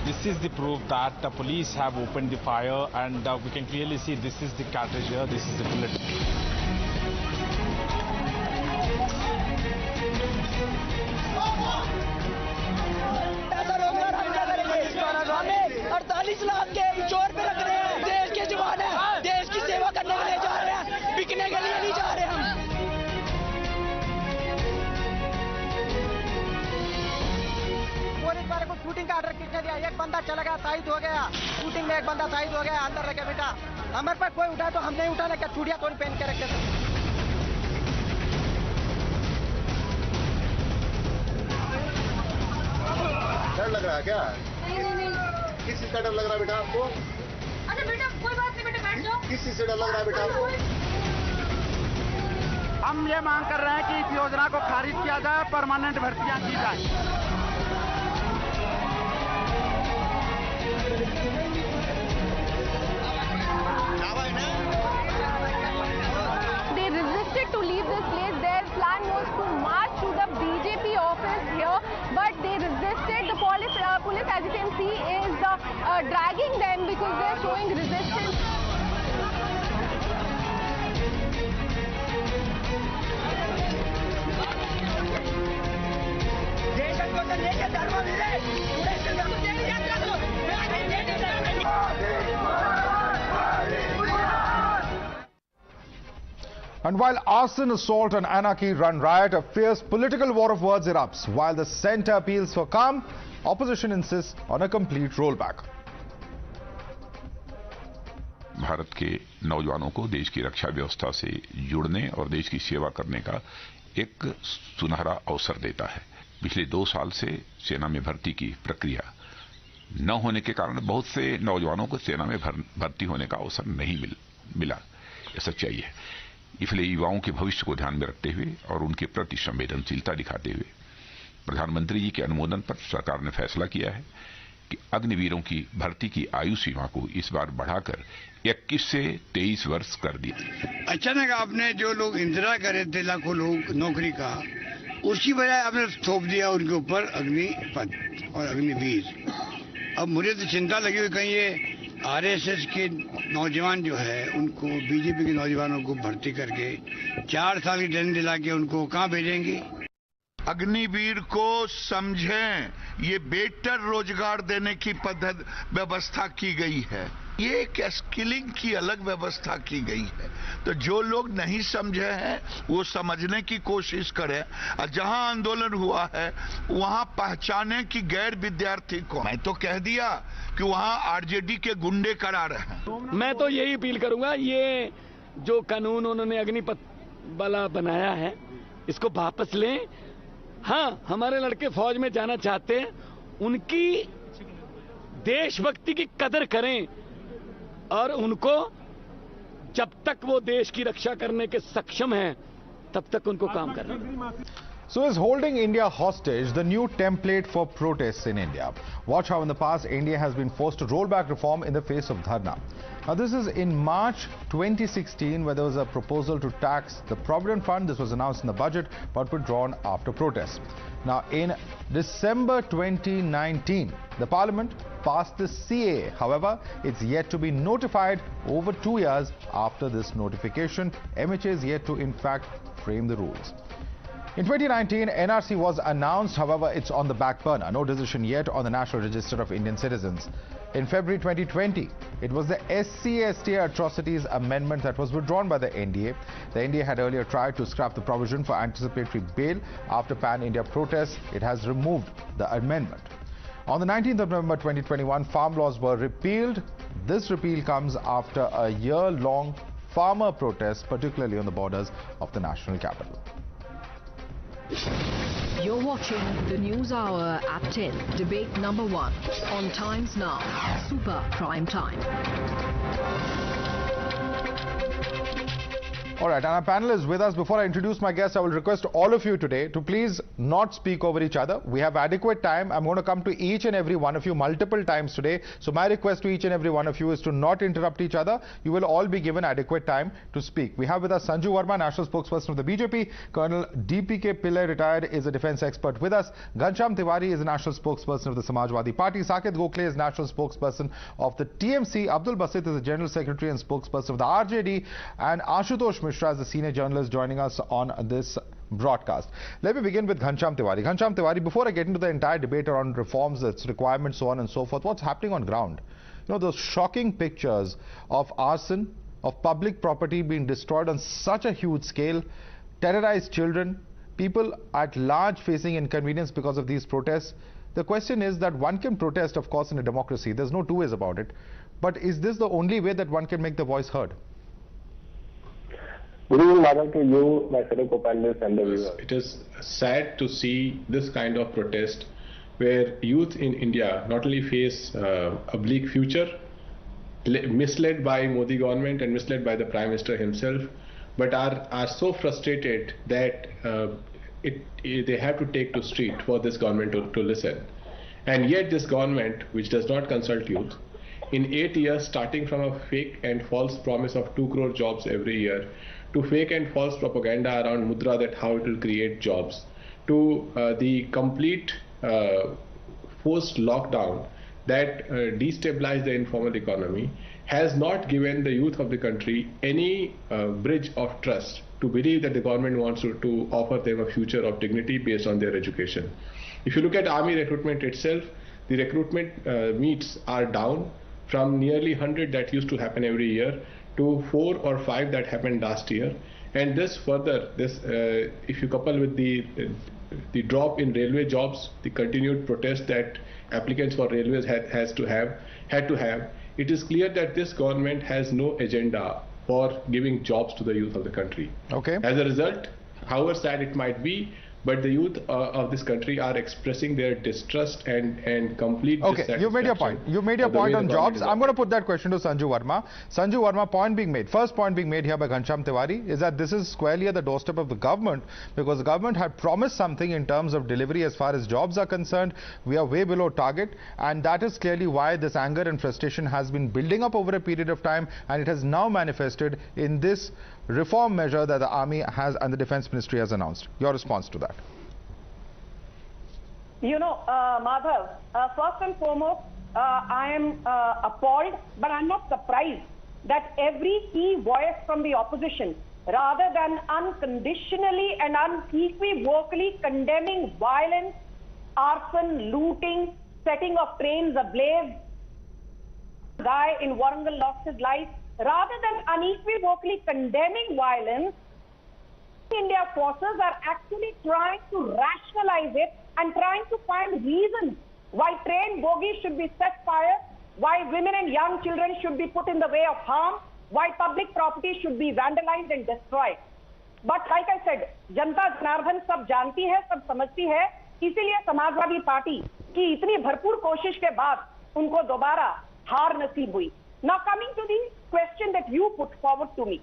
This is the proof that the police have opened the fire, and we can clearly see this is the cartridge here, this is the bullet. हमें 48 लाख के चोर पे रख रहे हैं। देश के जवान हैं, देश की सेवा करने के लिए जा रहे हैं, बिकने के लिए नहीं जा रहे हम। पुलिस वाले को शूटिंग का ऑर्डर किसने दिया? एक बंदा चला गया, शहीद हो गया। शूटिंग में एक बंदा शहीद हो गया, अंदर रखे बेटा। हमारे पास कोई उठाए तो हम नहीं उठाने, क्या चूड़िया कौन पहन के रखे? डर लग रहा है क्या? नहीं। किस चीज का डर लग रहा है बेटा आपको? अच्छा बेटा कोई बात नहीं, बेटा बैठ जाओ। किस चीज से डर लग रहा है बेटा आपको? हम ये मांग कर रहे हैं कि इस योजना को खारिज किया जाए, परमानेंट भर्तियां की जाए। They resisted to leave this place. Their plan was to march to the BJP office here, but they resisted. The police, as you can see, is dragging them because they are showing resistance. And while arson, assault and anarchy run riot, a fierce political war of words erupts. While the centre appeals for calm, opposition insists on a complete rollback. Bharat के नौजवानों को देश की रक्षा व्यवस्था से जुड़ने और देश की सेवा करने का एक सुनहरा अवसर देता है। पिछले 2 साल से सेना में भर्ती की प्रक्रिया न होने के कारण बहुत से नौजवानों को सेना में भर्ती होने का अवसर नहीं मिला। यह सच्चाई है। इसलिए युवाओं के भविष्य को ध्यान में रखते हुए और उनके प्रति संवेदनशीलता दिखाते हुए प्रधानमंत्री जी के अनुमोदन पर सरकार ने फैसला किया है कि अग्निवीरों की भर्ती की आयु सीमा को इस बार बढ़ाकर 21 से 23 वर्ष कर दिया। अचानक आपने जो लोग इंतजार कर रहे थे लाखों लोग नौकरी का, उसकी बजाय आपने थोप दिया उनके ऊपर अग्निपथ और अग्निवीर। अब मुझे तो चिंता लगी हुई कहीं ये आरएसएस के नौजवान जो है उनको बीजेपी के नौजवानों को भर्ती करके 4 साल की ट्रेनिंग दिला के उनको कहाँ भेजेंगे? अग्निवीर को समझें, ये बेटर रोजगार देने की व्यवस्था की गई है। ये एक स्किलिंग की अलग व्यवस्था की गई है। तो जो लोग नहीं समझे हैं वो समझने की कोशिश करें। और जहां आंदोलन हुआ है वहां पहचाने कि गैर विद्यार्थी को, मैं तो कह दिया कि वहां आरजेडी के गुंडे करा रहे हैं। मैं तो यही अपील करूंगा, ये जो कानून उन्होंने अग्निपथ वाला बनाया है इसको वापस लें। हाँ, हमारे लड़के फौज में जाना चाहते हैं, उनकी देशभक्ति की कदर करें और उनको जब तक वो देश की रक्षा करने के सक्षम हैं तब तक उनको काम करना। So is holding India hostage the new template for protests in India? Watch how in the past India has been forced to roll back reform in the face of dharna. Now this is in March 2016 where there was a proposal to tax the Provident Fund. This was announced in the budget but withdrawn after protests. Now in December 2019, the Parliament passed the CAA. However, it's yet to be notified over 2 years after this notification. MHA is yet to in fact frame the rules. In 2019, NRC was announced, however, it's on the back burner. No decision yet on the National Register of Indian Citizens. In February 2020, it was the SC/ST atrocities amendment that was withdrawn by the NDA. The NDA had earlier tried to scrap the provision for anticipatory bail. After pan-India protests, it has removed the amendment. On the 19th of November 2021, farm laws were repealed. This repeal comes after a year-long farmer protest, particularly on the borders of the national capital. You're watching the News Hour at 10, debate number 1 on Times Now, Super Prime Time. All right, and our panel is with us. Before I introduce my guests, I will request all of you today to please not speak over each other. We have adequate time. I'm going to come to each and every one of you multiple times today. So my request to each and every one of you is to not interrupt each other. You will all be given adequate time to speak. We have with us Sanju Verma, National Spokesperson of the BJP. Colonel DPK Pillai, retired, is a defense expert with us. Ghanshyam Tiwari is a National Spokesperson of the Samajwadi Party. Saket Gokhale is National Spokesperson of the TMC. Abdul Basit is the General Secretary and Spokesperson of the RJD. And Ashutosh Mishra is the senior journalist joining us on this broadcast. Let me begin with Ghanshyam Tiwari. Ghanshyam Tiwari, before I get into the entire debate around reforms, its requirements, so on and so forth, what's happening on ground? You know, those shocking pictures of arson, of public property being destroyed on such a huge scale, terrorized children, people at large facing inconvenience because of these protests. The question is that one can protest, of course, in a democracy. There's no two ways about it. But is this the only way that one can make the voice heard? Good evening, madam, to you, my fellow co-panelists and the viewers. It is sad to see this kind of protest where youth in India not only face a bleak future, misled by Modi government and misled by the Prime Minister himself, but are so frustrated that they have to take to street for this government to listen. And yet this government, which does not consult youth, in 8 years, starting from a fake and false promise of 2 crore jobs every year, to fake and false propaganda around Mudra that how it will create jobs, to the complete forced lockdown that destabilized the informal economy, has not given the youth of the country any bridge of trust to believe that the government wants to offer them a future of dignity based on their education. If you look at army recruitment itself, the recruitment meets are down from nearly 100 that used to happen every year to 4 or 5 that happened last year. And this further, if you couple with the drop in railway jobs, the continued protest that applicants for railways had to have, it is clear that this government has no agenda for giving jobs to the youth of the country. Okay. As a result, however sad it might be, but the youth of this country are expressing their distrust and complete dissatisfaction. Okay, you made your point. You made your point on jobs. I'm going to put that question to Sanju Verma. Sanju Verma, point being made. First point being made here by Ghanshyam Tiwari is that this is squarely at the doorstep of the government, because the government had promised something in terms of delivery as far as jobs are concerned. We are way below target, and that is clearly why this anger and frustration has been building up over a period of time, and it has now manifested in this reform measure that the army has and the defense ministry has announced. Your response to that? You know, Madhav, first and foremost, I am appalled, but I'm not surprised that every key voice from the opposition, rather than unconditionally and unequivocally condemning violence, arson, looting, setting of trains ablaze, guy in Warangal lost his life, rather than unequivocally condemning violence, India forces are actually trying to rationalize it and trying to find reasons why train bogies should be set fire, why women and young children should be put in the way of harm, why public property should be vandalized and destroyed. But like I said, जनता जनार्दन सब जानती है, सब समझती है, इसीलिए Samajwadi party की इतनी भरपूर कोशिश के बाद उनको दोबारा हार नसीब हुई. Now coming to the question that you put forward to me,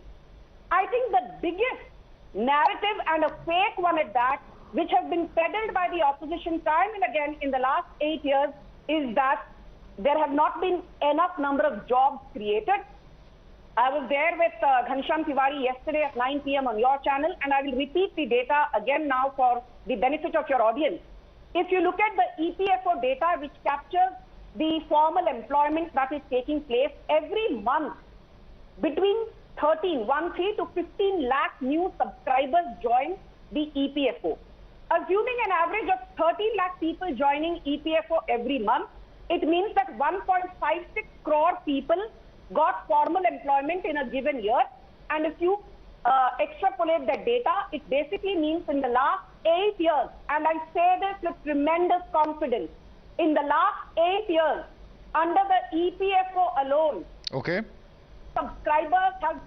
I think the biggest narrative, and a fake one at that, which has been peddled by the opposition time and again in the last 8 years, is that there have not been enough number of jobs created. I was there with Ghanshyam Tiwari yesterday at 9 p.m. on your channel, and I will repeat the data again now for the benefit of your audience. If you look at the EPFO data, which captures the formal employment that is taking place every month, between 13 to 15 lakh new subscribers join the EPFO. Assuming an average of 13 lakh people joining EPFO every month, it means that 1.56 crore people got formal employment in a given year. And if you extrapolate that data, it basically means in the last 8 years, and I say this with tremendous confidence, in the last 8 years, under the EPFO alone, okay, subscribers have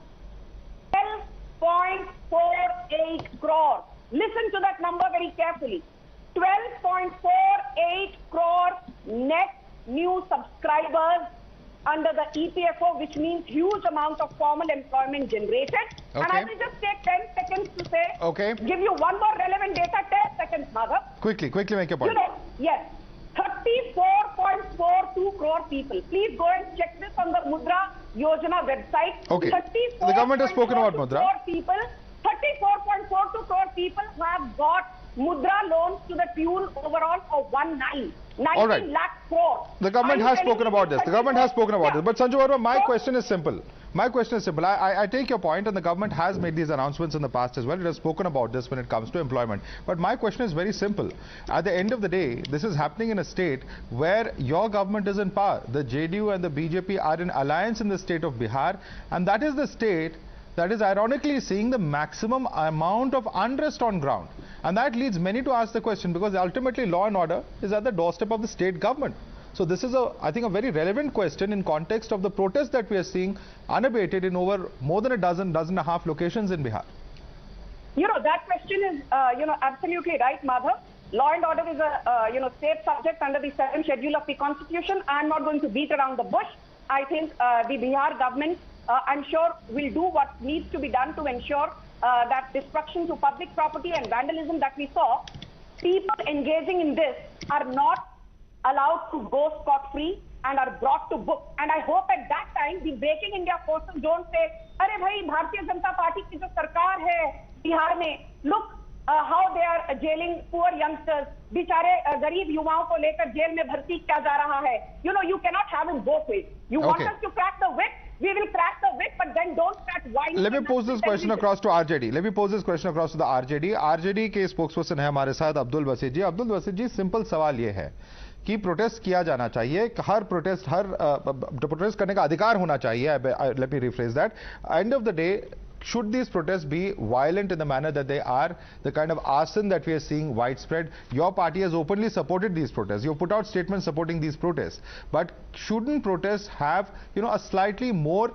12.48 crore. Listen to that number very carefully. 12.48 crore net new subscribers under the EPFO, which means huge amount of formal employment generated. Okay. And I will just take 10 seconds to say, okay, give you one more relevant data, 10 seconds, Madhav. Quickly make your point. You know, yes, 34.42 crore people. Please go and check this on the Mudra Yojana website. Okay. The government has spoken about Mudra. 34.42 crore people have got Mudra loans to the tune overall of 19 lakh crore. The government has spoken about this. But Sanju Verma, my question is simple. I take your point, and the government has made these announcements in the past as well. It has spoken about this when it comes to employment. But my question is very simple. At the end of the day, this is happening in a state where your government is in power. The JDU and the BJP are in alliance in the state of Bihar, and that is the state that is ironically seeing the maximum amount of unrest on ground. And that leads many to ask the question, because ultimately law and order is at the doorstep of the state government. So this is, I think, a very relevant question in context of the protests that we are seeing unabated in over more than a dozen and a half locations in Bihar. You know, that question is, absolutely right, Madhav. Law and order is a, state subject under the 7th schedule of the Constitution. I'm not going to beat around the bush. I think the Bihar government, I'm sure, will do what needs to be done to ensure that destruction to public property and vandalism that we saw, people engaging in this are not allowed to go scot-free and are brought to book. And I hope at that time the Breaking India forces don't say, "Arey bhai, Bharatiya Janata Party ki jo sarkar hai Bihar mein, look how they are jailing poor youngsters, बिचारे गरीब युवाओं को लेकर jail में भर्ती किया जा रहा है." You know, you cannot have it both ways. You want us to crack the whip, we will crack the whip, but then don't start whining. Let me pose this question across to RJD. the RJD के spokesperson है हमारे साथ अब्दुल बसीद जी. अब्दुल बसीद जी, simple सवाल ये है कि protest किया जाना चाहिए, हर प्रोटेस्ट करने का अधिकार होना चाहिए. Let me rephrase that. End of the day, should these protests be violent in the manner that they are, the kind of arson that we are seeing widespread? Your party has openly supported these protests. You put out statements supporting these protests. But shouldn't protests have, a slightly more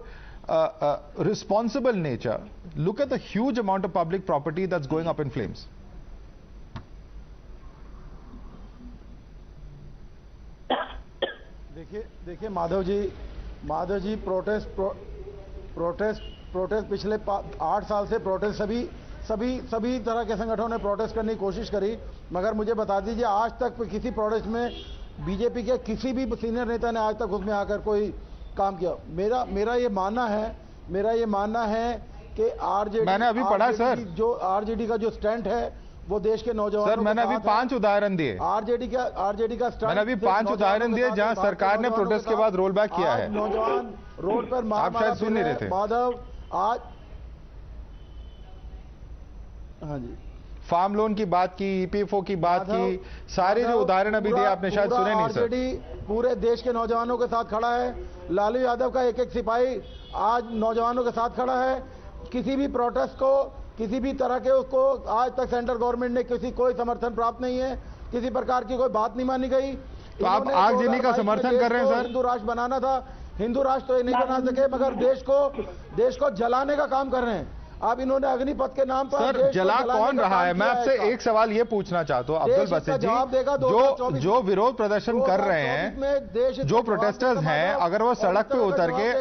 responsible nature? Look at the huge amount of public property that's going up in flames. देखिए Madhav ji protest पिछले 8 साल से protest सभी तरह के संगठनों ने protest करने की कोशिश करी, मगर मुझे बता दीजिए आज तक किसी प्रोटेस्ट में बीजेपी के किसी भी सीनियर नेता ने आज तक उसमें आकर कोई काम किया? मेरा ये मानना है कि आरजेडी, मैंने अभी पढ़ा सर, जो आरजेडी का जो स्टैंड है वो देश के नौजवानों, सर मैंने अभी 5 उदाहरण दिए. आरजेडी का स्टैंड, मैंने अभी 5 उदाहरण दिए जहां सरकार ने प्रोटेस्ट के बाद रोल बैक किया है. नौजवान रोड पर आप शायद सुन नहीं रहे थे. माधव आज, हाँ जी, फार्म लोन की बात की, ईपीएफओ की बात की, सारे जो उदाहरण अभी दिए आपने शायद सुने नहीं सर. आरजेडी पूरे देश के नौजवानों के साथ खड़ा है. लालू यादव का एक सिपाही आज नौजवानों के साथ खड़ा है. किसी भी प्रोटेस्ट को, किसी भी तरह के उसको आज तक सेंट्रल गवर्नमेंट ने कोई समर्थन प्राप्त नहीं है, किसी प्रकार की कोई बात नहीं मानी गई. तो आप आगजनी का समर्थन कर रहे हैं सर? हिंदू राष्ट्र बनाना था, हिंदू राष्ट्र तो ये नहीं बना सके, मगर देश को जलाने का काम कर रहे हैं. अब इन्होंने अग्निपथ के नाम पर सर जला कौन रहा है? मैं आपसे एक सवाल ये पूछना चाहता हूँ अब्दुल बसीद जी, जो विरोध प्रदर्शन कर रहे हैं, जो प्रोटेस्टर्स हैं, अगर वो सड़क पे उतर के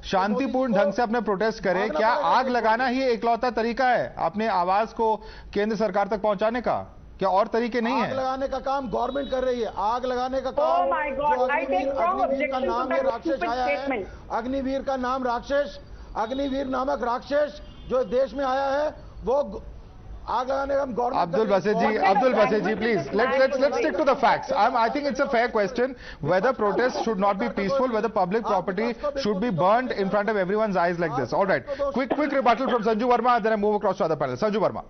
शांतिपूर्ण ढंग से अपने प्रोटेस्ट करें, क्या आग लगाना ही एकलौता तरीका है अपने आवाज को केंद्र सरकार तक पहुंचाने का? क्या और तरीके नहीं है? आग लगाने का काम गवर्नमेंट कर रही है. आग लगाने का काम, अग्निवीर का नाम ये राक्षस आया है, अग्निवीर का नाम राक्षस, अग्निवीर नामक राक्षस जो देश में आया है, वो आग लगाने का government. Abdul Basid ji, please let's stick to the facts. I think it's a fair question whether protests should not be peaceful, whether public property should be burned in front of everyone's eyes like this. All right, quick rebuttal from Sanju Verma, then I move across to other panel. Sanju Verma.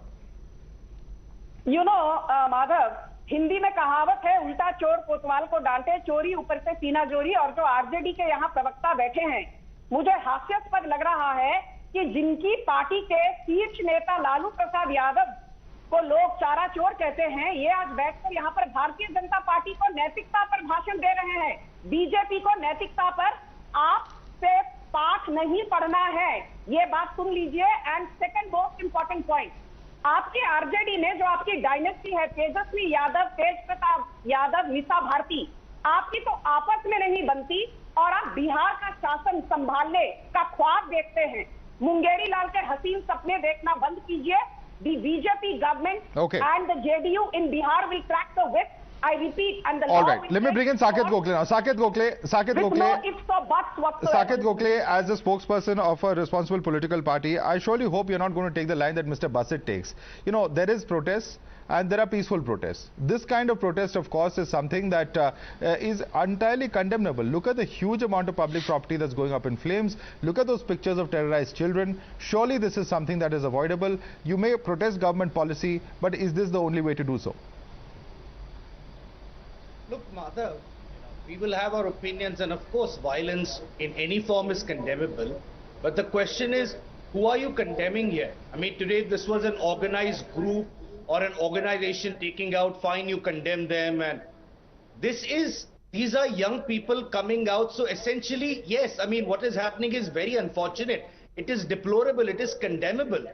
You know, Madhav, Hindi में कहावत है, उल्टा चोर कोतवाल को डांटे, चोरी ऊपर से सीना जोरी. और जो आरजेडी के यहाँ प्रवक्ता बैठे हैं, मुझे हास्यास्पद लग रहा है कि जिनकी पार्टी के शीर्ष नेता लालू प्रसाद यादव को लोग चारा चोर कहते हैं, ये आज बैठकर यहाँ पर भारतीय जनता पार्टी को नैतिकता पर भाषण दे रहे हैं. बीजेपी को नैतिकता पर आपसे पाठ नहीं पढ़ना है, ये बात सुन लीजिए. And second most important point, आपके आरजेडी ने, जो आपकी डायनेस्टी है, तेजस्वी यादव, तेज प्रताप यादव, मीसा भारती, आपकी तो आपस में नहीं बनती और आप बिहार का शासन संभालने का ख्वाब देखते हैं। मुंगेरी लाल के हसीन सपने देखना बंद कीजिए। The BJP government and the JDU in Bihar will crack the whip. I repeat, and the all law right. Let me bring in Saket Gokhale now. Saket Gokhale, as the spokesperson of a responsible political party, I surely hope you're not going to take the line that Mr. Bassett takes. You know, there is protests and there are peaceful protests. This kind of protest, of course, is something that is entirely condemnable. Look at the huge amount of public property that's going up in flames. Look at those pictures of terrorized children. Surely this is something that is avoidable. You may protest government policy, but is this the only way to do so? Look, Madhav, we will have our opinions, and of course violence in any form is condemnable. But the question is, who are you condemning here? I mean, today this was an organized group or an organization taking out, fine, you condemn them, and these are young people coming out. So essentially, yes, I mean, what is happening is very unfortunate. It is deplorable, it is condemnable.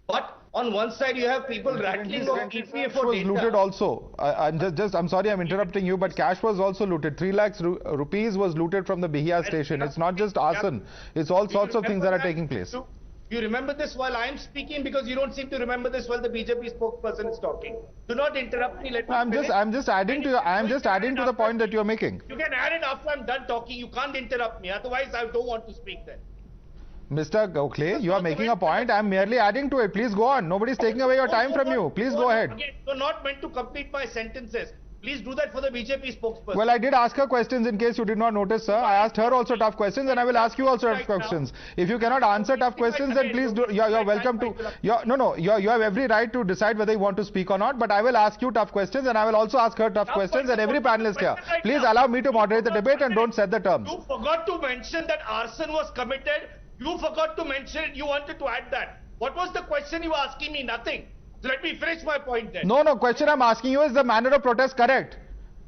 But on one side, you have people rattling off EPA for was data. looted also. I'm sorry, I'm interrupting you, but cash was also looted. 3 lakhs rupees was looted from the Bihia station. It's not just arson. It's all sorts of things that are taking place. You remember this while I am speaking, because you don't seem to remember this while the BJP spokesperson is talking. Do not interrupt me. Let me finish. I'm just adding to the point that you're making. You can add it after I'm done talking. You can't interrupt me. Otherwise, I don't want to speak then. Mr. Gokhale, you are making a point. I'm merely adding to it. Please go on. Nobody's taking away your time from you. Please go ahead. You're not meant to complete my sentences. Please do that for the BJP spokesperson. Well, I did ask her questions in case you did not notice, sir. I asked her also tough questions, and I will ask you also tough questions. If you cannot answer tough questions, then please do. You're welcome to. You have every right to decide whether you want to speak or not. But I will ask you tough questions, and I will also ask her tough questions, and every panelist here. Please allow me to moderate the debate and don't set the terms. You forgot to mention that arson was committed. You forgot to mention it. You wanted to add that. What was the question you were asking me? Nothing. So let me finish my point then. No, question I'm asking you is the manner of protest correct?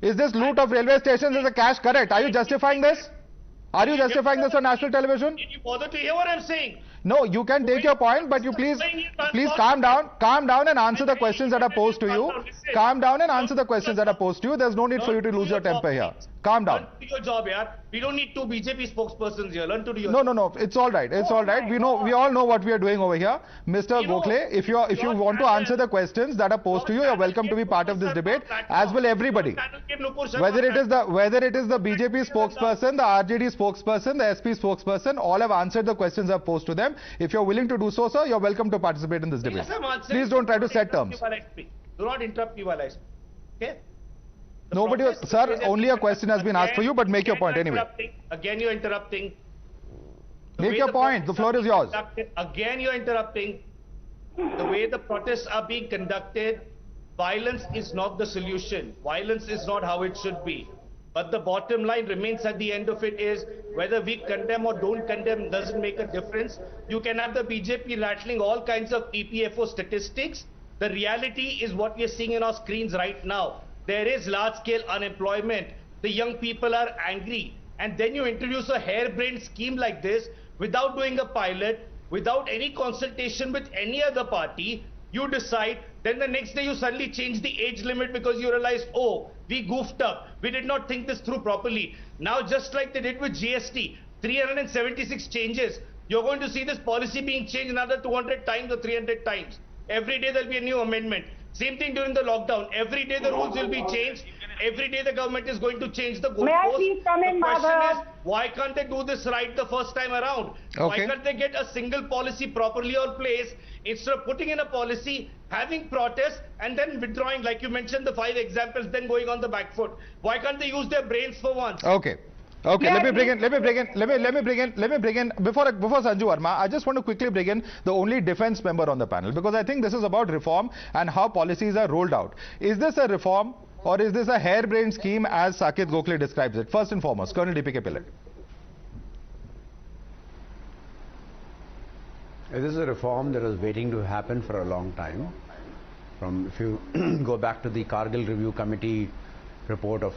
Is this loot of railway stations as a cash correct? Are you justifying this? Are you justifying this on national television? Did you bother to hear what I'm saying? No, you can take your point, but you please calm down and answer the questions that are posed to you. Calm down and answer the questions that are posed to you. There's no need for you to lose your temper here. Calm down. Learn to do your job, yaar. We don't need two BJP spokespersons here. Learn to do your job. No. It's all right. It's all right. We all know what we are doing over here. Mr. Gokhale, if you want to answer the questions that are posed to you, you're welcome to be part of this debate, as will everybody. Whether it is the BJP spokesperson, the RJD spokesperson, the SP spokesperson, all have answered the questions I've posed to them. If you're willing to do so, sir, you're welcome to participate in this debate. Please don't try to set terms. Do not interrupt me while I speak. Okay? Nobody, sir, only a question has been asked for you, but make your point anyway. Again, you're interrupting. Make your point. The floor is yours. Again, you're interrupting. The way the protests are being conducted, violence is not the solution. Violence is not how it should be. But the bottom line remains at the end of it is whether we condemn or don't condemn doesn't make a difference. You can have the BJP rattling all kinds of EPFO statistics. The reality is what we are seeing in our screens right now. There is large-scale unemployment. The young people are angry. And then you introduce a harebrained scheme like this without doing a pilot, without any consultation with any other party. You decide, then the next day you suddenly change the age limit because you realize, oh, we goofed up. We did not think this through properly. Now, just like they did with GST, 376 changes. You're going to see this policy being changed another 200 times or 300 times. Every day there'll be a new amendment. Same thing during the lockdown. Every day the rules will be changed. Every day the government is going to change the goalposts. May I please come in, The question Madhav? is, why can't they do this right the first time around? Why can't they get a single policy properly in place instead of putting in a policy, having protests, and then withdrawing, like you mentioned the 5 examples, then going on the back foot? Why can't they use their brains for once? Okay, let me bring in before Sanju Verma. I just want to quickly bring in the only defense member on the panel, because I think this is about reform and how policies are rolled out. Is this a reform or is this a harebrained scheme as Saket Gokhale describes it? First and foremost, Colonel DPK Pillai. This is a reform that was waiting to happen for a long time. If you go back to the Kargil Review Committee report of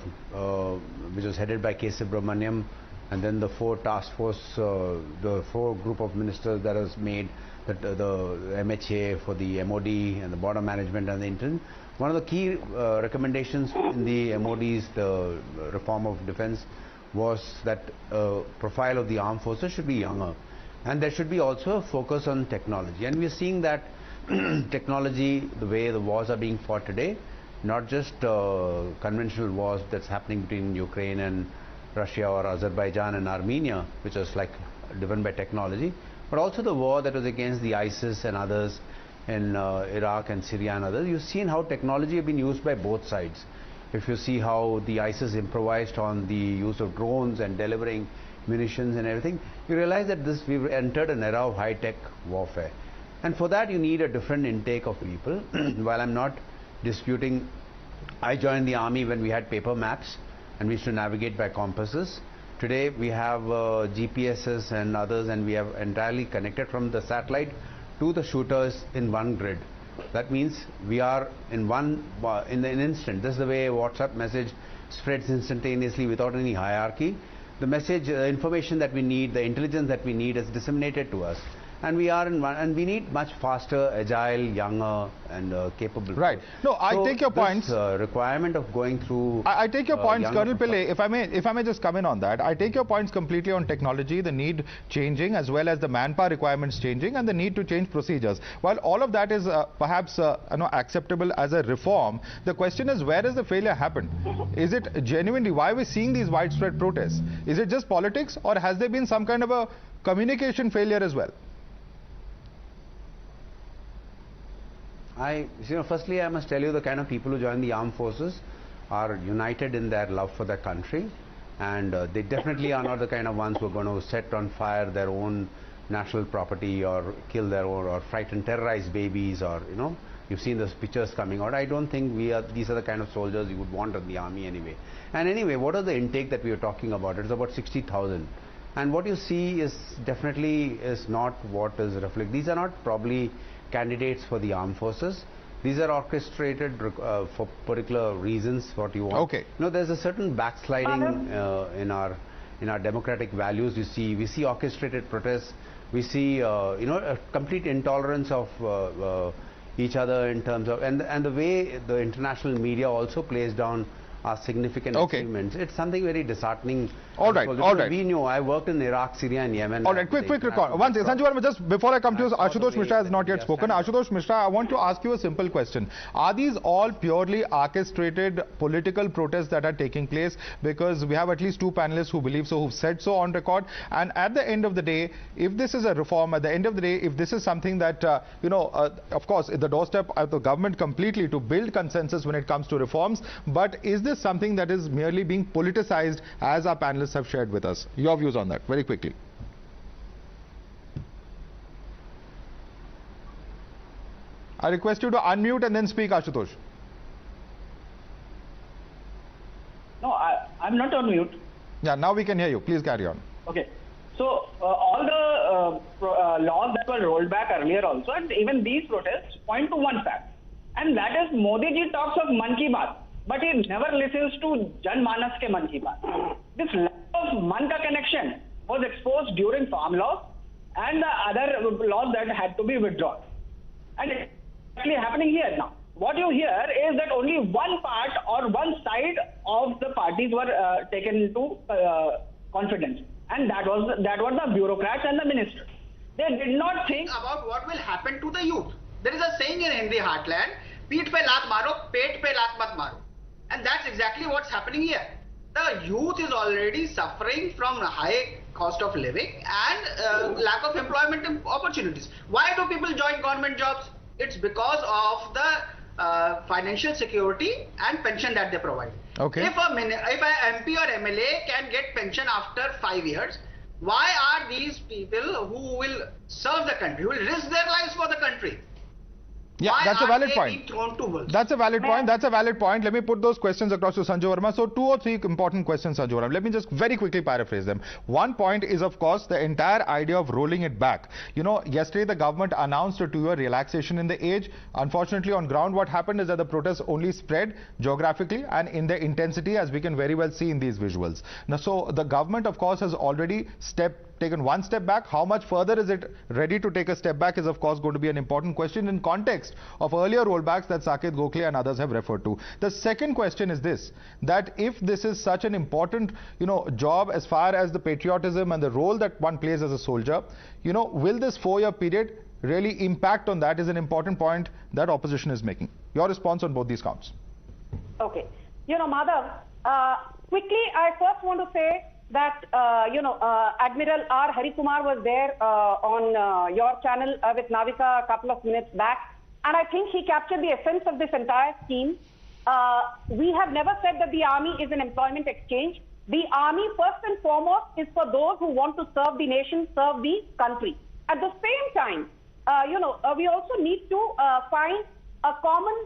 which was headed by K. Subramaniam, and then the 4 task force, the 4 group of ministers that was made the MHA, for the MOD and the border management and the intelligence. One of the key recommendations in the MOD's the reform of defense was that profile of the armed forces should be younger, and there should be also a focus on technology. And we are seeing that technology, the way the wars are being fought today, not just conventional wars that's happening between Ukraine and Russia or Azerbaijan and Armenia, which was like driven by technology, but also the war that was against the ISIS and others in Iraq and Syria and others. You've seen how technology has been used by both sides. If you see how the ISIS improvised on the use of drones and delivering munitions and everything, you realize that we've entered an era of high-tech warfare. And for that you need a different intake of people. While I'm not disputing, I joined the army when we had paper maps and we used to navigate by compasses. Today we have GPSs and others, and we have entirely connected from the satellite to the shooters in one grid. That means we are in an instant. This is the way a WhatsApp message spreads instantaneously without any hierarchy. The message, information that we need, the intelligence that we need is disseminated to us. And we are in one, and we need much faster, agile, younger, and capable. Right. No, I take your points. Requirement of going through. I take your points, Colonel Pillai. If I may just come in on that, I take your points completely on technology, the need changing, as well as the manpower requirements changing, and the need to change procedures. While all of that is perhaps acceptable as a reform, the question is, where has the failure happened? Is it genuinely why are we seeing these widespread protests? Is it just politics, or has there been some kind of a communication failure as well? Firstly, I must tell you, the kind of people who join the armed forces are united in their love for their country, and they definitely are not the kind of ones who are going to set on fire their own national property or kill their own or frighten, terrorize babies, or you've seen those pictures coming out. I don't think these are the kind of soldiers you would want in the army anyway. And anyway, what are the intake that we are talking about? It's about 60,000. And what you see is definitely not what is reflected. These are not probably candidates for the armed forces. These are orchestrated for particular reasons, what you want. Okay. There's a certain backsliding in our democratic values. We see orchestrated protests. We see a complete intolerance of each other in terms of and the way the international media also plays down our significant achievements. It's something very disheartening. All right. We know, I worked in Iraq, Syria and Yemen. All right, quick record. One second, Sanju Verma, just before I come to you, Ashutosh Mishra has not yet spoken. Ashutosh Mishra, I want to ask you a simple question. Are these all purely orchestrated political protests that are taking place? Because we have at least two panelists who believe so, who've said so on record. And at the end of the day, if this is a reform, at the end of the day, if this is something that, of course, the doorstep of the government completely to build consensus when it comes to reforms, but is this something that is merely being politicized, as our panelists have shared with us? Your views on that, very quickly. I request you to unmute and then speak, Ashutosh. No, I'm not on mute. Yeah, now we can hear you. Please carry on. Okay. So, all the laws that were rolled back earlier also, and even these protests, point to one fact. And that is, Modi ji talks of Man Ki Baat, but he never listens to Jan Manas ke Man Ki Baat. This lack of Man ka connection was exposed during farm laws and the other laws that had to be withdrawn. And it's actually happening here now. What you hear is that only one part or one side of the parties were taken into confidence. And that was the bureaucrats and the ministers. They did not think about what will happen to the youth. There is a saying in Hindi heartland, peet pe laat maro, pet pe laat mat maro. And that's exactly what's happening here. The youth is already suffering from a high cost of living and lack of employment opportunities. Why do people join government jobs? It's because of the financial security and pension that they provide. Okay. If a MP or MLA can get pension after 5 years, why are these people who will serve the country, who will risk their lives for the country? Yeah, that's a valid point. That's a valid point. That's a valid point. Let me put those questions across to Sanju Verma. So 2 or 3 important questions, Sanju Verma. Let me just very quickly paraphrase them. One point is, of course, the entire idea of rolling it back. Yesterday the government announced a 2-year relaxation in the age. Unfortunately, on ground, what happened is that the protests only spread geographically and in their intensity, as we can very well see in these visuals. Now, so the government, of course, has already stepped taken one step back. How much further is it ready to take a step back is of course going to be an important question in context of earlier rollbacks that Saket Gokhale and others have referred to. The second question is this, that if this is such an important, job as far as the patriotism and the role that one plays as a soldier, will this 4-year period really impact on that is an important point that opposition is making. Your response on both these counts. Okay. Madhav, quickly, I first want to say that, Admiral R. Hari Kumar was there on your channel with Navika a couple of minutes back. And I think he captured the essence of this entire scheme. We have never said that the army is an employment exchange. The army, first and foremost, is for those who want to serve the nation, serve the country. At the same time, we also need to find a common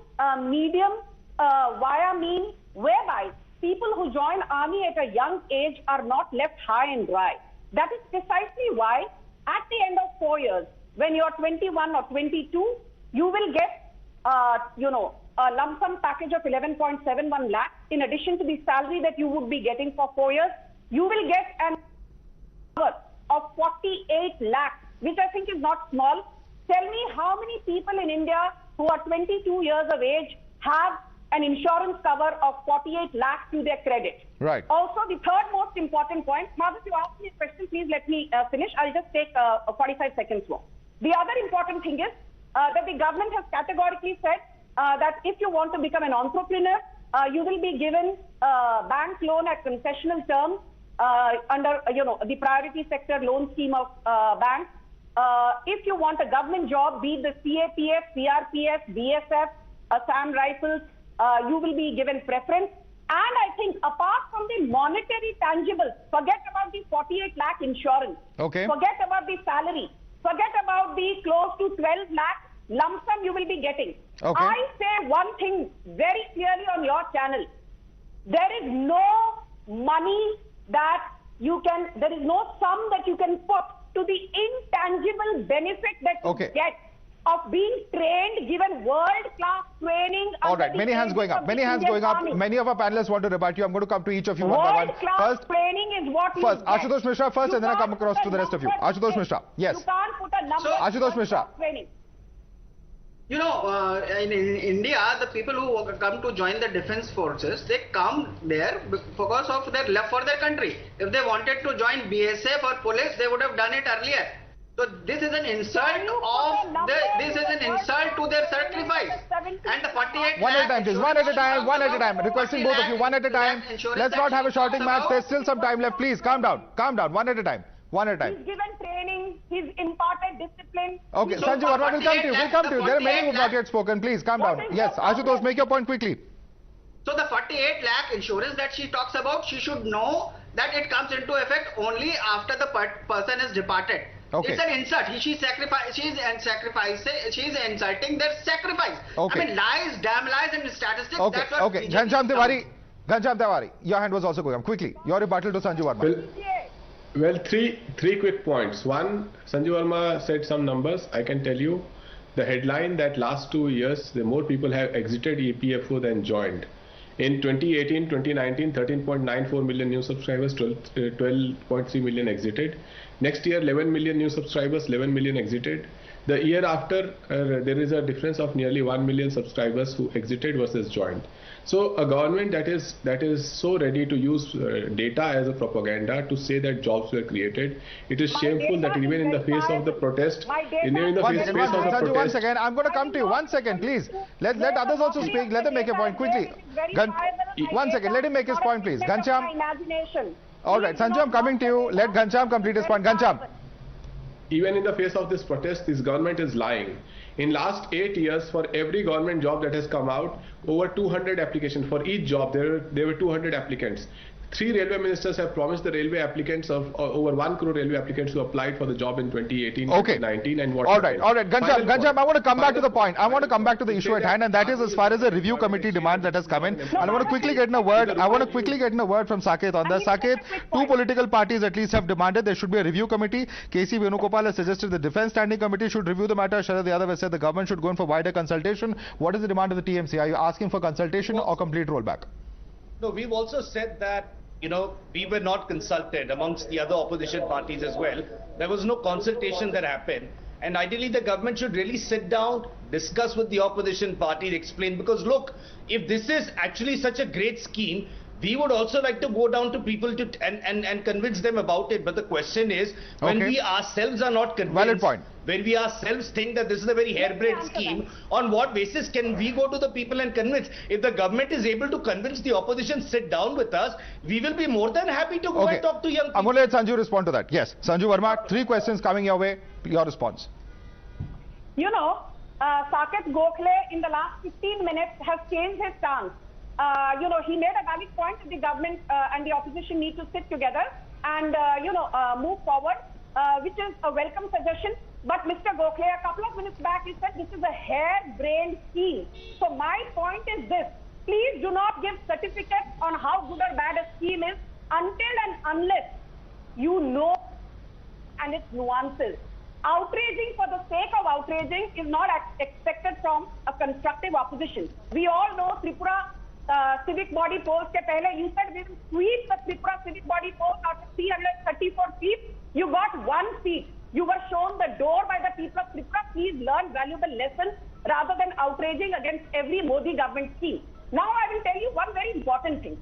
medium via means whereby people who join army at a young age are not left high and dry. That is precisely why at the end of 4 years, when you're 21 or 22, you will get, a lump sum package of 11.71 lakh. In addition to the salary that you would be getting for 4 years, you will get an of 48 lakhs, which I think is not small. Tell me how many people in India who are 22 years of age have an insurance cover of 48 lakhs to their credit. Right. Also, the third most important point, Madhav, you asked me a question, please let me finish. I'll just take 45 seconds more. The other important thing is that the government has categorically said that if you want to become an entrepreneur, you will be given bank loan at concessional terms under, the priority sector loan scheme of banks. If you want a government job, be it the CAPF, CRPF, BSF, SAM rifles, you will be given preference. And I think apart from the monetary tangibles, forget about the 48 lakh insurance. Okay. Forget about the salary. Forget about the close to 12 lakh lump sum you will be getting. Okay. I say one thing very clearly on your channel. There is no money that you can, there is no sum that you can put to the intangible benefit that you get of being trained, given world-class training. All right, many hands going up. Many hands going up. Many of our panelists want to rebut you. I'm going to come to each of you one by one. World-class training is what first, you get. Ashutosh Mishra first, and then I come across to the rest of you. Ashutosh Mishra, yes. You can't put a number. Ashutosh Mishra. Training. In India, the people who come to join the defense forces, they come there because of their love for their country. If they wanted to join BSF or police, they would have done it earlier. So this is an insult to their sacrifice. And the 48 one at a time, please. One at a time. One at a time. Requesting both of you. One at a time. Let's not have a shouting match. There's still some time left. Please calm down. Calm down. One at a time. One at a time. He's given training. He's imparted discipline. Okay, Sanjeev Verma will come to you. We'll come to you. There are many who have not yet spoken. Please calm down. Yes, Ashutosh, make your point quickly. So the 48 lakh insurance that she talks about, she should know that it comes into effect only after the person is departed. Okay. It's an insult. She's insulting their sacrifice. Okay. I mean, lies, damn lies, and statistics. Okay. That's what Okay. Ghanshyam Tiwari, your hand was also going up. Quickly, your rebuttal to Sanjeev Verma. Well, three quick points. One, Sanjeev Verma said some numbers. I can tell you the headline that last 2 years, the more people have exited EPFO than joined. In 2018, 2019, 13.94 million new subscribers, 12.3 million exited. Next year, 11 million new subscribers, 11 million exited. The year after, there is a difference of nearly 1 million subscribers who exited versus joined. So a government that is so ready to use data as a propaganda to say that jobs were created, it is shameful that even in the face of the protest, One second, I'm going to come to you. 1 second, please. Let others also speak. Let them make a point quickly. 1 second, let him make his point, please. Ghanshyam. All right, Sanjay, I'm coming to you. Let Ghanshyam complete his point. Ghanshyam. Even in the face of this protest, this government is lying. In last 8 years, for every government job that has come out, over 200 applications. For each job, there were 200 applicants. 3 railway ministers have promised the railway applicants of over 1 crore railway applicants who applied for the job in 2018, 2019, and what happened. All right. Ghanshyam, I want to come back to the point. I want to come back to the issue at hand, and that is as far as the review committee demand that has come in. And I want to quickly get in a word. From Saket on this. Saket, 2 political parties at least have demanded there should be a review committee. KC Venugopal has suggested the Defence Standing Committee should review the matter. Sharad Yadav has said the government should go in for wider consultation. What is the demand of the TMC? Are you asking for consultation or complete rollback? No, we've also said that we were not consulted amongst the other opposition parties as well. There was no consultation that happened. And ideally, the government should really sit down, discuss with the opposition parties, explain. Because look, if this is actually such a great scheme, we would also like to go down to people to and convince them about it. But the question is, when we ourselves are not convinced, valid point. When we ourselves think that this is a very harebrained scheme, on what basis can we go to the people and convince? If the government is able to convince the opposition, sit down with us, we will be more than happy to go and talk to young people. I'm going to let Sanju respond to that. Yes, Sanju Verma, 3 questions coming your way. Your response. Saket Gokhale in the last 15 minutes has changed his stance. He made a valid point that the government and the opposition need to sit together and, move forward, which is a welcome suggestion. But Mr. Gokhale, a couple of minutes back, he said this is a hair-brained scheme. So my point is this. Please do not give certificates on how good or bad a scheme is until and unless you know and its nuances. Outraging for the sake of outraging is not expected from a constructive opposition. We all know Tripura civic body polls ke pehle you said we will sweep the Tripura civic body polls out of 334 seats. You got 1 seat. You were shown the door by the people of Tripura. Please learn valuable lessons rather than outraging against every Modi government scheme. Now I will tell you one very important thing.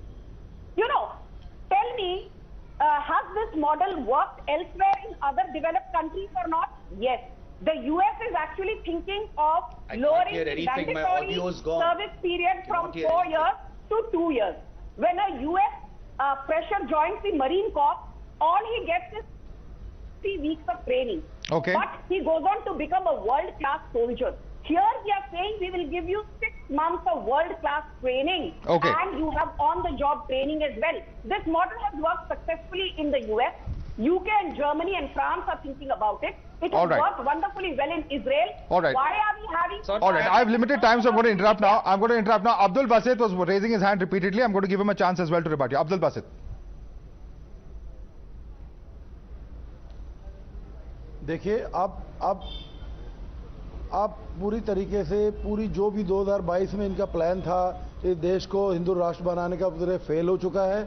Tell me, has this model worked elsewhere in other developed countries or not? Yes. The US is actually thinking of lowering mandatory service period from 4 years to 2 years. When a US fresher joins the Marine Corps, all he gets is 3 weeks of training. But he goes on to become a world-class soldier. Here we are saying we will give you 6 months of world-class training and you have on-the-job training as well. This model has worked successfully in the US. UK and Germany and France are thinking about it. It has worked wonderfully well in Israel. Why are we having... I have limited time, so I'm going to interrupt now. Abdul Basit was raising his hand repeatedly. I'm going to give him a chance as well to rebut you. Abdul Basit. देखिए अब पूरी तरीके से पूरी जो भी 2022 में इनका प्लान था इस देश को हिंदू राष्ट्र बनाने का पूरे फेल हो चुका है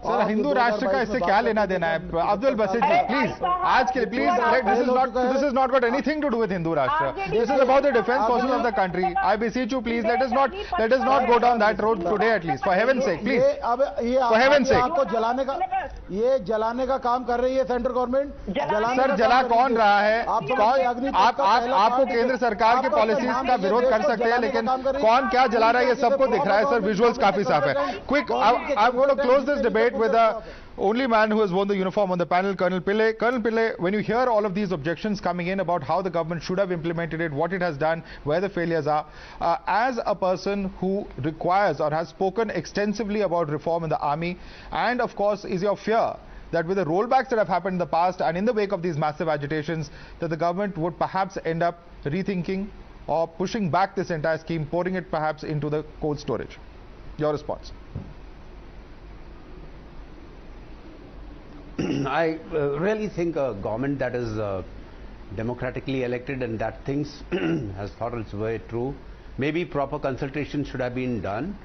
सर हिंदू राष्ट्र का इससे क्या लेना देना है अब्दुल बसीत जी प्लीज आज के please this is not got anything to do with Hindu Rashtra this is about the defence forces of the country I beseech you please let us not go down that road today at least for heaven's sake please for heaven's sake आपको जलाने का काम कर रही है central government sir जला कौन रहा है आपको केंद्र सरकार के पॉलिसीज का विरोध कर सकते हैं लेकिन कौन क्या जला रहा है ये सबको दिख रहा है सर विजुअल्स काफी साफ है quick I am going to close this debate with the only man who has worn the uniform on the panel, Colonel Pillai. Colonel Pillai, when you hear all of these objections coming in about how the government should have implemented it, what it has done, where the failures are, as a person who requires or has spoken extensively about reform in the army, and of course is your fear that with the rollbacks that have happened in the past and in the wake of these massive agitations, that the government would perhaps end up rethinking or pushing back this entire scheme, pouring it perhaps into the cold storage? Your response? I really think a government that is democratically elected and that thinks has thought its way through, maybe proper consultation should have been done.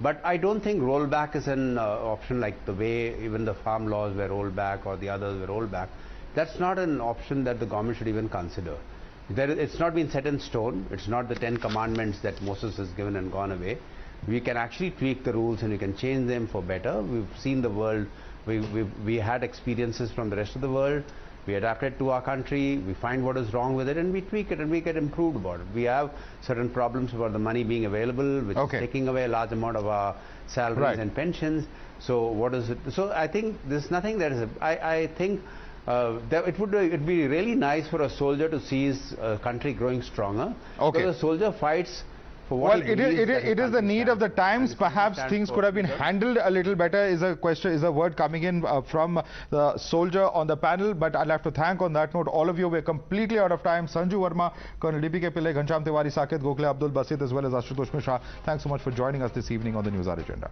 But I don't think rollback is an option like the way even the farm laws were rolled back or the others were rolled back. That's not an option that the government should even consider. It's not been set in stone. It's not the 10 commandments that Moses has given and gone away. We can actually tweak the rules and we can change them for better. We've seen the world. We had experiences from the rest of the world. We adapted to our country. We find what is wrong with it and we tweak it and we get improved about it. We have certain problems about the money being available, which is taking away a large amount of our salaries and pensions. So what is it? So I think there's nothing that is. I think that it'd be really nice for a soldier to see his country growing stronger. Because a soldier fights. Well, it is the need of the times. Perhaps things could have been handled a little better is a word coming in from the soldier on the panel. But I'll have to thank on that note all of you. We're completely out of time. Sanju Verma, Colonel DPK Pillai, Ghanshyam Tiwari, Saket Gokhale, Abdul Basit as well as Ashutosh Mishra. Thanks so much for joining us this evening on the Newshour agenda.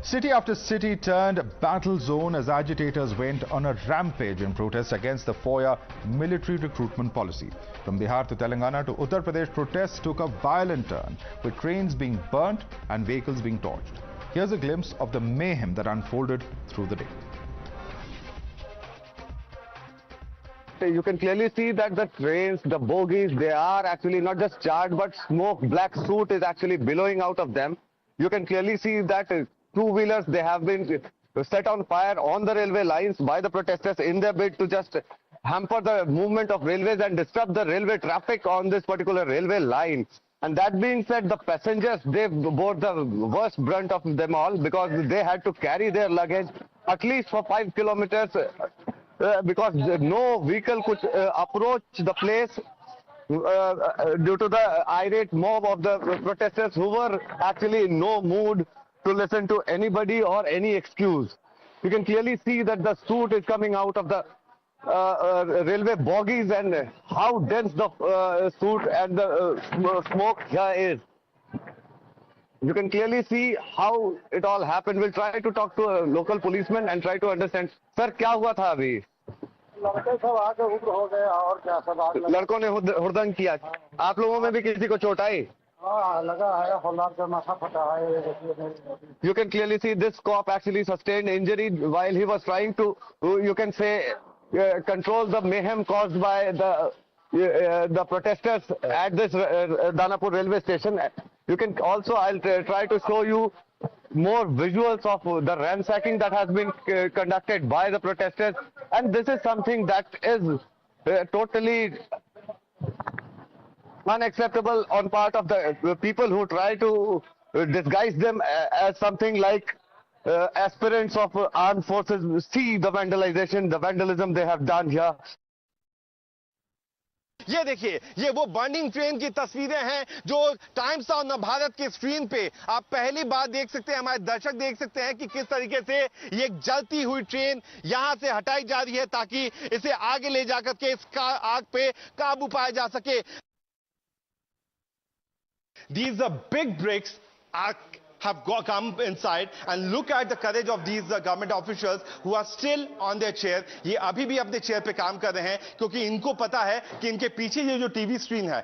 City after city turned battle zone as agitators went on a rampage in protest against the FOIA military recruitment policy. From Bihar to Telangana to Uttar Pradesh, protests took a violent turn, with trains being burnt and vehicles being torched. Here's a glimpse of the mayhem that unfolded through the day. You can clearly see that the trains, the bogies, they are actually not just charred, but smoke, black soot is actually billowing out of them. You can clearly see that two-wheelers, they have been set on fire on the railway lines by the protesters in their bid to just hamper the movement of railways and disrupt the railway traffic on this particular railway line. And that being said, the passengers, they bore the worst brunt of them all because they had to carry their luggage at least for 5 kilometers because no vehicle could approach the place due to the irate mob of the protesters who were actually in no mood to listen to anybody or any excuse. You can clearly see that the soot is coming out of the railway bogies and how dense the soot and the smoke here is. You can clearly see how it all happened. We'll try to talk to a local policeman and try to understand. Sir, क्या हुआ था अभी? लड़के सब आके उग्र हो गए और क्या सब आग लगा। लड़कों ने हुड़दंग किया। आप लोगों में भी किसी को चोट आई? हाँ लगा है, हौलाद का माथा फटा है। You can clearly see this cop actually sustained injury while he was trying to, you can say, control the mayhem caused by the protesters at this Danapur railway station. You can also, I'll try to show you more visuals of the ransacking that has been conducted by the protesters, and this is something that is totally unacceptable on part of the people who try to disguise them as something like aspirants of armed forces. See the vandalization, the vandalism they have done here. ये देखिए, ये वो burning train की तस्वीरें हैं जो times of Bharat के screen पे आप पहली बार देख सकते हैं, हमारे दर्शक देख सकते हैं कि किस तरीके से ये जलती हुई ट्रेन यहां से हटाई जा रही है ताकि इसे आगे ले जाकर के इस आग पे काबू पाया जा सके. These big bricks have come inside, and look at the courage of these government officials who are still on their chair. ये अभी भी अपने चेयर पे काम कर रहे हैं क्योंकि इनको पता है कि इनके पीछे ये जो टीवी स्क्रीन है,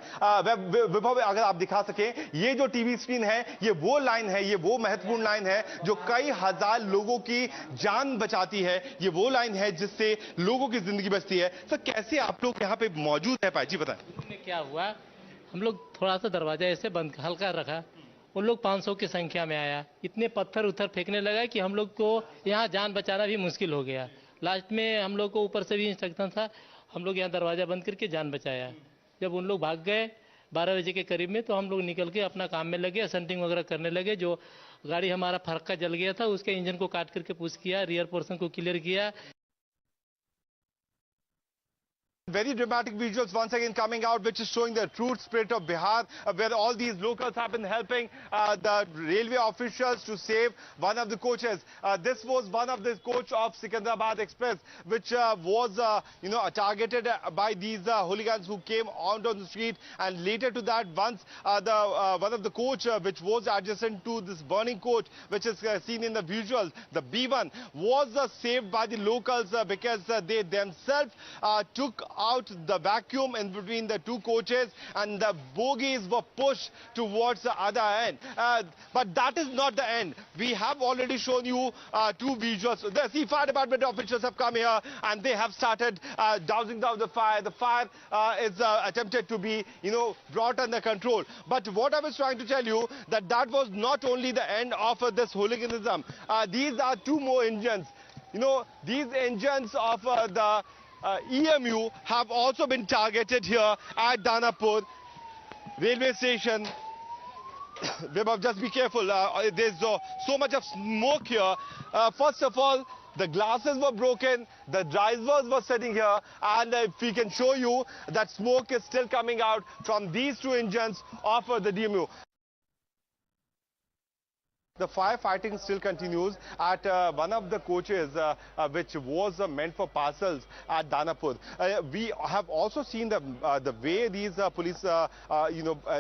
विभव अगर आप दिखा सकें, ये जो टीवी स्क्रीन है ये वो लाइन है, ये वो महत्वपूर्ण लाइन है जो कई हजार लोगों की जान बचाती है. ये वो लाइन है जिससे लोगों की जिंदगी बचती है. सर कैसे आप लोग यहाँ पे मौजूद है, भाई जी बताएं. क्या हुआ, हम लोग थोड़ा सा दरवाजा ऐसे बंद हल्का रखा, उन लोग 500 की संख्या में आया, इतने पत्थर उथर फेंकने लगा कि हम लोग को यहाँ जान बचाना भी मुश्किल हो गया. लास्ट में हम लोग को ऊपर से भी इंस्ट्रक्शन था, हम लोग यहाँ दरवाजा बंद करके जान बचाया. जब उन लोग भाग गए 12 बजे के करीब में, तो हम लोग निकल के अपना काम में लगे, असंटिंग वगैरह करने लगे. जो गाड़ी हमारा फरक्का जल गया था उसके इंजन को काट करके पुश किया, रियर पोर्शन को क्लियर किया. Very dramatic visuals once again coming out, which is showing the true spirit of Bihar, where all these locals have been helping the railway officials to save one of the coaches. This was one of the coach of Secunderabad Express, which was targeted by these hooligans who came out on the street. And later to that, once one of the coach which was adjacent to this burning coach, which is seen in the visuals, the B1, was saved by the locals because they themselves took out the vacuum in between the two coaches and the bogies were pushed towards the other end. But that is not the end. We have already shown you two visuals. The fire department officials have come here and they have started dousing down the fire. The fire is attempted to be, brought under control. But what I was trying to tell you, that was not only the end of this hooliganism. These are two more engines. These engines of the EMU have also been targeted here at Danapur railway station. Vibhav, just be careful. There's so much of smoke here. First of all, the glasses were broken, the drivers were sitting here, and if we can show you that smoke is still coming out from these two engines of the DMU. The firefighting still continues at one of the coaches which was meant for parcels at Danapur. We have also seen the way these police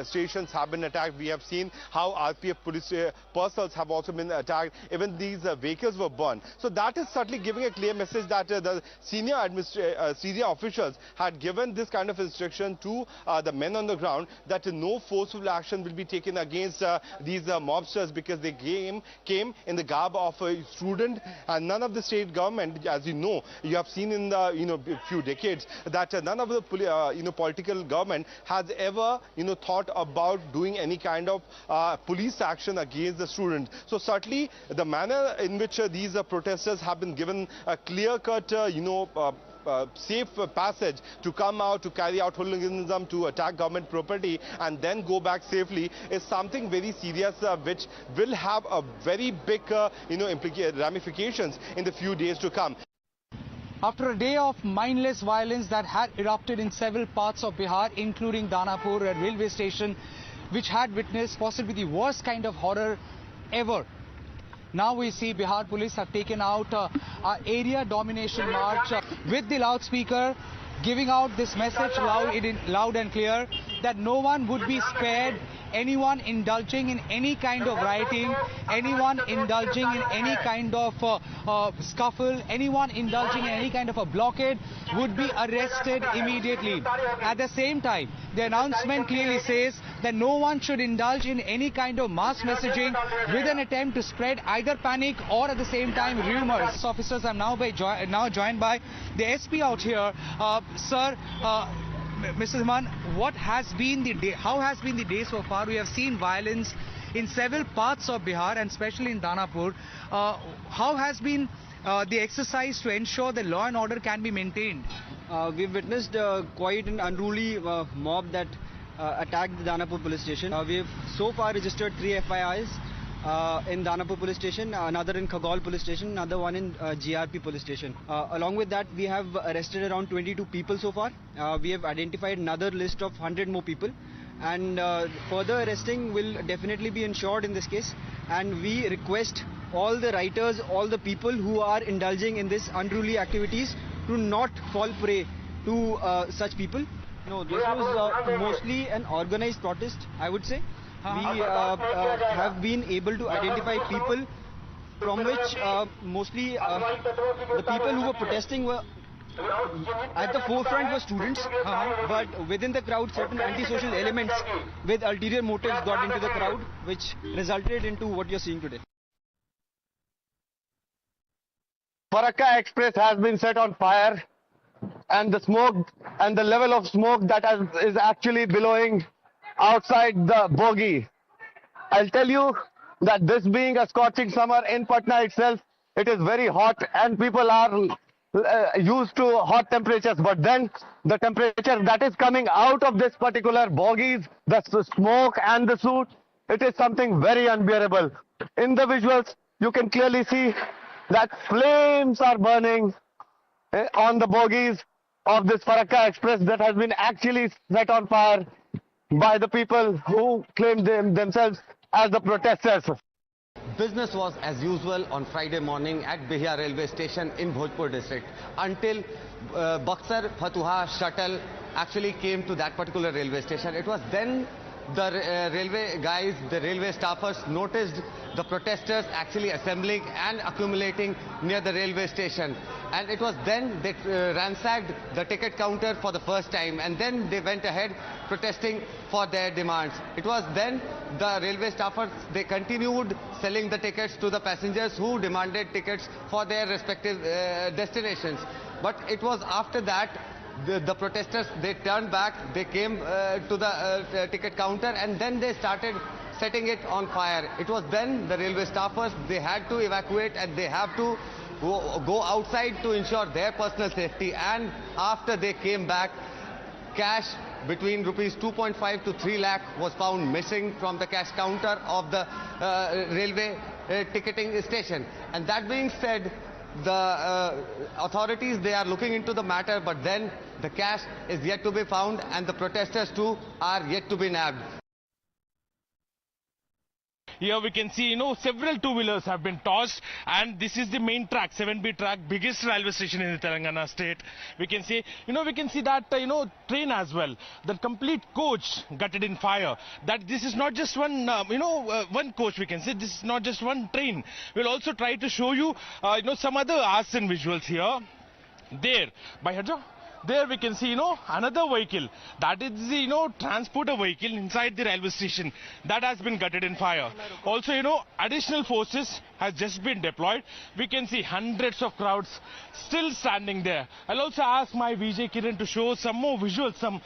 stations have been attacked. We have seen how RPF police personnel have also been attacked. Even these vehicles were burned. So that is certainly giving a clear message that the senior officials had given this kind of instruction to the men on the ground that no forceful action will be taken against these mobsters, because they came in the garb of a student, and none of the state government, as you have seen in the few decades, that none of the political government has ever thought about doing any kind of police action against the students. So certainly the manner in which these protesters have been given a clear-cut safe passage to come out, to carry out hooliganism, to attack government property and then go back safely is something very serious, which will have a very big ramifications in the few days to come. After a day of mindless violence that had erupted in several parts of Bihar, including Danapur, a railway station which had witnessed possibly the worst kind of horror ever, now we see Bihar police have taken out an area domination march with the loudspeaker, giving out this message loud and clear that no one would be spared. Anyone indulging in any kind of rioting, anyone indulging in any kind of scuffle, anyone indulging in any kind of a blockade would be arrested immediately. At the same time, the announcement clearly says that no one should indulge in any kind of mass messaging with an attempt to spread either panic or at the same time rumors. Officers are now joined by the SP out here. Sir, Mr. Zaman, how has been the day so far? We have seen violence in several parts of Bihar and especially in Danapur. How has been the exercise to ensure the law and order can be maintained? We've witnessed quite an unruly mob that attacked the Danapur police station. We've so far registered 3 FIRs in Danapur police station, another in Khagol police station, another one in GRP police station. Along with that, we have arrested around 22 people so far. We have identified another list of 100 more people, and further arresting will definitely be ensured in this case. And we request all the writers, all the people who are indulging in this unruly activities to not fall prey to such people. No, this was mostly an organized protest, I would say. We have been able to identify people from which mostly the people who were protesting were at the forefront were students, but within the crowd certain antisocial elements with ulterior motives got into the crowd, which resulted into what you're seeing today. Farakka Express has been set on fire, and the smoke and the level of smoke that is actually billowing outside the bogie. I'll tell you that this being a scorching summer in Patna itself, it is very hot and people are used to hot temperatures, but then the temperature that is coming out of this particular bogies, the smoke and the soot, it is something very unbearable. In the visuals, you can clearly see that flames are burning on the bogies of this Farakka Express that has been actually set on fire by the people who claim themselves as the protesters. Business was as usual on Friday morning at Bihar railway station in Bhojpur district until Buxar Fatuha shuttle actually came to that particular railway station. It was then the railway guys, the railway staffers noticed the protesters actually assembling and accumulating near the railway station. And it was then they ransacked the ticket counter for the first time, and then they went ahead protesting for their demands. It was then the railway staffers, they continued selling the tickets to the passengers who demanded tickets for their respective destinations. But it was after that the protesters, they turned back, they came to the ticket counter, and then they started setting it on fire. It was then the railway staffers, they had to evacuate and they have to go outside to ensure their personal safety. And after they came back, cash between rupees 2.5 to 3 lakh was found missing from the cash counter of the railway ticketing station. And that being said, the authorities, they are looking into the matter, but then the cash is yet to be found and the protesters too are yet to be nabbed. Here we can see, several two-wheelers have been tossed, and this is the main track, 7B track, biggest railway station in the Telangana state. We can see, that, train as well. The complete coach gutted in fire. That this is not just one, one coach, we can say. This is not just one train. We'll also try to show you, some other arson visuals here. There, by Hajo. There we can see, another vehicle. That is the, transporter vehicle inside the railway station. That has been gutted in fire. Also, additional forces has just been deployed. We can see hundreds of crowds still standing there. I'll also ask my VJ Kiran to show some more visuals, some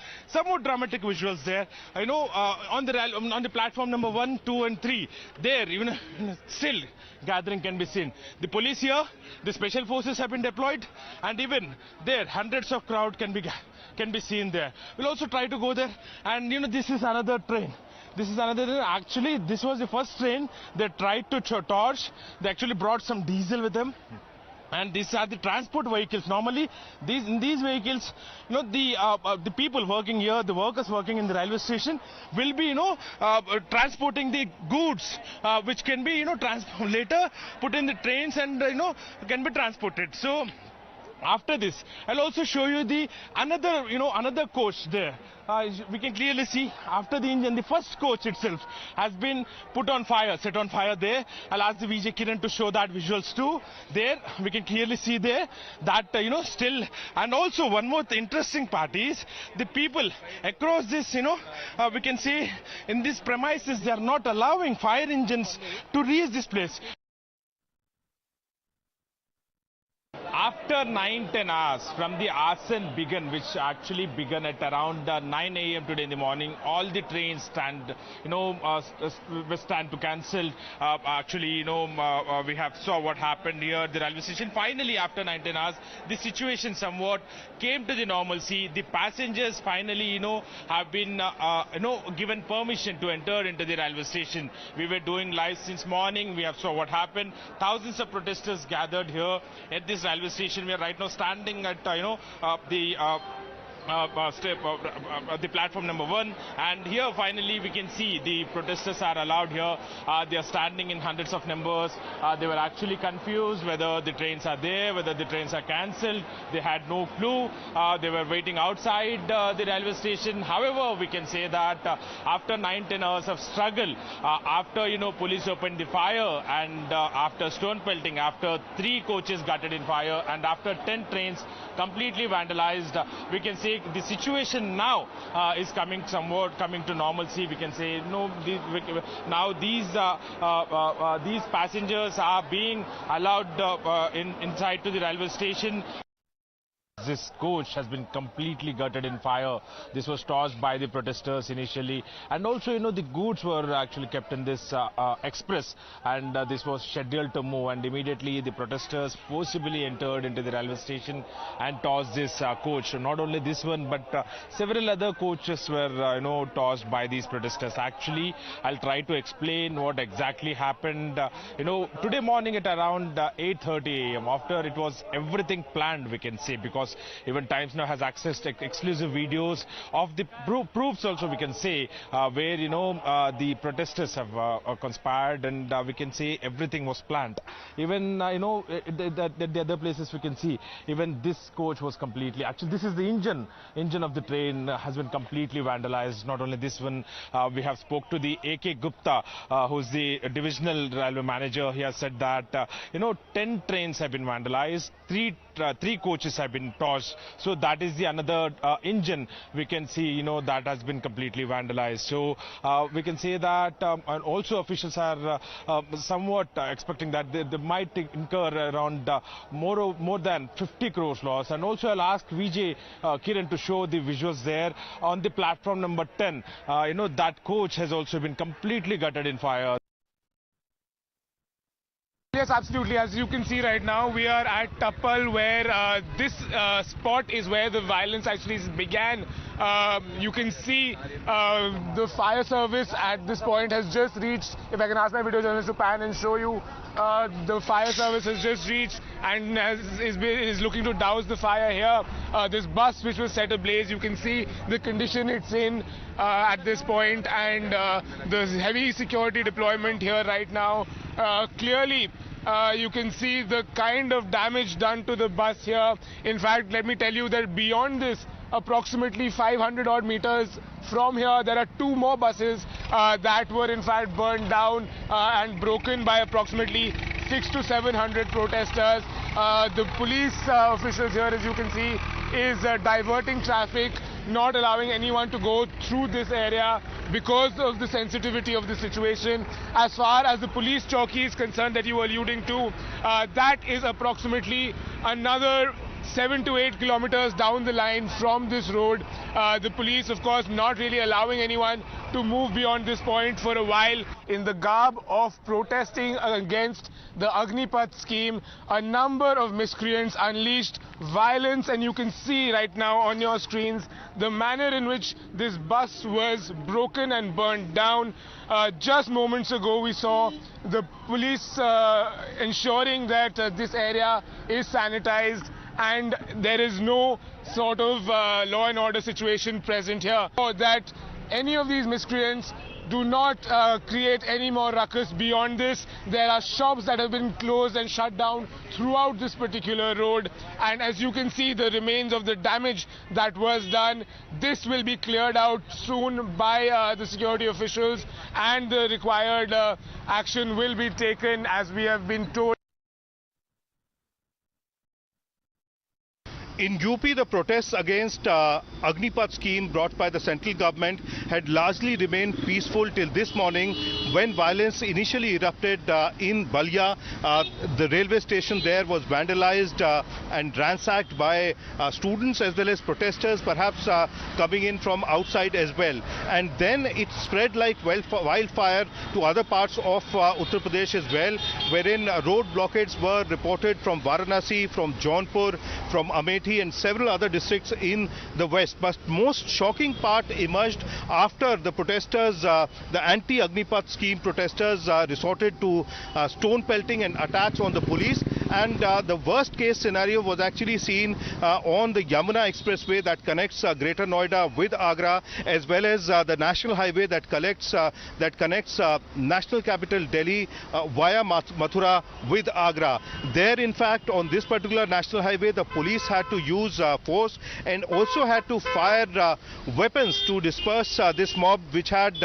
more dramatic visuals there. On the platform number 1, 2 and 3, there, even still gathering can be seen. The police here, the special forces have been deployed, and even there, hundreds of crowd can be seen there. We'll also try to go there, and this is another train. This is another train. Actually, this was the first train they tried to torch. They actually brought some diesel with them. And these are the transport vehicles. Normally, in these vehicles, the people working here, the workers working in the railway station, will be, transporting the goods, which can be, later put in the trains and, can be transported. So, after this, I'll also show you the another coach there. We can clearly see after the engine, the first coach itself has been put on fire, set on fire there. I'll ask the VJ Kiran to show that visuals too. There, we can clearly see there that, still, and also one more interesting part is the people across this, we can see in these premises, they are not allowing fire engines to reach this place. After 9-10 hours from the arson began, which actually began at around 9 a.m. today in the morning, all the trains stand, were stand to cancel. Actually, we have saw what happened here at the railway station. Finally, after 9-10 hours, the situation somewhat came to the normalcy. The passengers finally, have been, given permission to enter into the railway station. We were doing live since morning. We have saw what happened. Thousands of protesters gathered here at this railway station. We are right now standing at the platform number 1, and here finally we can see the protesters are allowed here. They are standing in hundreds of numbers. They were actually confused whether the trains are there, whether the trains are cancelled. They had no clue. They were waiting outside the railway station. However, we can say that after 9-10 hours of struggle, after police opened the fire, and after stone pelting, after 3 coaches gutted in fire, and after 10 trains completely vandalized, we can say the situation now is coming to normalcy. We can say now these passengers are being allowed inside to the railway station. This coach has been completely gutted in fire. This was tossed by the protesters initially, and also the goods were actually kept in this express, and this was scheduled to move, and immediately the protesters forcibly entered into the railway station and tossed this coach. Not only this one, but several other coaches were tossed by these protesters. Actually, I'll try to explain what exactly happened. Today morning at around 8:30 a.m. after it was everything planned, we can say, because even Times Now has accessed exclusive videos of the proofs also, we can say, where the protesters have conspired, and we can say everything was planned. Even the other places we can see, even this coach was completely, actually this is the engine of the train has been completely vandalized. Not only this one, we have spoke to the A.K. Gupta, who's the divisional railway manager. He has said that 10 trains have been vandalized, three coaches have been tossed. So that is the another engine we can see, that has been completely vandalized. So we can say that, and also officials are somewhat expecting that they might incur around more than 50 crores loss. And also I'll ask VJ Kiran to show the visuals there on the platform number 10. That coach has also been completely gutted in fire. Yes, absolutely. As you can see right now, we are at Tappal, where this spot is where the violence actually began You can see the fire service at this point has just reached. If I can ask my video journalist to pan and show you, the fire service has just reached and is looking to douse the fire here. This bus which was set ablaze, you can see the condition it's in at this point, and the heavy security deployment here right now. Clearly, you can see the kind of damage done to the bus here. In fact, let me tell you that beyond this, approximately 500 odd meters from here, there are two more buses that were in fact burned down and broken by approximately 600 to 700 protesters. The police officials here, as you can see, is diverting traffic, not allowing anyone to go through this area because of the sensitivity of the situation. As far as the police chowki is concerned that you were alluding to, that is approximately another 7 to 8 kilometers down the line from this road. The police, of course, not really allowing anyone to move beyond this point for a while. In the garb of protesting against the Agnipath scheme, a number of miscreants unleashed violence, and you can see right now on your screens the manner in which this bus was broken and burned down. Just moments ago we saw the police ensuring that this area is sanitized and there is no sort of law and order situation present here. So that any of these miscreants do not create any more ruckus beyond this. There are shops that have been closed and shut down throughout this particular road, and as you can see, the remains of the damage that was done, this will be cleared out soon by the security officials, and the required action will be taken, as we have been told. In UP, the protests against Agnipath scheme brought by the central government had largely remained peaceful till this morning, when violence initially erupted in Balia. The railway station there was vandalized and ransacked by students as well as protesters, perhaps coming in from outside as well. And then it spread like wildfire to other parts of Uttar Pradesh as well, wherein road blockades were reported from Varanasi, from Jaunpur, from Amethi and several other districts in the west. But most shocking part emerged after the protesters, the anti-Agnipath scheme protesters, resorted to stone pelting and attacks on the police. And the worst case scenario was actually seen on the Yamuna Expressway that connects Greater Noida with Agra, as well as the national highway that connects national capital Delhi via Mathura with Agra. There, in fact, on this particular national highway, the police had to use force and also had to fire weapons to disperse this mob, which had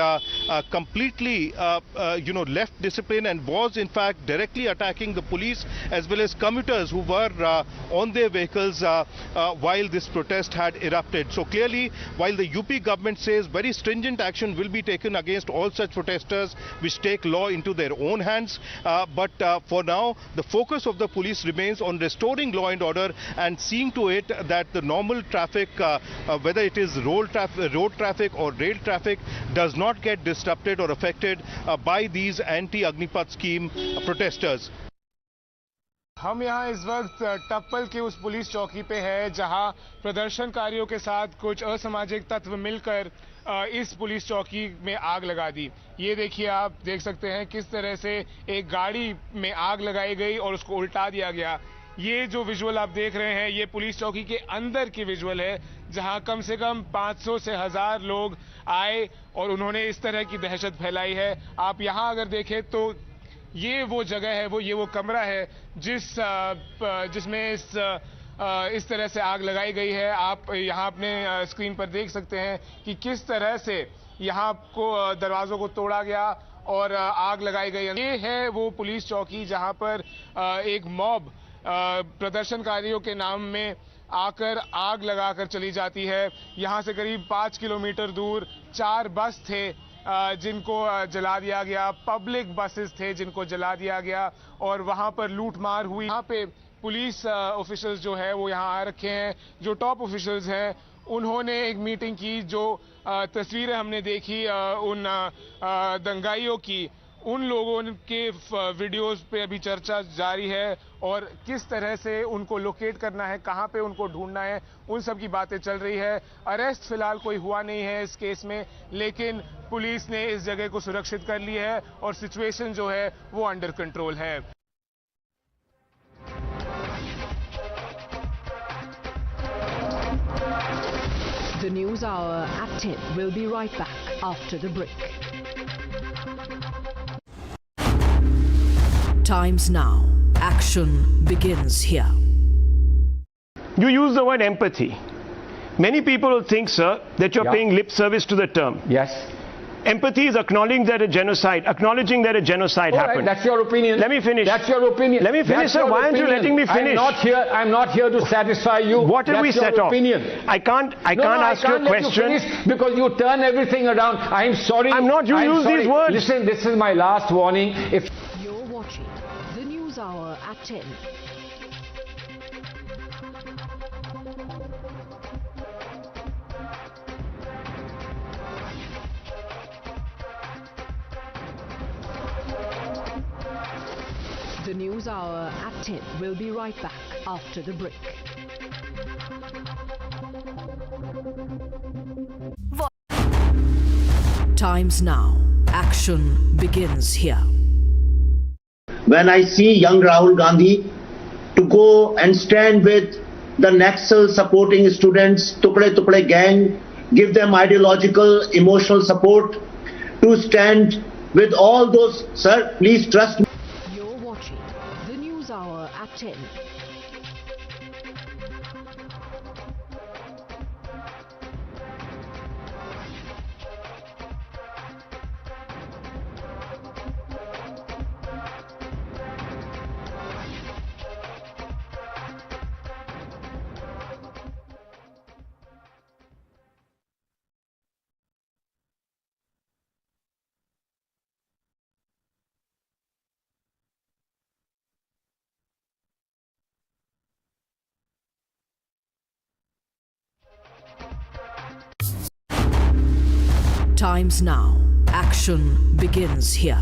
completely left discipline and was in fact directly attacking the police as well as commuters who were on their vehicles while this protest had erupted. So clearly, while the UP government says very stringent action will be taken against all such protesters which take law into their own hands, but for now the focus of the police remains on restoring law and order and seeing to it that the normal traffic, whether it is road traffic or rail traffic, does not get disrupted or affected by these anti-Agnipath scheme protesters. हम यहाँ इस वक्त टप्पल के उस police चौकी पे है जहाँ प्रदर्शनकारियों के साथ कुछ असामाजिक तत्व मिलकर इस पुलिस चौकी में आग लगा दी। ये देखिए, आप देख सकते हैं किस तरह से एक गाड़ी में आग लगाई गई और उसको उल्टा दिया गया। ये जो विजुअल आप देख रहे हैं, ये पुलिस चौकी के अंदर की विजुअल है, जहां कम से कम 500 से 1000 लोग आए और उन्होंने इस तरह की दहशत फैलाई है। आप यहां अगर देखें तो ये वो जगह है, वो कमरा है जिसमें इस तरह से आग लगाई गई है। आप यहां अपने स्क्रीन पर देख सकते हैं कि किस तरह से यहां को दरवाजों को तोड़ा गया और आग लगाई गई। ये है वो पुलिस चौकी जहां पर एक मॉब प्रदर्शनकारियों के नाम में आकर आग लगाकर चली जाती है। यहां से करीब 5 किलोमीटर दूर 4 बस थे जिनको जला दिया गया, पब्लिक बसेस थे जिनको जला दिया गया और वहां पर लूटमार हुई। यहां पे पुलिस ऑफिसर्स जो है वो यहां आ रखे हैं, जो टॉप ऑफिसर्स हैं, उन्होंने एक मीटिंग की। जो तस्वीरें हमने देखी उन दंगाइयों की, उन लोगों के वीडियोस पे अभी चर्चा जारी है और किस तरह से उनको लोकेट करना है, कहां पे उनको ढूंढना है, उन सब की बातें चल रही है। अरेस्ट फिलहाल कोई हुआ नहीं है इस केस में, लेकिन पुलिस ने इस जगह को सुरक्षित कर ली है और सिचुएशन जो है वो अंडर कंट्रोल है। The News Hour at 10 will be right back after the break. Times now. Action begins here. You use the word empathy. Many people will think, sir, that you're paying lip service to the term. Yes. Empathy is acknowledging that a genocide happened. That's your opinion. Let me finish. That's your opinion. Let me finish, sir. Why aren't you letting me finish? I'm not here to satisfy you. What have we set off? Opinion. I can't ask you a question. You finish because you turn everything around. I'm sorry. I'm not. You use these words. Listen, this is my last warning. If you're watching the News Hour at 10. The News Hour at 10 will be right back after the break. Times now. Action begins here. When I see young Rahul Gandhi to go and stand with the Naxal supporting students, Tukde gang, give them ideological, emotional support, to stand with all those, sir, please trust me. You're watching the News Hour at 10. Times now. Action begins here.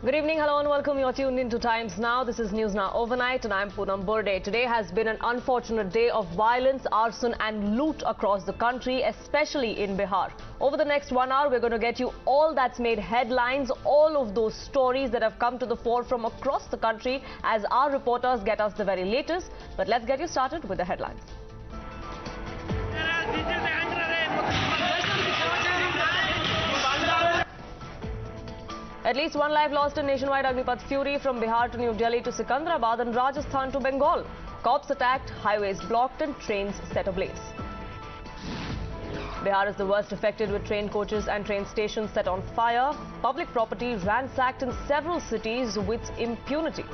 Good evening, hello and welcome. You're tuned into Times Now. This is News Now Overnight and I'm Poonam Burde. Today has been an unfortunate day of violence, arson and loot across the country, especially in Bihar. Over the next 1 hour, we're going to get you all that's made headlines, all of those stories that have come to the fore from across the country as our reporters get us the very latest. But let's get you started with the headlines. At least one life lost in nationwide Agnipath fury from Bihar to New Delhi to Secunderabad and Rajasthan to Bengal. Cops attacked, highways blocked and trains set ablaze. Bihar is the worst affected with train coaches and train stations set on fire. Public property ransacked in several cities with impunity.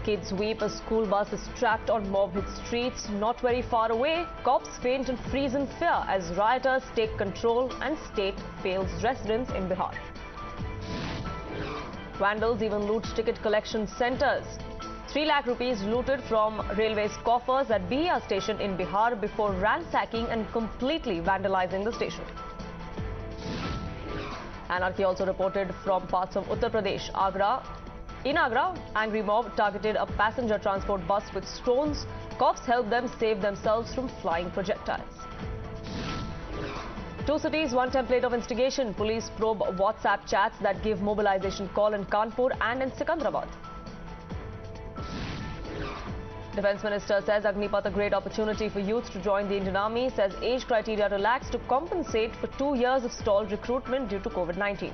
Kids weep as school bus is trapped on mob-hit streets not very far away. Cops faint and freeze in fear as rioters take control and state fails residents in Bihar. Vandals even loot ticket collection centers. 3 lakh rupees looted from railway's coffers at Bihar station in Bihar before ransacking and completely vandalizing the station. Anarchy also reported from parts of Uttar Pradesh, Agra, In Agra, angry mob targeted a passenger transport bus with stones. Cops helped them save themselves from flying projectiles. Two cities, one template of instigation. Police probe WhatsApp chats that give mobilization call in Kanpur and in Secunderabad. Defence Minister says Agnipath a great opportunity for youth to join the Indian Army. Says age criteria relaxed to compensate for 2 years of stalled recruitment due to COVID-19.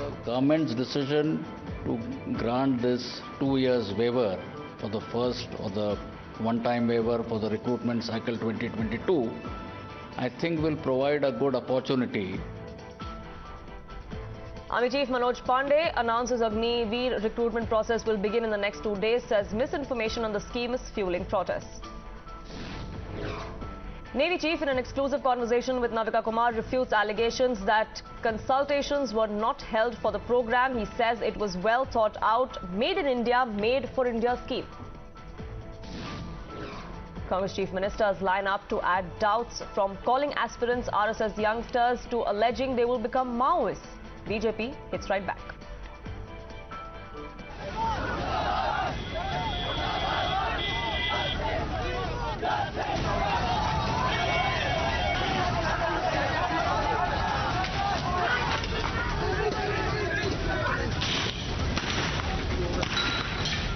The government's decision to grant this 2 years waiver for the first or the one-time waiver for the recruitment cycle 2022, I think will provide a good opportunity. Army Chief Manoj Pandey announces Agniveer recruitment process will begin in the next 2 days. Says misinformation on the scheme is fueling protests. Navy Chief, in an exclusive conversation with Navika Kumar, refutes allegations that consultations were not held for the program. He says it was well thought out, made in India, made for India scheme. Congress Chief Ministers line up to add doubts, from calling aspirants RSS youngsters to alleging they will become Maoists. BJP hits right back.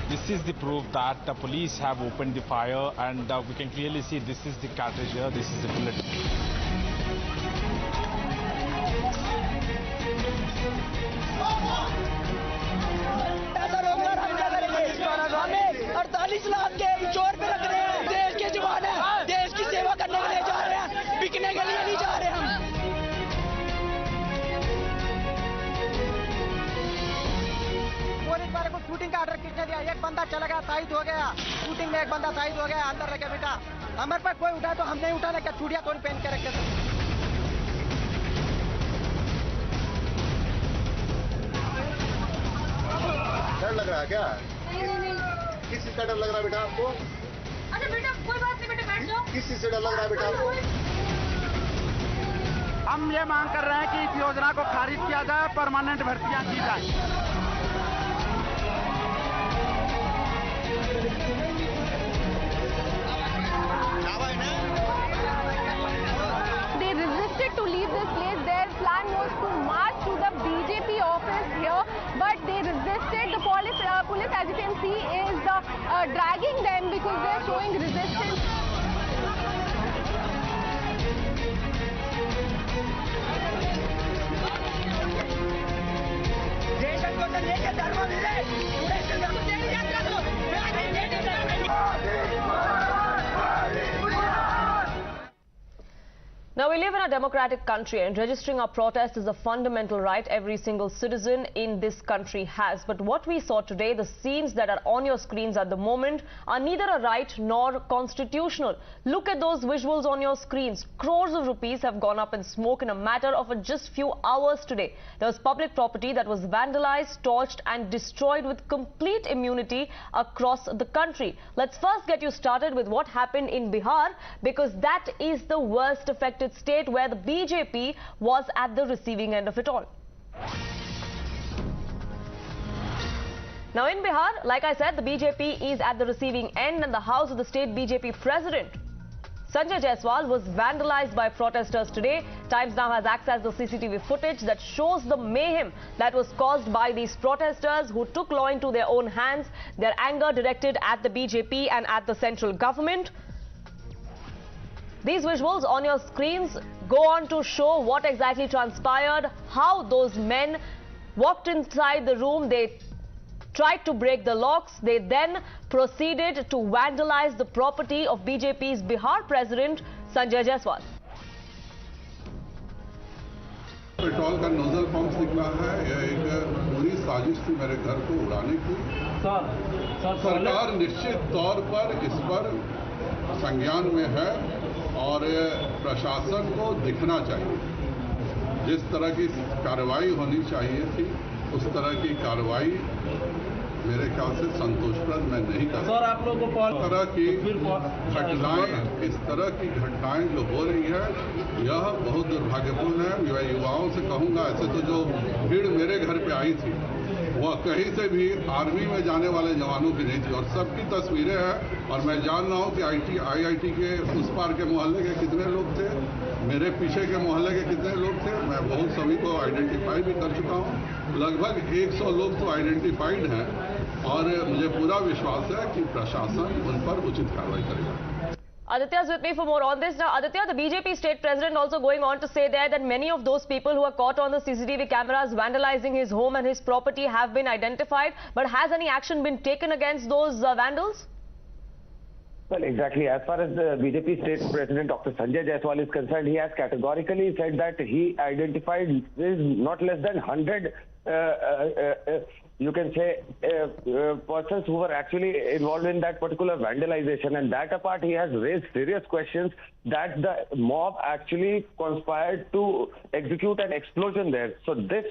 This is the proof that the police have opened the fire, and we can clearly see this is the cartridge here, this is the bullet. हमें 48 लाख के चोर पे रख रहे हैं। देश के जवान हैं, देश की सेवा करने के लिए जा रहे हैं, बिकने के लिए नहीं जा रहे हम। पुलिस वाले को शूटिंग का ऑर्डर किसने दिया? एक बंदा चला गया, शहीद हो गया। शूटिंग में एक बंदा शहीद हो गया, अंदर रखे बेटा। हमारे पास कोई उठाए तो हम नहीं उठाने, क्या चूड़िया कौन पहन के रखे? डर लग रहा है क्या? नहीं। किस चीज का डर लग रहा है बेटा आपको? अच्छा बेटा कोई बात नहीं, बेटा बैठ जाओ। किस चीज से डर लग रहा है बेटा आपको? हम ये मांग कर रहे हैं कि इस योजना को खारिज किया जाए, परमानेंट भर्तियां की जाए। They resisted to leave this place. Their plan was to march to the BJP office here, but they resisted. The police, as you can see, is dragging them because they are showing resistance. Now, we live in a democratic country, and registering our protest is a fundamental right every single citizen in this country has. But what we saw today, the scenes that are on your screens at the moment, are neither a right nor constitutional. Look at those visuals on your screens. Crores of rupees have gone up in smoke in a matter of just few hours today. There was public property that was vandalized, torched and destroyed with complete immunity across the country. Let's first get you started with what happened in Bihar, because that is the worst affected state, where the BJP was at the receiving end of it all. Now in Bihar, like I said, the BJP is at the receiving end, and the house of the state BJP president, Sanjay Jaiswal, was vandalized by protesters today. Times Now has accessed the CCTV footage that shows the mayhem that was caused by these protesters who took law into their own hands, their anger directed at the BJP and at the central government. These visuals on your screens go on to show what exactly transpired, how those men walked inside the room. They tried to break the locks. They then proceeded to vandalize the property of BJP's Bihar president, Sanjay Jaiswal. Petrol का nozzle pump निकला है। यह एक पूरी साजिश थी मेरे घर को उड़ाने की। सरकार निश्चित तौर पर इस पर संज्ञान में है और प्रशासन को दिखना चाहिए। जिस तरह की कार्रवाई होनी चाहिए थी, उस तरह की कार्रवाई मेरे ख्याल से संतोषप्रद मैं नहीं कर सकता। आप लोगों को इस तरह की घटनाएं जो हो रही है, यह बहुत दुर्भाग्यपूर्ण है। मैं युवाओं से कहूंगा, ऐसे तो जो भीड़ मेरे घर पे आई थी, वह कहीं से भी आर्मी में जाने वाले जवानों की नहीं थी और सबकी तस्वीरें हैं और मैं जान रहा हूं कि आईआईटी के उस पार के मोहल्ले के कितने लोग थे, मेरे पीछे के मोहल्ले के कितने लोग थे। मैं बहुत सभी को आइडेंटिफाई भी कर चुका हूं। लगभग 100 लोग तो आइडेंटिफाइड हैं और मुझे पूरा विश्वास है कि प्रशासन उन पर उचित कार्रवाई करेगा। Aditya is with me for more on this. Now, Aditya, the BJP state president also going on to say there that many of those people who are caught on the CCTV cameras vandalizing his home and his property have been identified. But has any action been taken against those vandals? Well, exactly. As far as the BJP state president, Dr. Sanjay Jaiswal, is concerned, he has categorically said that he identified not less than 100 you can say persons who were actually involved in that particular vandalization, and that apart he has raised serious questions that the mob actually conspired to execute an explosion there. So this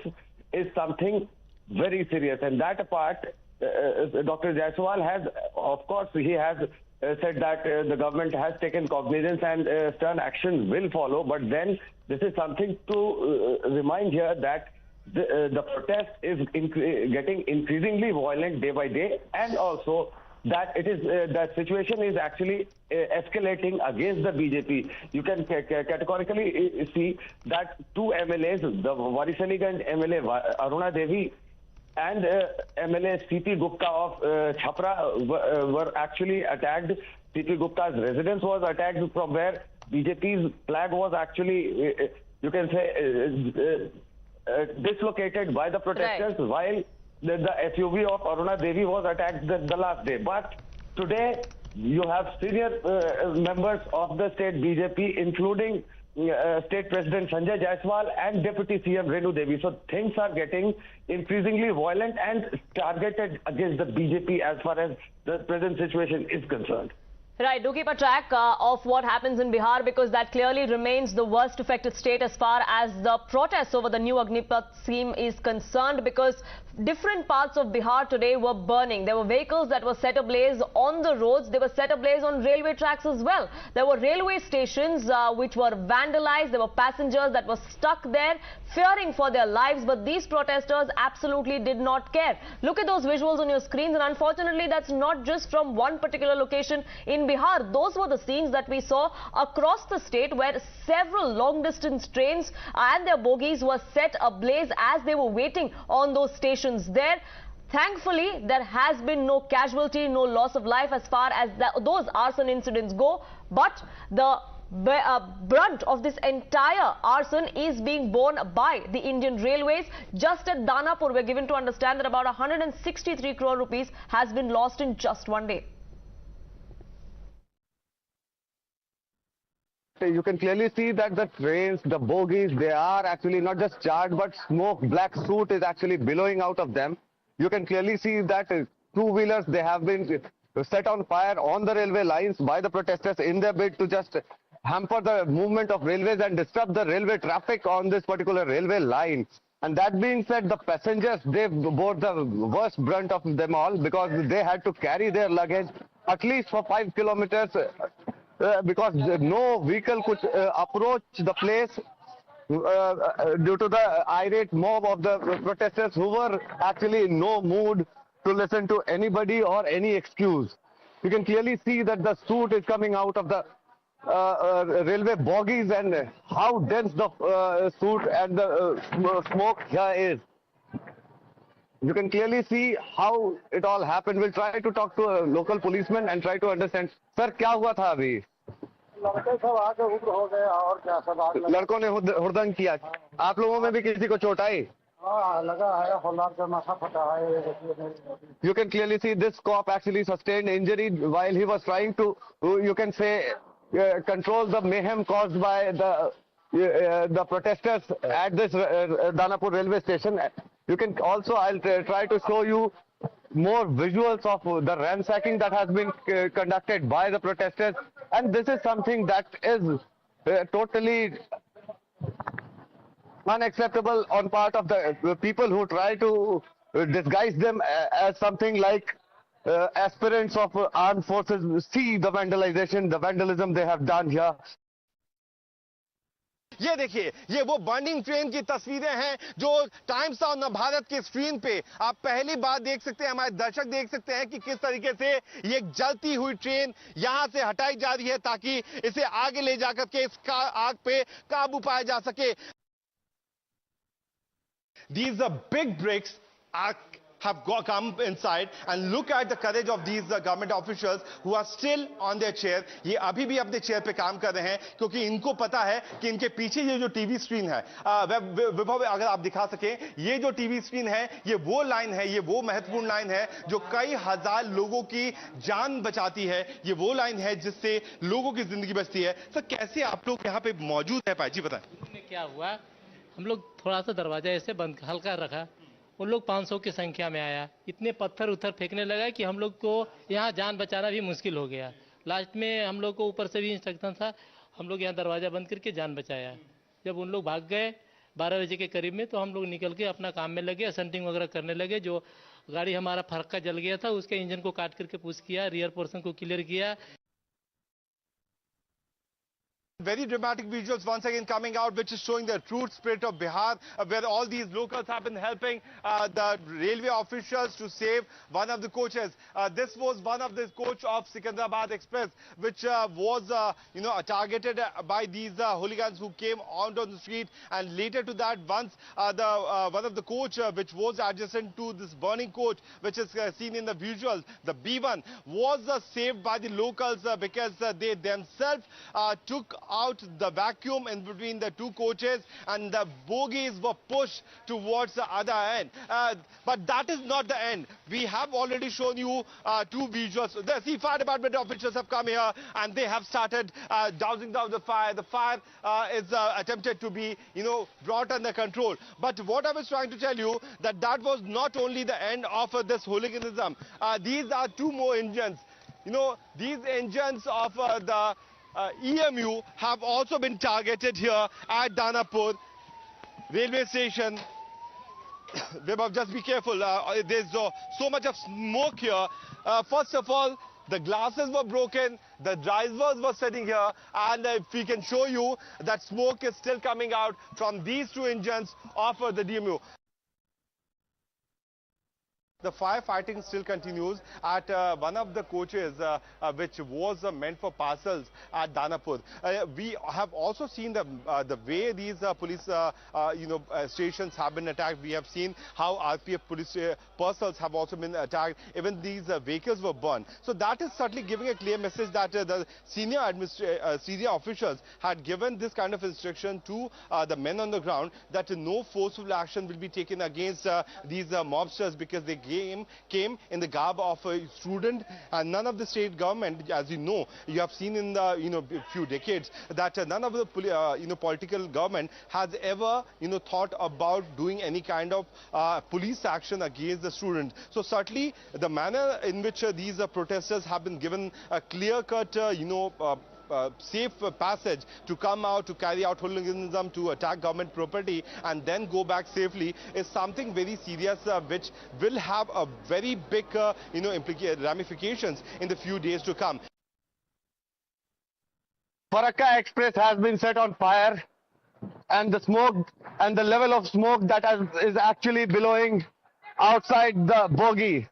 is something very serious, and that apart Dr. Jaiswal has, of course, he has said that the government has taken cognizance and stern action will follow, but then this is something to remind here that the protest is getting increasingly violent day by day, and also that it is the situation is actually escalating against the BJP. You can categorically see that two MLAs, the Varisaliganj MLA Aruna Devi and MLA CP Gupta of Chhapra were actually attacked. CP Gupta's residence was attacked, from where BJP's flag was actually, you can say, dislocated by the protesters, right, while the SUV of Aruna Devi was attacked the last day. But today you have senior members of the state BJP, including State President Sanjay Jaiswal and Deputy CM Renu Devi. So things are getting increasingly violent and targeted against the BJP as far as the present situation is concerned. Right, do keep a track of what happens in Bihar, because that clearly remains the worst affected state as far as the protests over the new Agnipath scheme is concerned, because different parts of Bihar today were burning. There were vehicles that were set ablaze on the roads. They were set ablaze on railway tracks as well. There were railway stations which were vandalized. There were passengers that were stuck there fearing for their lives, but these protesters absolutely did not care. Look at those visuals on your screens, and unfortunately that's not just from one particular location in Bihar. Those were the scenes that we saw across the state, where several long-distance trains and their bogies were set ablaze as they were waiting on those stations there. Thankfully, there has been no casualty, no loss of life as far as those arson incidents go, but the brunt of this entire arson is being borne by the Indian Railways. Just at Danapur, we're given to understand that about 163 crore rupees has been lost in just one day. You can clearly see that the trains, the bogies, they are actually not just charred, but smoke, black soot is actually billowing out of them. You can clearly see that two-wheelers, they have been set on fire on the railway lines by the protesters in their bid to just hamper the movement of railways and disrupt the railway traffic on this particular railway line. And that being said, the passengers, they bore the worst brunt of them all, because they had to carry their luggage at least for 5 kilometers because no vehicle could approach the place due to the irate mob of the protesters, who were actually in no mood to listen to anybody or any excuse. You can clearly see that the soot is coming out of the railway bogies, and how dense the soot and the smoke here is. You can clearly see how it all happened. We'll try to talk to a local policeman and try to understand. Sir, क्या हुआ था अभी? लड़के सब आके उग्र हो गए और क्या सब आग लगा। लड़कों ने हुड़दंग किया। आप लोगों में भी किसी को चोट आई? हाँ लगा है, होलार का माथा फटा है। You can clearly see this cop actually sustained injury while he was trying to, you can say, control the mayhem caused by the protesters at this Danapur railway station. You can also, I'll try to show you more visuals of the ransacking that has been conducted by the protesters, and this is something that is totally unacceptable on part of the people who try to disguise them as something like aspirants of armed forces. See the vandalization, the vandalism they have done here. ये देखिए, ये वो burning train की तस्वीरें हैं जो times of Navbharat की screen पे आप पहली बार देख सकते हैं, हमारे दर्शक देख सकते हैं कि किस तरीके से ये जलती हुई ट्रेन यहां से हटाई जा रही है ताकि इसे आगे ले जाकर के इस आग पे काबू पाया जा सके। These big bricks have come inside, and look at the courage of these government officials who are still on their chair. ये अभी भी अपने चेयर पे काम कर रहे हैं क्योंकि इनको पता है कि इनके पीछे ये जो टीवी स्क्रीन है, विभव अगर आप दिखा सकें, ये जो टीवी स्क्रीन है ये वो लाइन है, ये वो महत्वपूर्ण लाइन है जो कई हजार लोगों की जान बचाती है। ये वो लाइन है जिससे लोगों की जिंदगी बचती है। सर, कैसे आप लोग यहाँ पे मौजूद है? पाजी बताएं। क्या हुआ, हम लोग थोड़ा सा दरवाजा ऐसे बंद हल्का रखा, उन लोग 500 की संख्या में आया, इतने पत्थर उथर फेंकने लगा कि हम लोग को यहाँ जान बचाना भी मुश्किल हो गया। लास्ट में हम लोग को ऊपर से भी इंस्ट्रक्शन था, हम लोग यहाँ दरवाजा बंद करके जान बचाया। जब उन लोग भाग गए 12 बजे के करीब में, तो हम लोग निकल के अपना काम में लगे, असेंटिंग वगैरह करने लगे। जो गाड़ी हमारा फरक्का जल गया था उसके इंजन को काट करके पुश किया, रियर पोर्शन को क्लियर किया। Very dramatic visuals once again coming out, which is showing the true spirit of Bihar, where all these locals have been helping the railway officials to save one of the coaches. This was one of the coach of Secunderabad Express, which was, targeted by these hooligans who came out on the street. And later to that, once one of the coach, which was adjacent to this burning coach, which is seen in the visuals, the B1, was saved by the locals because they themselves took out the vacuum in between the two coaches and the bogies were pushed towards the other end. But that is not the end. We have already shown you two visuals. The fire department officials have come here and they have started dousing down the fire. The fire is attempted to be, brought under control. But what I was trying to tell you, that was not only the end of this hooliganism. These are two more engines. These engines of the EMU have also been targeted here at Danapur railway station. Vibhav, just be careful. There's so much of smoke here. First of all, the glasses were broken, the drivers were sitting here, and if we can show you that smoke is still coming out from these two engines of the DMU. The firefighting still continues at one of the coaches which was meant for parcels at Danapur. We have also seen the way these police stations have been attacked. We have seen how RPF police parcels have also been attacked. Even these vehicles were burned. So that is certainly giving a clear message that the senior officials had given this kind of instruction to the men on the ground that no forceful action will be taken against these mobsters because they came in the garb of a student, and none of the state government, as you have seen in the few decades, that none of the political government has ever thought about doing any kind of police action against the students. So certainly the manner in which these protesters have been given a clear-cut safe passage to come out, to carry out hooliganism, to attack government property and then go back safely is something very serious which will have a very big ramifications in the few days to come. Farakka Express has been set on fire, and the smoke and the level of smoke that is actually billowing outside the bogie.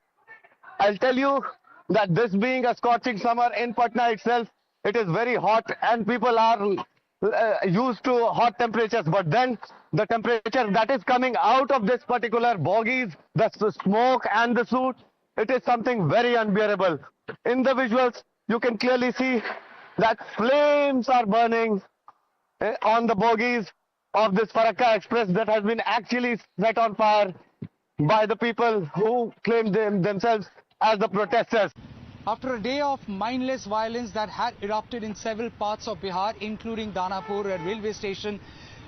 I'll tell you that this being a scorching summer in Patna itself, it is very hot and people are used to hot temperatures, but then the temperature that is coming out of this particular bogies, the smoke and the soot, it is something very unbearable. In the visuals, you can clearly see that flames are burning on the bogies of this Farakka Express that has been actually set on fire by the people who claim themselves as the protesters. After a day of mindless violence that had erupted in several parts of Bihar, including Danapur, a railway station,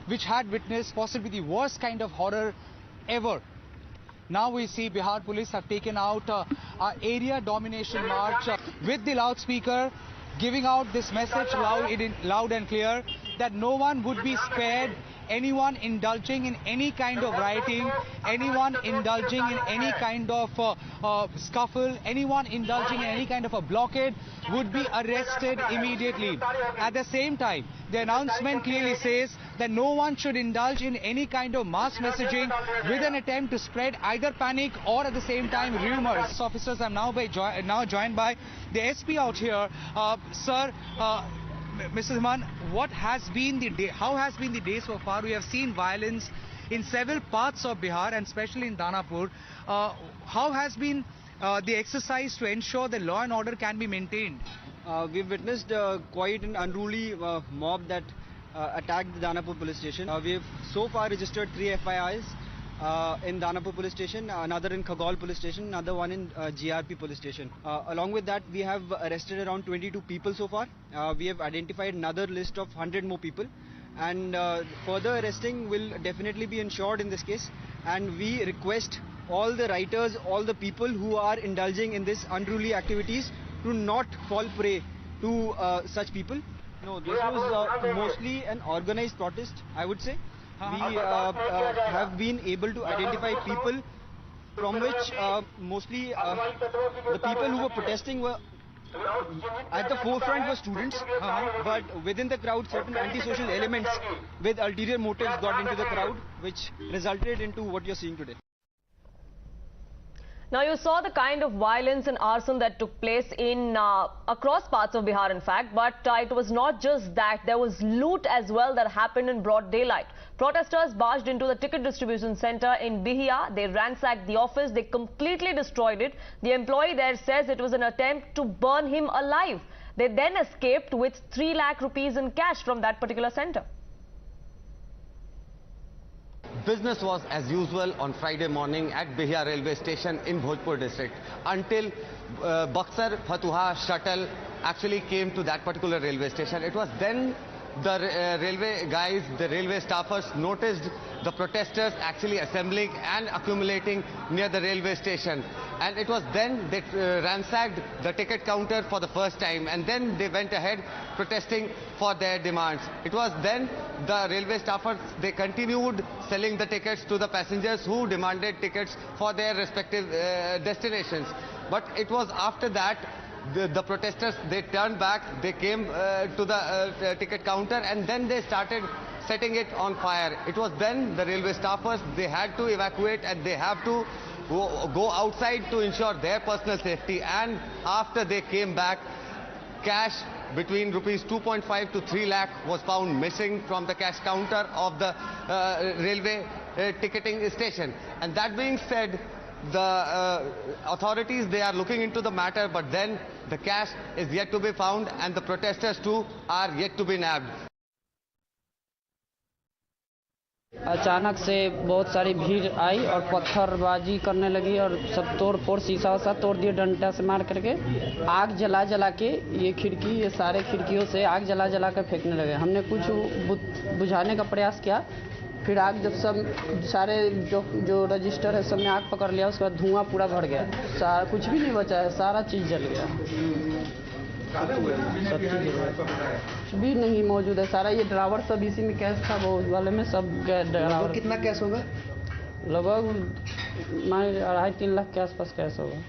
which had witnessed possibly the worst kind of horror ever. Now we see Bihar police have taken out an area domination march with the loudspeaker, giving out this message loud and clear that no one would be spared. Anyone indulging in any kind of rioting, anyone indulging in any kind of scuffle, anyone indulging in any kind of a blockade would be arrested immediately. At the same time, the announcement clearly says that no one should indulge in any kind of mass messaging with an attempt to spread either panic or at the same time rumors. Officers, I'm now joined by the SP out here. Sir, Mr. Zaman, what has been the day? How has been the day so far? We have seen violence in several parts of Bihar and especially in Danapur. How has been the exercise to ensure that law and order can be maintained? We've witnessed quite an unruly mob that attacked the Danapur police station. We've so far registered 3 FIRs in Danapur police station, another in Khagol police station, another one in GRP police station. Along with that, we have arrested around 22 people so far. We have identified another list of 100 more people, and further arresting will definitely be ensured in this case. And we request all the writers, all the people who are indulging in this unruly activities to not fall prey to such people. No, this was mostly an organized protest, I would say. We have been able to identify people from which mostly the people who were protesting were at the forefront were students, but within the crowd certain antisocial elements with ulterior motives got into the crowd, which resulted into what you're seeing today. Now, you saw the kind of violence and arson that took place in across parts of Bihar, in fact, but it was not just that. There was loot as well that happened in broad daylight. Protesters barged into the ticket distribution center in Bihia. They ransacked the office. They completely destroyed it. The employee there says it was an attempt to burn him alive. They then escaped with 3 lakh rupees in cash from that particular center. Business was as usual on Friday morning at Bihar railway station in Bhojpur district until Buxar Fatuha shuttle actually came to that particular railway station. It was then the railway guys, the railway staffers noticed the protesters actually assembling and accumulating near the railway station. And it was then they ransacked the ticket counter for the first time, and then they went ahead protesting for their demands. It was then the railway staffers, they continued selling the tickets to the passengers who demanded tickets for their respective destinations. But it was after that the protesters, they turned back, they came to the ticket counter, and then they started setting it on fire. It was then the railway staffers, they had to evacuate and they have to go outside to ensure their personal safety. And after they came back, cash between rupees 2.5 to 3 lakh was found missing from the cash counter of the railway ticketing station. And that being said, the authorities, they are looking into the matter, but then the cash is yet to be found and the protesters too are yet to be nabbed. अचानक से बहुत सारी भीड़ आई और पत्थरबाजी करने लगी और सब तोड़ फोड़ शीशा वसा तोड़ दिए डंडा से मार करके आग जला के ये खिड़की ये सारे खिड़कियों से आग जला के फेंकने लगे। हमने कुछ बुझाने का प्रयास किया, फिर आग जब सब सारे जो रजिस्टर है सब में आग पकड़ लिया, उसके बाद धुआं पूरा भर गया, सारा कुछ भी नहीं बचा है, सारा चीज़ जल गया, सब चीज़ भी नहीं मौजूद है, सारा ये ड्राइवर सब इसी में कैश था, वो वाले में सब ड्राइवर। कितना कैश होगा? लगभग 2.5-3 लाख के आसपास कैश होगा।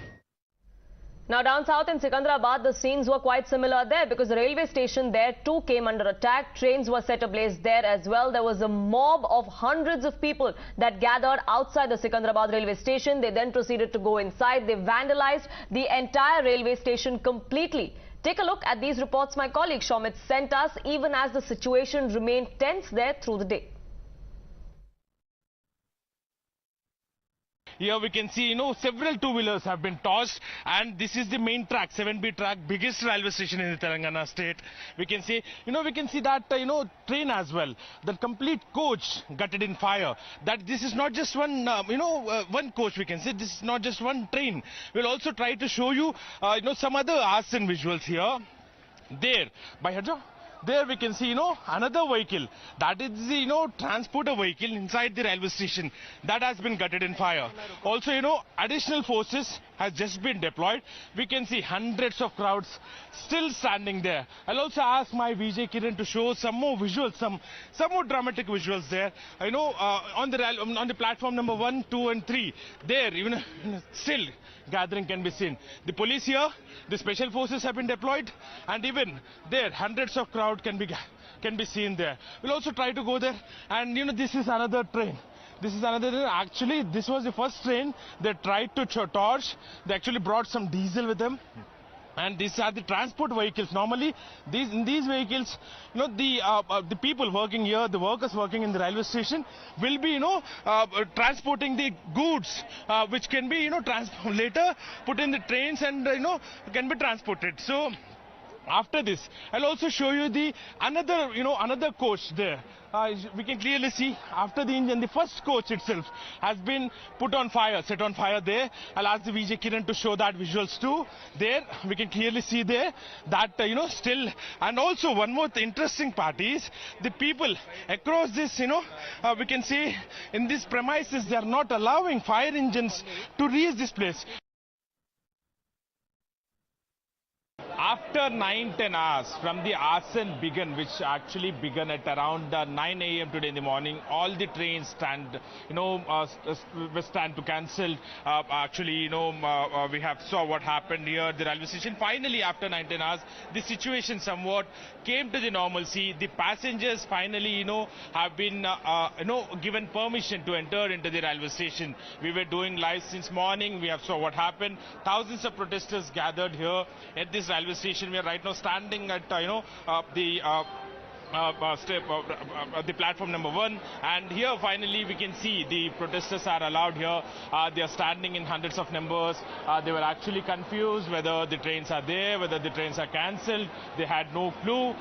Now, down south in Secunderabad, the scenes were quite similar there because the railway station there too came under attack. Trains were set ablaze there as well. There was a mob of hundreds of people that gathered outside the Secunderabad railway station. They then proceeded to go inside. They vandalized the entire railway station completely. Take a look at these reports my colleague Shomit sent us, even as the situation remained tense there through the day. Here we can see, several two-wheelers have been tossed, and this is the main track, 7B track, biggest railway station in the Telangana state. We can see, we can see that, train as well. The complete coach gutted in fire. That this is not just one, one coach, we can say. This is not just one train. We'll also try to show you, some other arson visuals here. There, by Hajo. There we can see, another vehicle. That is the, transporter vehicle inside the railway station. That has been gutted in fire. Also, additional forces has just been deployed. We can see hundreds of crowds still standing there. I'll also ask my VJ Kiran to show some more visuals, some more dramatic visuals there. On the platform number 1, 2 and 3, there, even still gathering can be seen. The police here, the special forces have been deployed, and even there hundreds of crowd can be can be seen there. We'll also try to go there, and this is another train. This is another train. Actually, this was the first train they tried to torch. They actually brought some diesel with them. And these are the transport vehicles. Normally, in these vehicles, the people working here, the workers working in the railway station, will be, transporting the goods, which can be, later put in the trains and, can be transported. So, after this, I'll also show you the another coach there. We can clearly see after the engine, the first coach itself has been put on fire, set on fire there. I'll ask the VJ Kiran to show that visuals too. There, we can clearly see there that, still, and also one more interesting part is the people across this, we can see in these premises, they are not allowing fire engines to reach this place. After 9-10 hours from the arson began, which actually began at around 9 a.m. today in the morning, all the trains stand, stand to cancel. Actually, we have saw what happened here at the railway station. Finally, after 9-10 hours, the situation somewhat came to the normalcy. The passengers finally, have been, given permission to enter into the railway station. We were doing live since morning. We have saw what happened. Thousands of protesters gathered here at this railway station. We are right now standing at the platform number 1, and here finally we can see the protesters are allowed here. They are standing in hundreds of numbers. They were actually confused whether the trains are there, whether the trains are cancelled. They had no clue.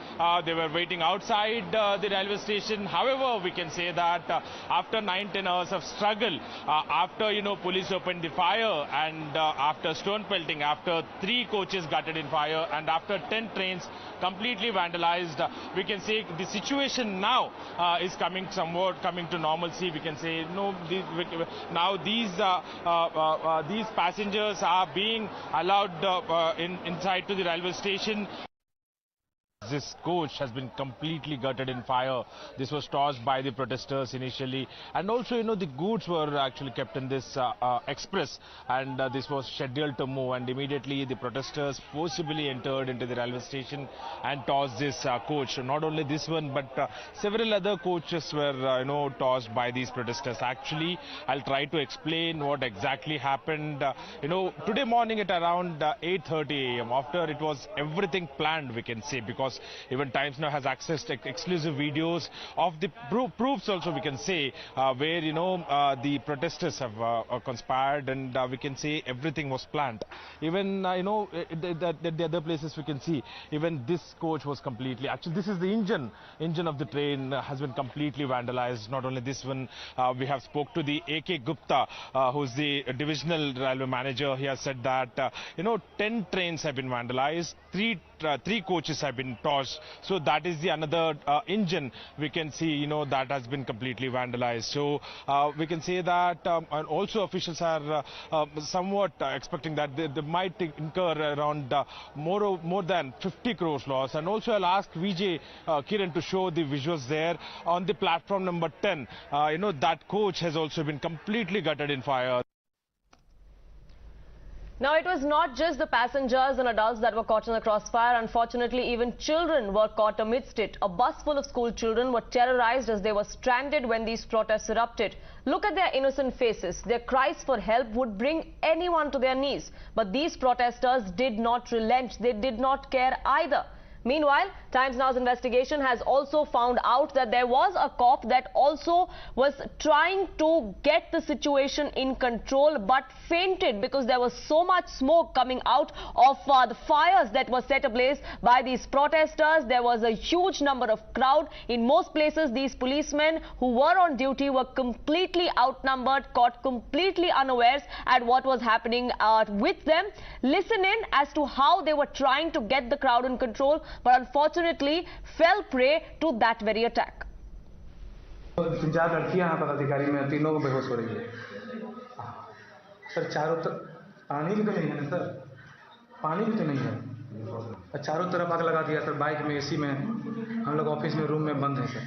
They were waiting outside the railway station. However, we can say that after 9-10 hours of struggle, after police opened the fire, and after stone pelting, after 3 coaches gutted in fire, and after 10 trains completely vandalized, we can say the situation now is coming to normalcy. We can say now these passengers are being allowed inside to the railway station. This coach has been completely gutted in fire. This was tossed by the protesters initially, and also the goods were actually kept in this express, and this was scheduled to move, and immediately the protesters forcibly entered into the railway station and tossed this coach. Not only this one, but several other coaches were tossed by these protesters. Actually, I'll try to explain what exactly happened. Today morning at around 8:30 a.m. after it was everything planned, we can say, because even Times Now has accessed exclusive videos of the proofs also, we can say, where the protesters have conspired, and we can say everything was planned. Even the other places we can see, even this coach was completely, actually this is the engine of the train has been completely vandalized. Not only this one, we have spoke to the A.K. Gupta, who's the divisional railway manager. He has said that 10 trains have been vandalized, three coaches have been tossed. So that is the another engine we can see, that has been completely vandalized. So we can say that, and also officials are somewhat expecting that they might incur around more than 50 crores loss. And also I'll ask VJ Kiran to show the visuals there on the platform number 10. That coach has also been completely gutted in fire. Now, it was not just the passengers and adults that were caught in the crossfire. Unfortunately, even children were caught amidst it. A bus full of school children were terrorized as they were stranded when these protests erupted. Look at their innocent faces. Their cries for help would bring anyone to their knees. But these protesters did not relent. They did not care either. Meanwhile, Times Now's investigation has also found out that there was a cop that also was trying to get the situation in control but fainted because there was so much smoke coming out of the fires that were set ablaze by these protesters. There was a huge number of crowd. In most places, these policemen who were on duty were completely outnumbered, caught completely unawares at what was happening with them. Listen in as to how they were trying to get the crowd in control, but unfortunately fell prey to that very attack. 50 लड़कियां यहाँ पर अधिकारी में तीनों को बेहोश हो रही है सर। चारों तरफ पानी भी तो नहीं है ना सर, पानी भी तो नहीं है। चारों तरफ आग लगा दिया सर, बाइक में, एसी में, हम लोग ऑफिस में रूम में बंद है सर।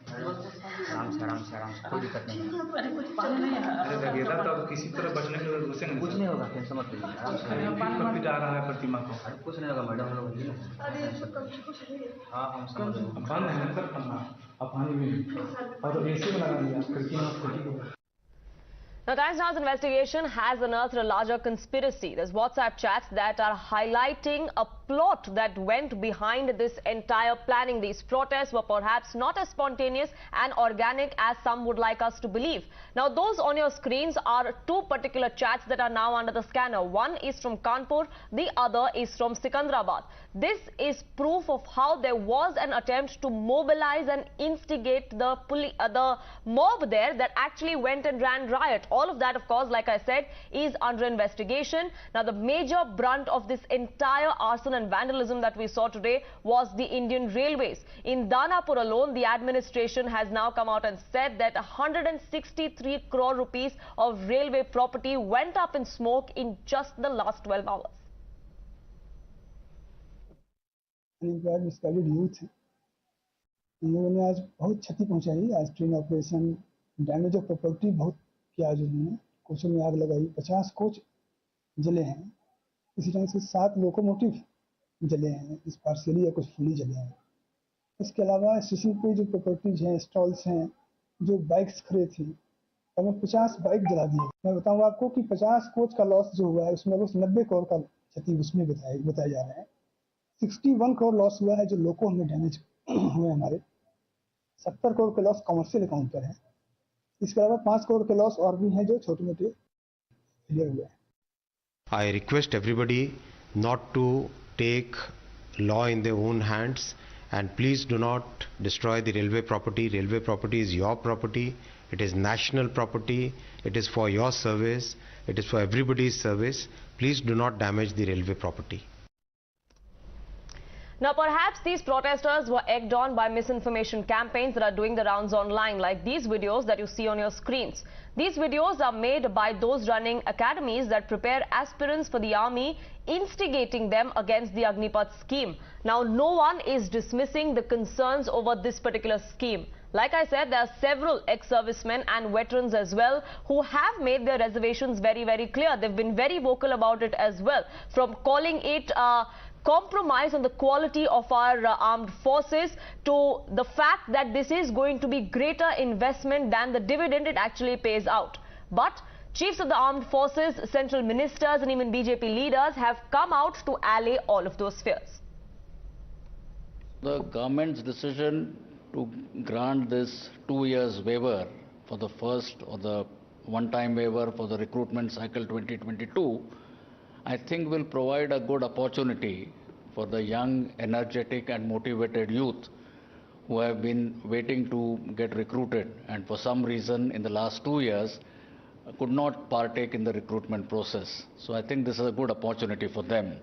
आराम से आराम से आराम से। कोई दिक्कत नहीं है। अरे लगेगा तो किसी तरह बचने के लिए घुसे नहीं, कुछ नहीं होगा, टेंशन मत लीजिए, आराम से जा रहा है प्रतिमा को, कुछ नहीं होगा मैडम लोग। हाँ हम समझ रहे हैं, बंद है सर खाना, अब पानी भी और एसी में लगा दिया खिड़की को। Now, Times Now's investigation has unearthed a larger conspiracy. There's WhatsApp chats that are highlighting a plot that went behind this entire planning. These protests were perhaps not as spontaneous and organic as some would like us to believe. Now, those on your screens are two particular chats that are now under the scanner. One is from Kanpur, the other is from Sikandrabad. This is proof of how there was an attempt to mobilize and instigate the mob there that actually went and ran riot. All of that, of course, like I said, is under investigation. Now, the major brunt of this entire arson and vandalism that we saw today was the Indian Railways. In Danapur alone, the administration has now come out and said that 163 crore rupees of railway property went up in smoke in just the last 12 hours. Unemployed misguided youth है, इन लोगों ने आज बहुत क्षति पहुंचाई। आज train operation, damage of property बहुत किया। आज उन्होंने कोचों में आग लगाई, 50 कोच जले हैं। इसी तरह से 7 लोकोमोटिव जले हैं, कुछ पार्शियली या कुछ फुली जले हैं। इसके अलावा स्टेशन पे जो प्रॉपर्टीज हैं, स्टॉल्स हैं, जो बाइक्स खड़े थी, हमें 50 बाइक जला दिए। मैं बताऊँ आपको कि 50 कोच का लॉस जो हुआ है उसमें कुछ 90 करोड़ का क्षति उसमें बताए जा रहे हैं। 61 करोड़ लॉस हुआ है जो लोको हमें डैमेज हुए हमारे। 70 करोड़ के लॉस कमर्शियल अकाउंट पर है। इसके अलावा 5 करोड़ के लॉस और भी हैं जो छोटे मोटे फेलियर हुए हैं। I request everybody not to take law in their own hands and please do not destroy the railway property. Railway property is your property. It is national property. It is for your service. It is for everybody's service. Please do not damage the railway property. Now, perhaps these protesters were egged on by misinformation campaigns that are doing the rounds online, like these videos that you see on your screens. These videos are made by those running academies that prepare aspirants for the army, instigating them against the Agnipath scheme. Now, no one is dismissing the concerns over this particular scheme. Like I said, there are several ex-servicemen and veterans as well who have made their reservations very, very clear. They've been very vocal about it as well, from calling it compromise on the quality of our armed forces to the fact that this is going to be greater investment than the dividend it actually pays out. But chiefs of the armed forces, central ministers and even BJP leaders have come out to allay all of those fears. The government's decision to grant this 2 years waiver for the first or the one-time waiver for the recruitment cycle 2022, I think will provide a good opportunity for the young, energetic and motivated youth who have been waiting to get recruited and for some reason in the last 2 years could not partake in the recruitment process. So I think this is a good opportunity for them.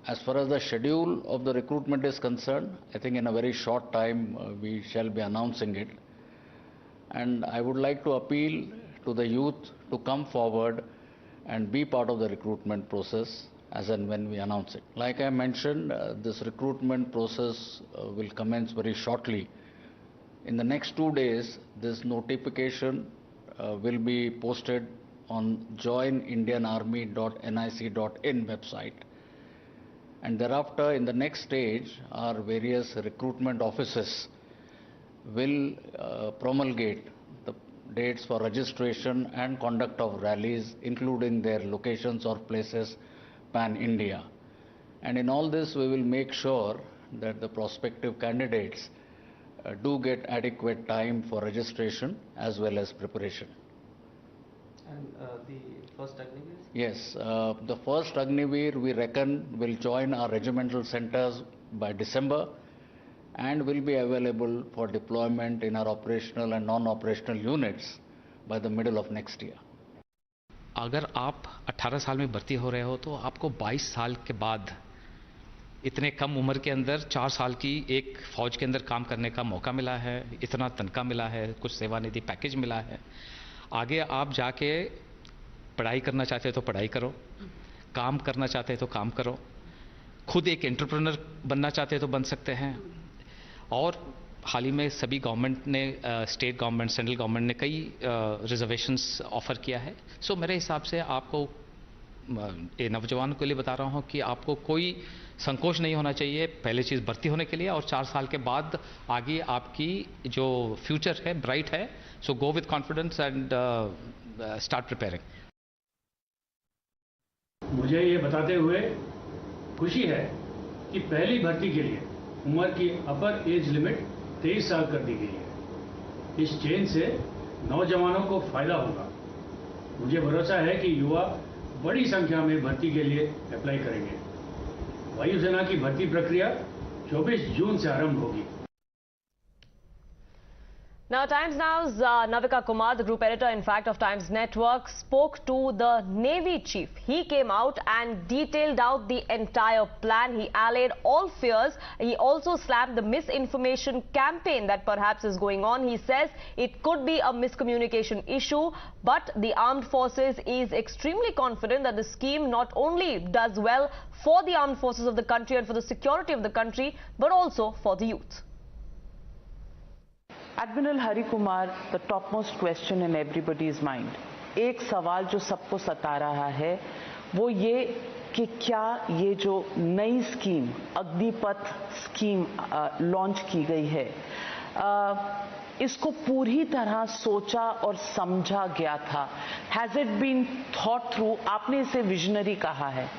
As far as the schedule of the recruitment is concerned, I think in a very short time we shall be announcing it. And I would like to appeal to the youth to come forward and be part of the recruitment process as and when we announce it. Like I mentioned, this recruitment process will commence very shortly. In the next 2 days, this notification will be posted on joinindianarmy.nic.in website. And thereafter, in the next stage, our various recruitment offices will promulgate the dates for registration and conduct of rallies, including their locations or places pan-India. And in all this, we will make sure that the prospective candidates do get adequate time for registration as well as preparation. And the first Agniveer? Yes, the first Agniveer we reckon will join our regimental centers by December and will be available for deployment in our operational and non-operational units by the middle of next year. अगर आप 18 साल में भर्ती हो रहे हो तो आपको 22 साल के बाद इतने कम उम्र के अंदर 4 साल की एक फौज के अंदर काम करने का मौका मिला है, इतना तनख्वाह मिला है, कुछ सेवानिधि पैकेज मिला है। आगे आप जाके पढ़ाई करना चाहते हो तो पढ़ाई करो, काम करना चाहते हो तो काम करो, खुद एक एंटरप्रेन्योर बनना चाहते हो तो बन सकते हैं। और हाल ही में सभी गवर्नमेंट ने, स्टेट गवर्नमेंट, सेंट्रल गवर्नमेंट ने कई रिजर्वेशंस ऑफर किया है। सो मेरे हिसाब से आपको, ये नौजवानों के लिए बता रहा हूँ कि आपको कोई संकोच नहीं होना चाहिए पहले चीज़ भर्ती होने के लिए, और 4 साल के बाद आगे आपकी जो फ्यूचर है ब्राइट है। So go with confidence and start preparing. मुझे ये बताते हुए खुशी है कि पहली भर्ती के लिए उम्र की अपर एज लिमिट 23 साल कर दी गई है। इस चेंज से नौजवानों को फायदा होगा। मुझे भरोसा है कि युवा बड़ी संख्या में भर्ती के लिए अप्लाई करेंगे। वायुसेना की भर्ती प्रक्रिया 24 जून से आरंभ होगी। Now, Times Now's Navika Kumar, the group editor, in fact, of Times Network, spoke to the Navy chief. He came out and detailed out the entire plan. He allayed all fears. He also slammed the misinformation campaign that perhaps is going on. He says it could be a miscommunication issue, but the armed forces is extremely confident that the scheme not only does well for the armed forces of the country and for the security of the country, but also for the youth. Admiral Hari Kumar, the topmost question in everybody's mind. एक सवाल जो सबको सता रहा है वो ये कि क्या ये जो नई स्कीम अग्निपथ स्कीम लॉन्च की गई है, इसको पूरी तरह सोचा और समझा गया था? Has it been thought through? आपने इसे विजनरी कहा है।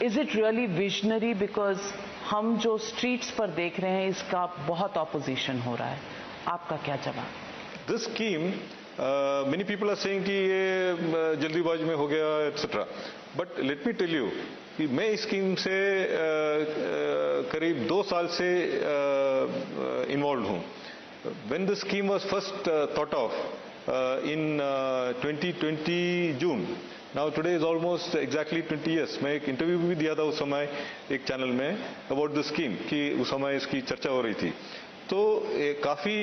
Is it really visionary? Because हम जो स्ट्रीट्स पर देख रहे हैं इसका बहुत ऑपोजिशन हो रहा है। आपका क्या जवाब? This scheme, many people are saying कि ये जल्दीबाजी में हो गया etcetera, but let me tell you कि मैं इस स्कीम से करीब 2 साल से इन्वॉल्व हूँ। When the scheme was first thought of in 2020 June, now today is almost exactly 20 years। मैं एक इंटरव्यू भी दिया था उस समय एक चैनल में अबाउट द स्कीम, कि उस समय इसकी चर्चा हो रही थी। तो काफ़ी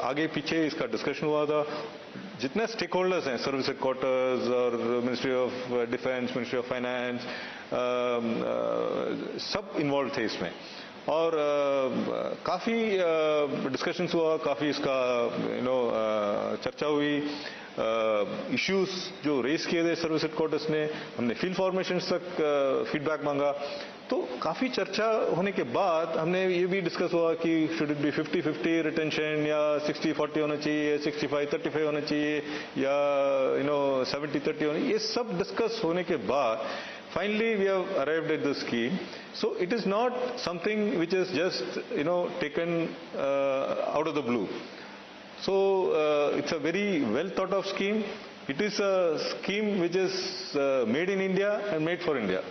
आगे पीछे इसका डिस्कशन हुआ था। जितने स्टेक होल्डर्स हैं, सर्विस हेडक्वार्टर्स और ministry of defence, ministry of finance, सब इन्वॉल्व थे इसमें, और काफ़ी डिस्कशंस हुआ, काफ़ी इसका चर्चा हुई। इश्यूज जो रेस किए थे सर्विस हेडक्वार्टर्स ने, हमने फील्ड फॉर्मेशन तक फीडबैक मांगा। तो काफ़ी चर्चा होने के बाद हमने ये भी डिस्कस हुआ कि शुड इट बी 50-50 रिटेंशन, या 60-40 होना चाहिए, 65-35 होना चाहिए, या 70-30 होना। ये सब डिस्कस होने के बाद finally we have arrived at the scheme. So it is not something which is just taken out of the blue. So it's a very well thought of scheme. It is a scheme which is made in India and made for India.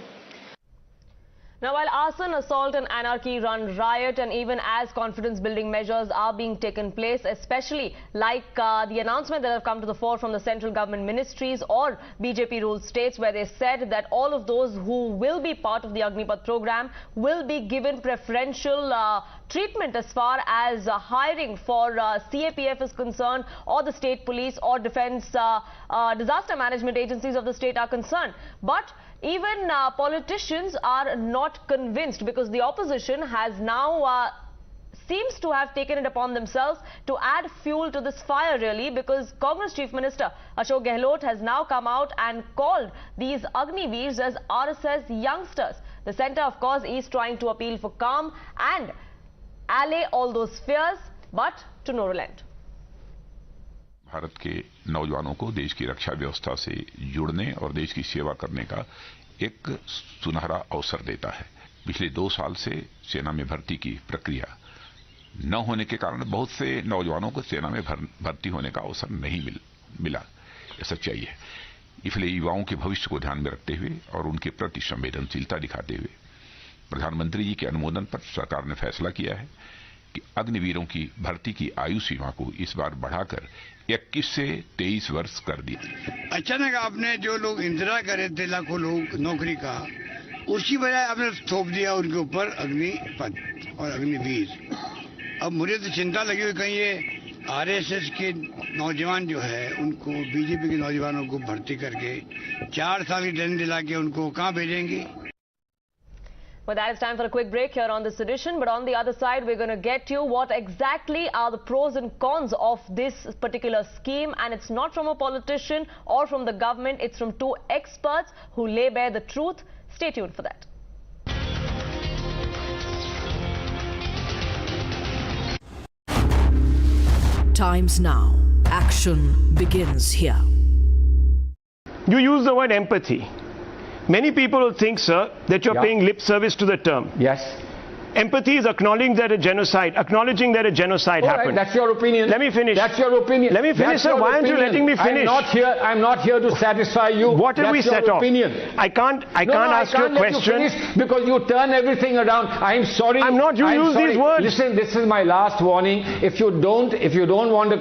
Now, while arson, assault and anarchy run riot, and even as confidence-building measures are being taken place, especially like the announcement that have come to the fore from the central government ministries or BJP-ruled states, where they said that all of those who will be part of the Agnipath program will be given preferential treatment as far as hiring for CAPF is concerned, or the state police or defense disaster management agencies of the state are concerned. But even politicians are not convinced, because the opposition has now seems to have taken it upon themselves to add fuel to this fire, really, because Congress Chief Minister Ashok Gehlot has now come out and called these Agniveers as RSS youngsters. The centre, of course, is trying to appeal for calm and allay all those fears, but to no relent. Bharat के नौजवानों को देश की रक्षा व्यवस्था से जुड़ने और देश की सेवा करने का एक सुनहरा अवसर देता है। पिछले 2 साल से सेना में भर्ती की प्रक्रिया न होने के कारण बहुत से नौजवानों को सेना में भर्ती होने का अवसर नहीं मिला। यह सच्चाई है। इसलिए युवाओं के भविष्य को ध्यान में रखते हुए और उनके प्रति संवेदनशीलता दिखाते हुए प्रधानमंत्री जी के अनुमोदन पर सरकार ने फैसला किया है कि अग्निवीरों की भर्ती की आयु सीमा को इस बार बढ़ाकर 21 से 23 वर्ष कर दिया। अचानक आपने जो लोग इंतजार कर रहे थे लाखों लोग नौकरी का, उसकी बजाय आपने थोप दिया उनके ऊपर अग्निपथ और अग्निवीर। अब मुझे तो चिंता लगी हुई, कहीं ये आरएसएस के नौजवान जो है उनको बीजेपी के नौजवानों को भर्ती करके 4 साल की ट्रेनिंग दिला के उनको कहाँ भेजेंगे? But that is time for a quick break here on this edition. But on the other side, we're going to get to what exactly are the pros and cons of this particular scheme. And it's not from a politician or from the government. It's from two experts who lay bare the truth. Stay tuned for that. Times now. Action begins here. You use the word empathy. Many people will think, sir, that you're paying lip service to the term. Yes. Empathy is acknowledging that a genocide happened. That's your opinion. Let me finish. That's your opinion. Let me finish, sir. Why aren't you letting me finish? I'm not here to satisfy you. What did we set off? I can't ask you a question. Because you turn everything around. I'm sorry. I'm not. You use these words. Listen, this is my last warning. If you don't want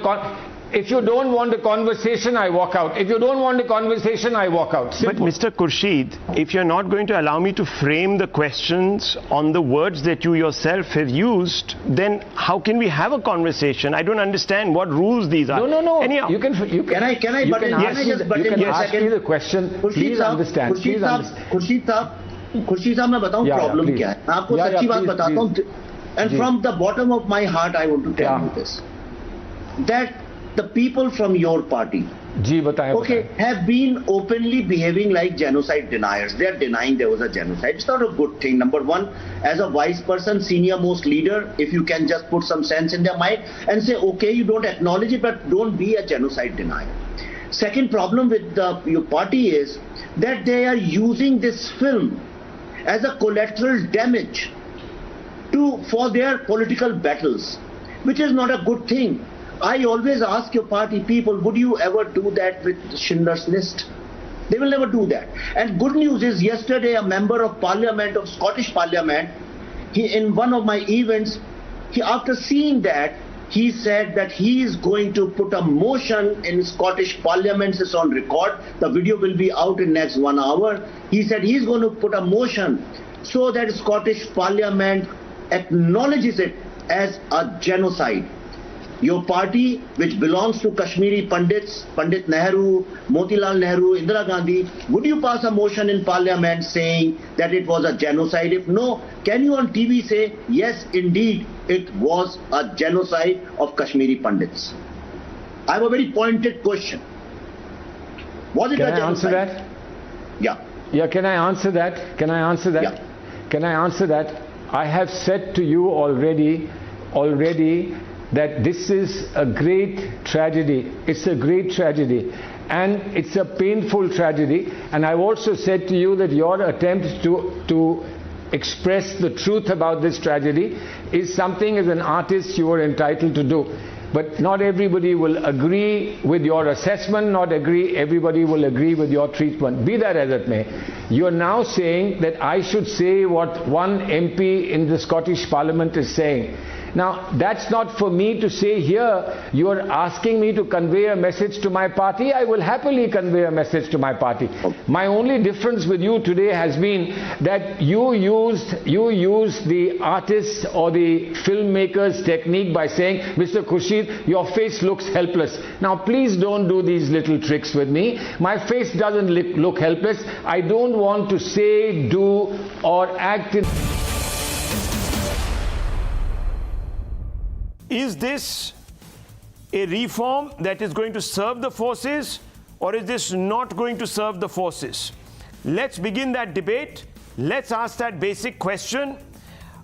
a conversation, I walk out. If you don't want a conversation, I walk out. Simple. But Mr. Khurshid, if you're not going to allow me to frame the questions on the words that you yourself have used, then how can we have a conversation? I don't understand what ruls these are. No. Anyhow, You can ask me the question. Please understand. Khurshid साहब मैं बताऊं problem क्या है मैं आपको सच्ची बात बताता हूं and from the bottom of my heart I want to tell you this that the people from your party have been openly behaving like genocide deniers. They are denying there was a genocide. It's not a good thing. Number one, as a vice person, senior most leader, if you can just put some sense in their mind and say, okay, you don't acknowledge it, but don't be a genocide denier. Second problem with your party is that they are using this film as a collateral damage for their political battles, which is not a good thing. I always ask your party people, would you ever do that with Schindler's List? They will never do that. And good news is, yesterday a member of Parliament, of Scottish Parliament, in one of my events, after seeing that, he said that he is going to put a motion in Scottish Parliament. It's on record. The video will be out in next 1 hour. He said he's going to put a motion so that Scottish Parliament acknowledges it as a genocide. Your party, which belongs to Kashmiri Pandits, Pandit Nehru, Motilal Nehru, Indira Gandhi, would you pass a motion in Parliament saying that it was a genocide? If no, can you on TV say, yes, indeed, it was a genocide of Kashmiri Pandits? I have a very pointed question. Was it a genocide? Can I answer that? Yeah. Yeah, can I answer that? Yeah. Can I answer that? I have said to you already that this is a great tragedy. It's a great tragedy. And it's a painful tragedy. And I've also said to you that your attempt to express the truth about this tragedy is something as an artist you are entitled to do. But not everybody will agree with your assessment, everybody will agree with your treatment. Be that as it may. You are now saying that I should say what one MP in the Scottish Parliament is saying. Now, that's not for me to say here. You are asking me to convey a message to my party. I will happily convey a message to my party. My only difference with you today has been that you used the artist's or the filmmaker's technique by saying, Mr. Khurshid, your face looks helpless. Now, please don't do these little tricks with me. My face doesn't look helpless. I don't want to say, do, or act in... Is this a reform that is going to serve the forces, or is this not going to serve the forces? Let's begin that debate. Let's ask that basic question.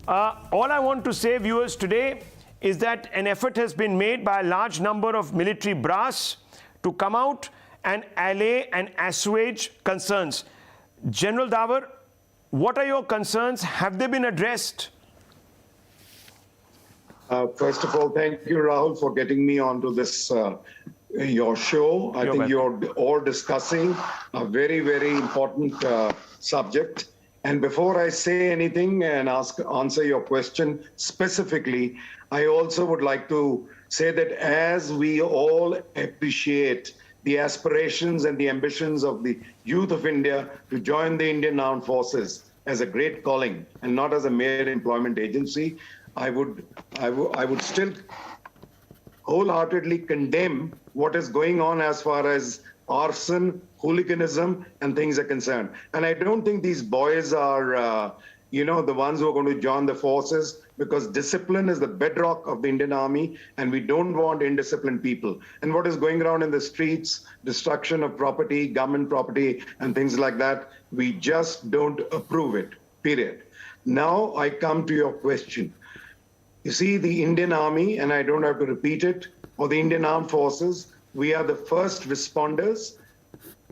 All I want to say, viewers, today is that an effort has been made by a large number of military brass to come out and allay and assuage concerns. General Dawar, what are your concerns? Have they been addressed? First of all, thank you, Rahul, for getting me onto this your show. I think you're all discussing a very, very important subject. And before I say anything and answer your question specifically, I also would like to say that as we all appreciate the aspirations and the ambitions of the youth of India to join the Indian Armed Forces as a great calling and not as a mere employment agency, I would still wholeheartedly condemn what is going on as far as arson, hooliganism, and things are concerned. And I don't think these boys are the ones who are going to join the forces, because discipline is the bedrock of the Indian Army, and we don't want indisciplined people. And what is going around in the streets, destruction of property, government property, and things like that, we just don't approve it, period. Now I come to your question. You see, the Indian Army, and I don't have to repeat it, or the Indian Armed Forces, we are the first responders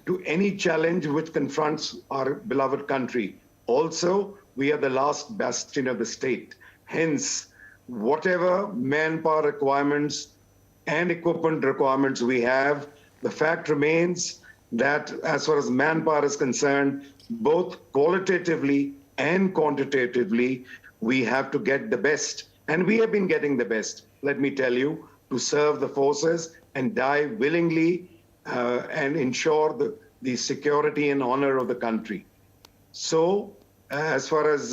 to any challenge which confronts our beloved country. Also, we are the last bastion of the state. Hence, whatever manpower requirements and equipment requirements we have, the fact remains that as far as manpower is concerned, both qualitatively and quantitatively, we have to get the best. And we have been getting the best, let me tell you, to serve the forces and die willingly and ensure the security and honor of the country. So, as far as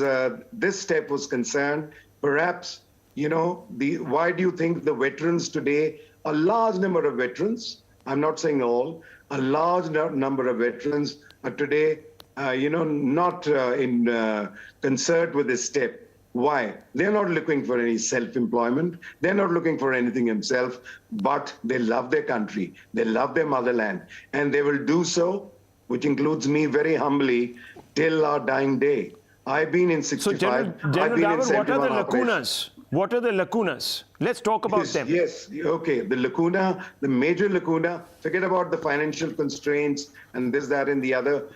this step was concerned, perhaps, why do you think the veterans today, a large number of veterans, I'm not saying all, a large number of veterans are today, not in concert with this step? Why? They're not looking for any self-employment. They're not looking for anything themselves, but they love their country. They love their motherland. And they will do so, which includes me very humbly, till our dying day. I've been in 65. So General Dawar, what are the lacunas? What are the lacunas? Let's talk about them. Yes, okay. The lacuna, the major lacuna, forget about the financial constraints and this, that, and the other,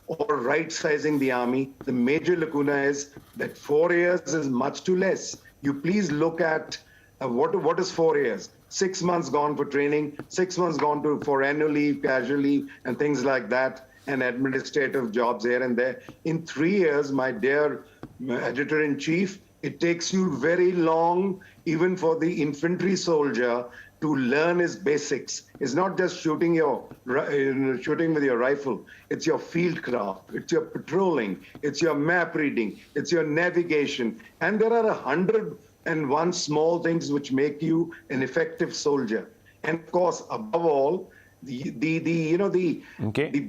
or right-sizing the army. The major lacuna is that 4 years is much too less. You please look at what is 4 years? 6 months gone for training, 6 months gone for annual leave, casual leave, and things like that, and administrative jobs here and there. In 3 years, my dear editor-in-chief, it takes you very long, even for the infantry soldier, to learn his basics. It's not just shooting with your rifle. It's your field craft. It's your patrolling. It's your map reading. It's your navigation. And there are 101 small things which make you an effective soldier. And of course, above all, the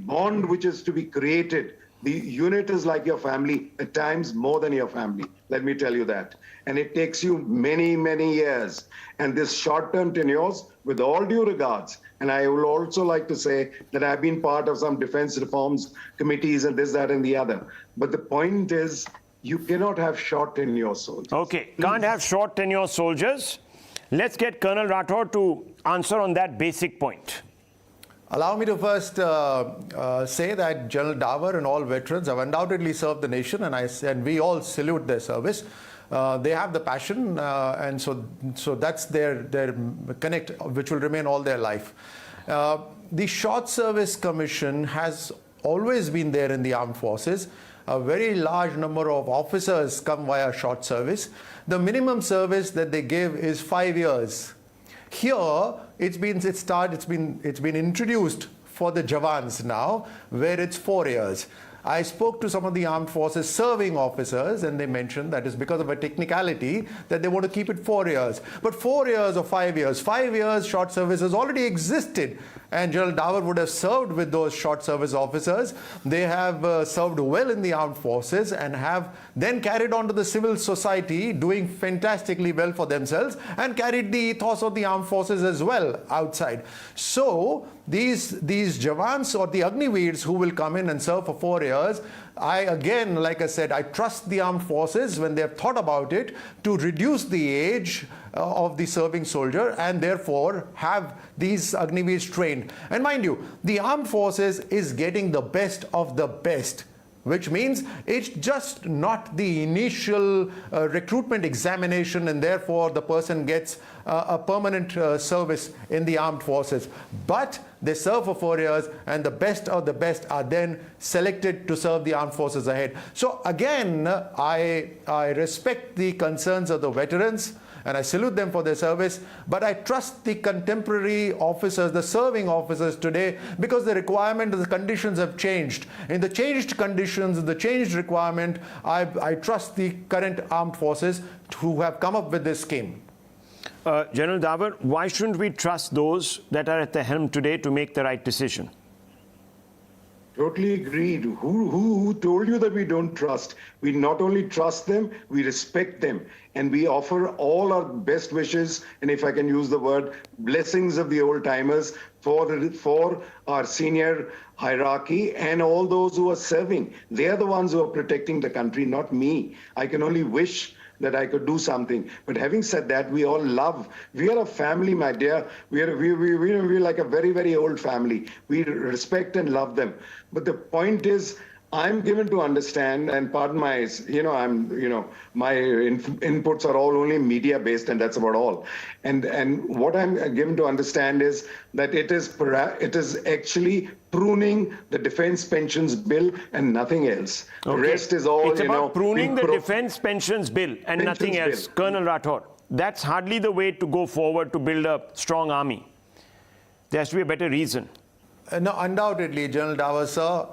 bond which is to be created. The unit is like your family, at times more than your family. Let me tell you that. And it takes you many, many years. And this short-term tenures, with all due regards, and I will also like to say that I've been part of some defense reforms committees and this, that, and the other. But the point is, you cannot have short tenure soldiers. Okay, can't have short tenure soldiers. Let's get Colonel Rathore to answer on that basic point. Allow me to first say that General Dawar and all veterans have undoubtedly served the nation, and we all salute their service. They have the passion, and so that's their connect, which will remain all their life. The Short Service Commission has always been there in the armed forces. A very large number of officers come via short service. The minimum service that they give is 5 years. Here, it's been introduced for the Jawans now, where it's 4 years. I spoke to some of the armed forces serving officers, and they mentioned that it's because of a technicality that they want to keep it 4 years. But 4 years or 5 years, 5 years short service has already existed, and General Dawar would have served with those short service officers. They have served well in the armed forces and have then carried on to the civil society, doing fantastically well for themselves, and carried the ethos of the armed forces as well outside. So these Jawans or the Agniveers who will come in and serve for 4 years, like I said, I trust the armed forces when they have thought about it to reduce the age of the serving soldier and therefore have these Agniveers trained. And mind you, the armed forces is getting the best of the best, which means it's just not the initial recruitment examination and therefore the person gets a permanent service in the armed forces. But they serve for 4 years, and the best of the best are then selected to serve the armed forces ahead. So again, I respect the concerns of the veterans, and I salute them for their service, but I trust the contemporary officers, the serving officers today, because the requirement, the conditions have changed. In the changed conditions, the changed requirement, I trust the current armed forces who have come up with this scheme. General Dawar, why shouldn't we trust those that are at the helm today to make the right decision? Totally agreed. Who told you that we don't trust? We not only trust them, we respect them. And we offer all our best wishes, and if I can use the word, blessings of the old timers for our senior hierarchy and all those who are serving. They are the ones who are protecting the country, not me. I can only wish that I could do something. But having said that, we all love. We are a family, my dear. We're like a very, very old family. We respect and love them. But the point is, I'm given to understand, and pardon my, my inputs are all only media based, and that's about all. And what I'm given to understand is that it is actually pruning the defense pensions bill and nothing else. Okay. The rest is all, it's about pruning the defense pensions bill and nothing else. Colonel Rathod, that's hardly the way to go forward to build a strong army. There has to be a better reason. No, undoubtedly, General Dawar, sir.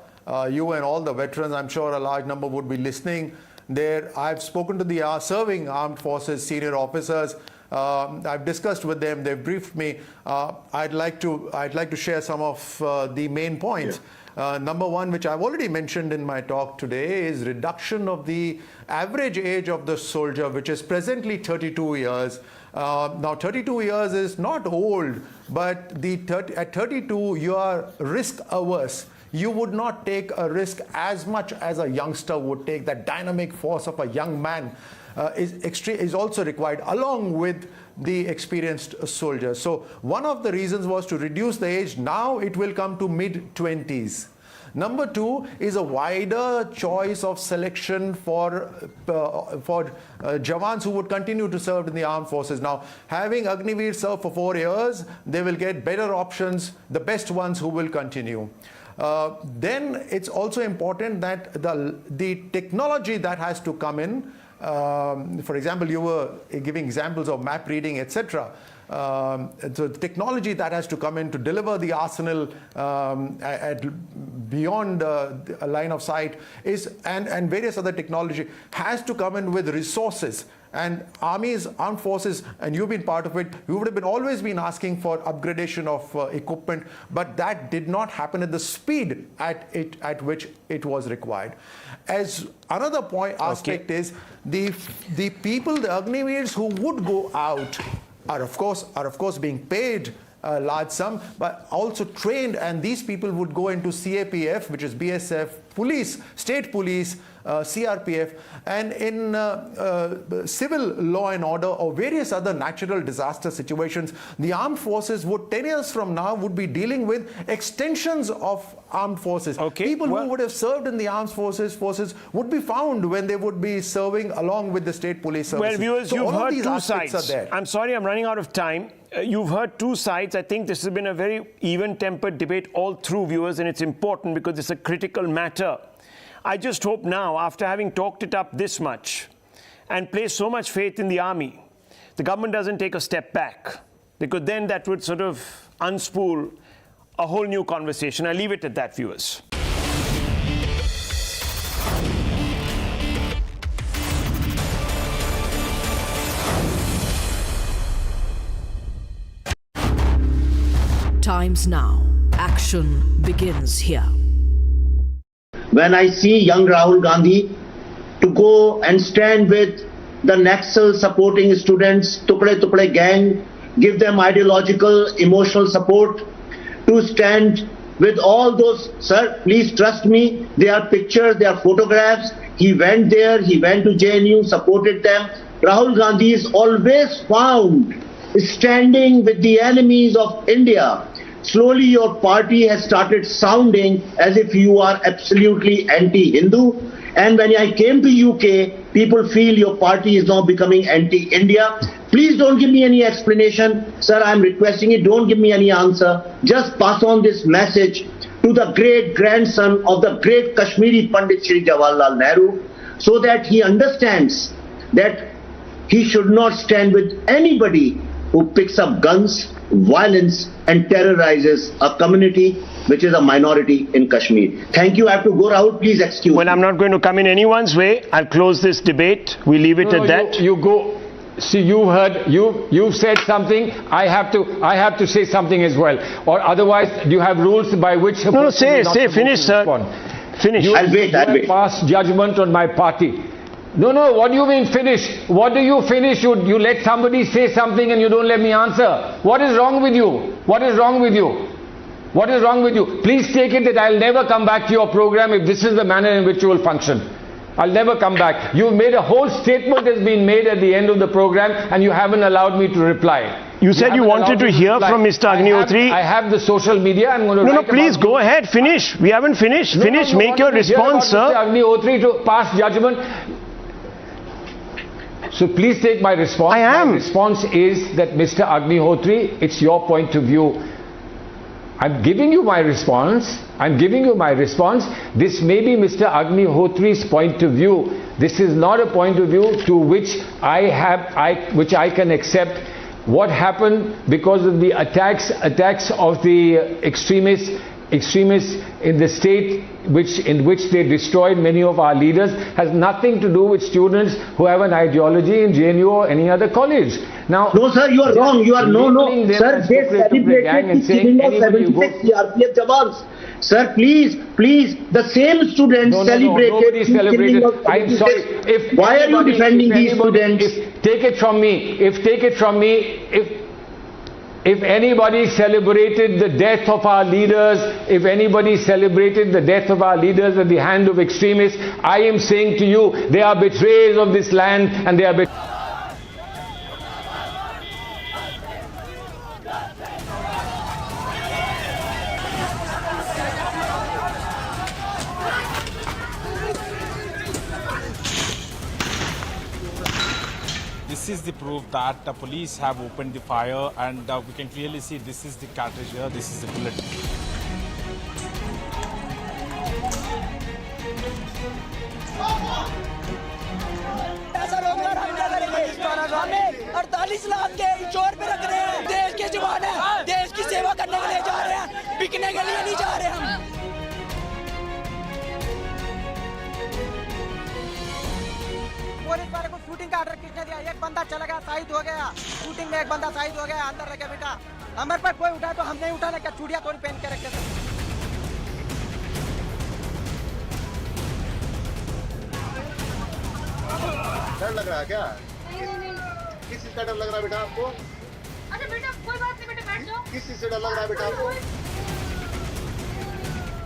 You and all the veterans, I'm sure a large number would be listening there. I've spoken to the serving armed forces senior officers. I've discussed with them. They've briefed me. I'd like to share some of the main points. Yeah. Number one, which I've already mentioned in my talk today, is reduction of the average age of the soldier, which is presently 32 years. Now, 32 years is not old, but at 32, you are risk averse. You would not take a risk as much as a youngster would take. That dynamic force of a young man is also required, along with the experienced soldiers. So one of the reasons was to reduce the age. Now it will come to mid-20s. Number two is a wider choice of selection for Jawans who would continue to serve in the armed forces. Now, having Agniveer serve for 4 years, they will get better options, the best ones who will continue. Then it's also important that the technology that has to come in, for example, you were giving examples of map reading, etc. So the technology that has to come in to deliver the arsenal beyond a line of sight and various other technology has to come in with resources. And armies, armed forces, and you've been part of it, you would have always been asking for upgradation of equipment, but that did not happen at the speed at which it was required. As another aspect is the people, the Agniveers who would go out are of course being paid a large sum, but also trained, and these people would go into CAPF, which is BSF, police, state police, CRPF, and in civil law and order or various other natural disaster situations, the armed forces would 10 years from now would be dealing with extensions of armed forces. People who would have served in the armed forces would be found when they would be serving along with the state police services. Well, viewers, so you've all heard of these two aspects sides. Are there. I'm sorry, I'm running out of time. You've heard two sides. I think this has been a very even-tempered debate all through, viewers, and it's important because it's a critical matter. I just hope now, after having talked it up this much and placed so much faith in the army, the government doesn't take a step back, because then that would sort of unspool a whole new conversation. I leave it at that, viewers. Times Now. Action begins here. When I see young Rahul Gandhi to go and stand with the Naxal supporting students, Tukde Tukde gang, give them ideological, emotional support, to stand with all those, sir, please trust me, there are pictures, there are photographs. He went there, he went to JNU, supported them. Rahul Gandhi is always found standing with the enemies of India. Slowly your party has started sounding as if you are absolutely anti-Hindu. And when I came to UK, people feel your party is now becoming anti-India. Please don't give me any explanation. Sir, I'm requesting it. Don't give me any answer. Just pass on this message to the great grandson of the great Kashmiri Pandit Shri Jawaharlal Nehru, so that he understands that he should not stand with anybody who picks up guns, violence, and terrorizes a community which is a minority in Kashmir. Thank you. I have to go, Rahul. Please excuse me. Well, I'm not going to come in anyone's way. I'll close this debate. We leave it at that. You go. See, you've said something. I have to say something as well. Or otherwise, you have rules by which. No, say, finish, sir. Finish. I'll wait. Pass judgment on my party. No, what do you mean finish? What do you finish? You let somebody say something and you don't let me answer. What is wrong with you? What is wrong with you? What is wrong with you? Please take it that I'll never come back to your program if this is the manner in which you will function. I'll never come back. You've made a whole statement has been made at the end of the program and you haven't allowed me to reply. You said you wanted to hear from Mr. Agnihotri. I have the social media. I'm going to No, please go ahead. Finish. We haven't finished. Finish. Make your response, sir. Mr. Agnihotri to pass judgment. So please take my response. I am. My response is that Mr. Agnihotri, it's your point of view. I'm giving you my response. This may be Mr. Agnihotri's point of view. This is not a point of view to which I can accept. What happened because of the attacks of the extremists in the state in which they destroyed many of our leaders has nothing to do with students who have an ideology in JNU or any other college. Now, no, sir, you are wrong. You are no. Sir, they celebrated the killing of 76 CRPF jawans. Sir, please, the same students celebrated the killing of 76. I'm sorry. Why are you defending these students? Take it from me. If anybody celebrated the death of our leaders, at the hand of extremists, I am saying to you, they are betrayers of this land and they are This is the proof that the police have opened the fire, and we can clearly see this is the cartridge here, this is the bullet. ऐसा लोग हमला करेंगे 48 लाख के चोर पे रख रहे हैं। देश के जवान हैं, देश की सेवा करने के लिए जा रहे हैं, बिकने के लिए नहीं जा रहे हम। पुलिस वाले को शूटिंग का ऑर्डर किसने दिया? एक बंदा चला गया, शहीद हो गया। शूटिंग में एक बंदा शहीद हो गया, अंदर रखे बेटा। हमारे पर कोई उठाए तो हम नहीं उठाने, क्या चूड़िया थोड़ी पहन के रखे थे। डर लग रहा है क्या? किस चीज का डर लग रहा है बेटा आपको? अच्छा बेटा कोई बात नहीं, बेटा बैठ जाओ। किस चीज से डर लग रहा है बेटा आपको?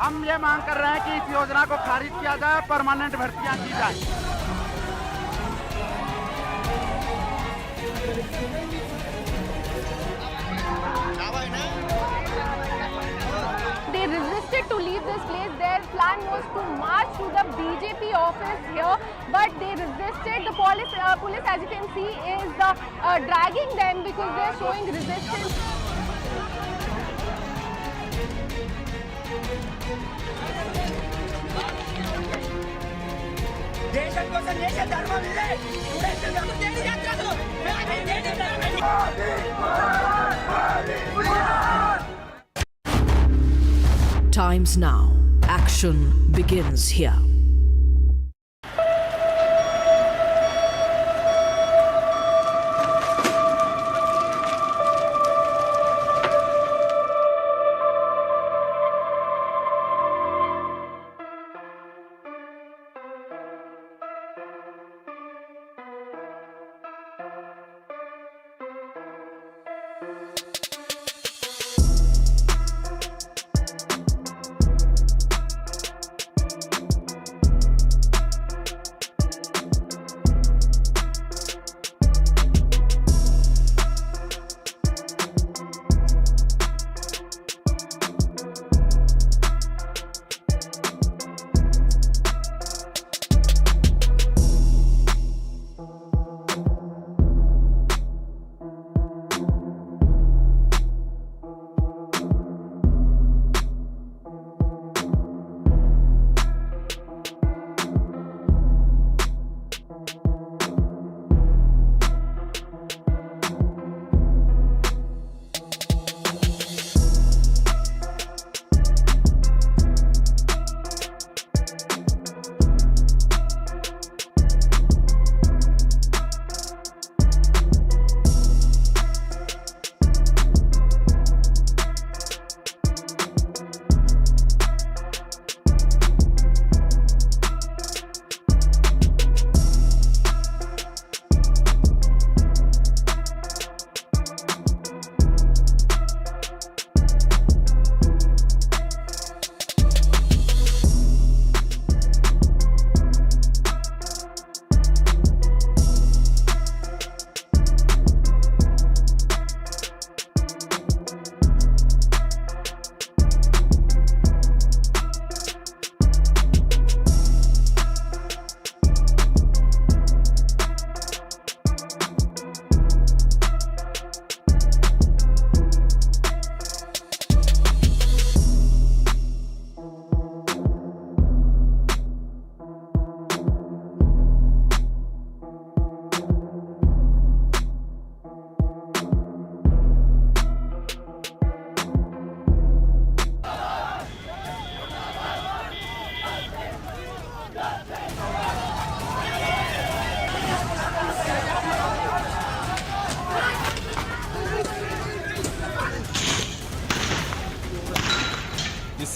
हम ये मांग कर रहे हैं कि इस योजना को खारिज किया जाए, परमानेंट भर्तियां की जाए। They resisted to leave this place. Their plan was to march to the BJP office here, but they resisted. The police, as you can see, is dragging them because they are showing resistance. Times now. Action begins here.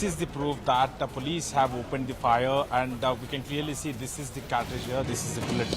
this is the proof that the police have opened the fire, and we can clearly see this is the cartridge here, this is the bullet.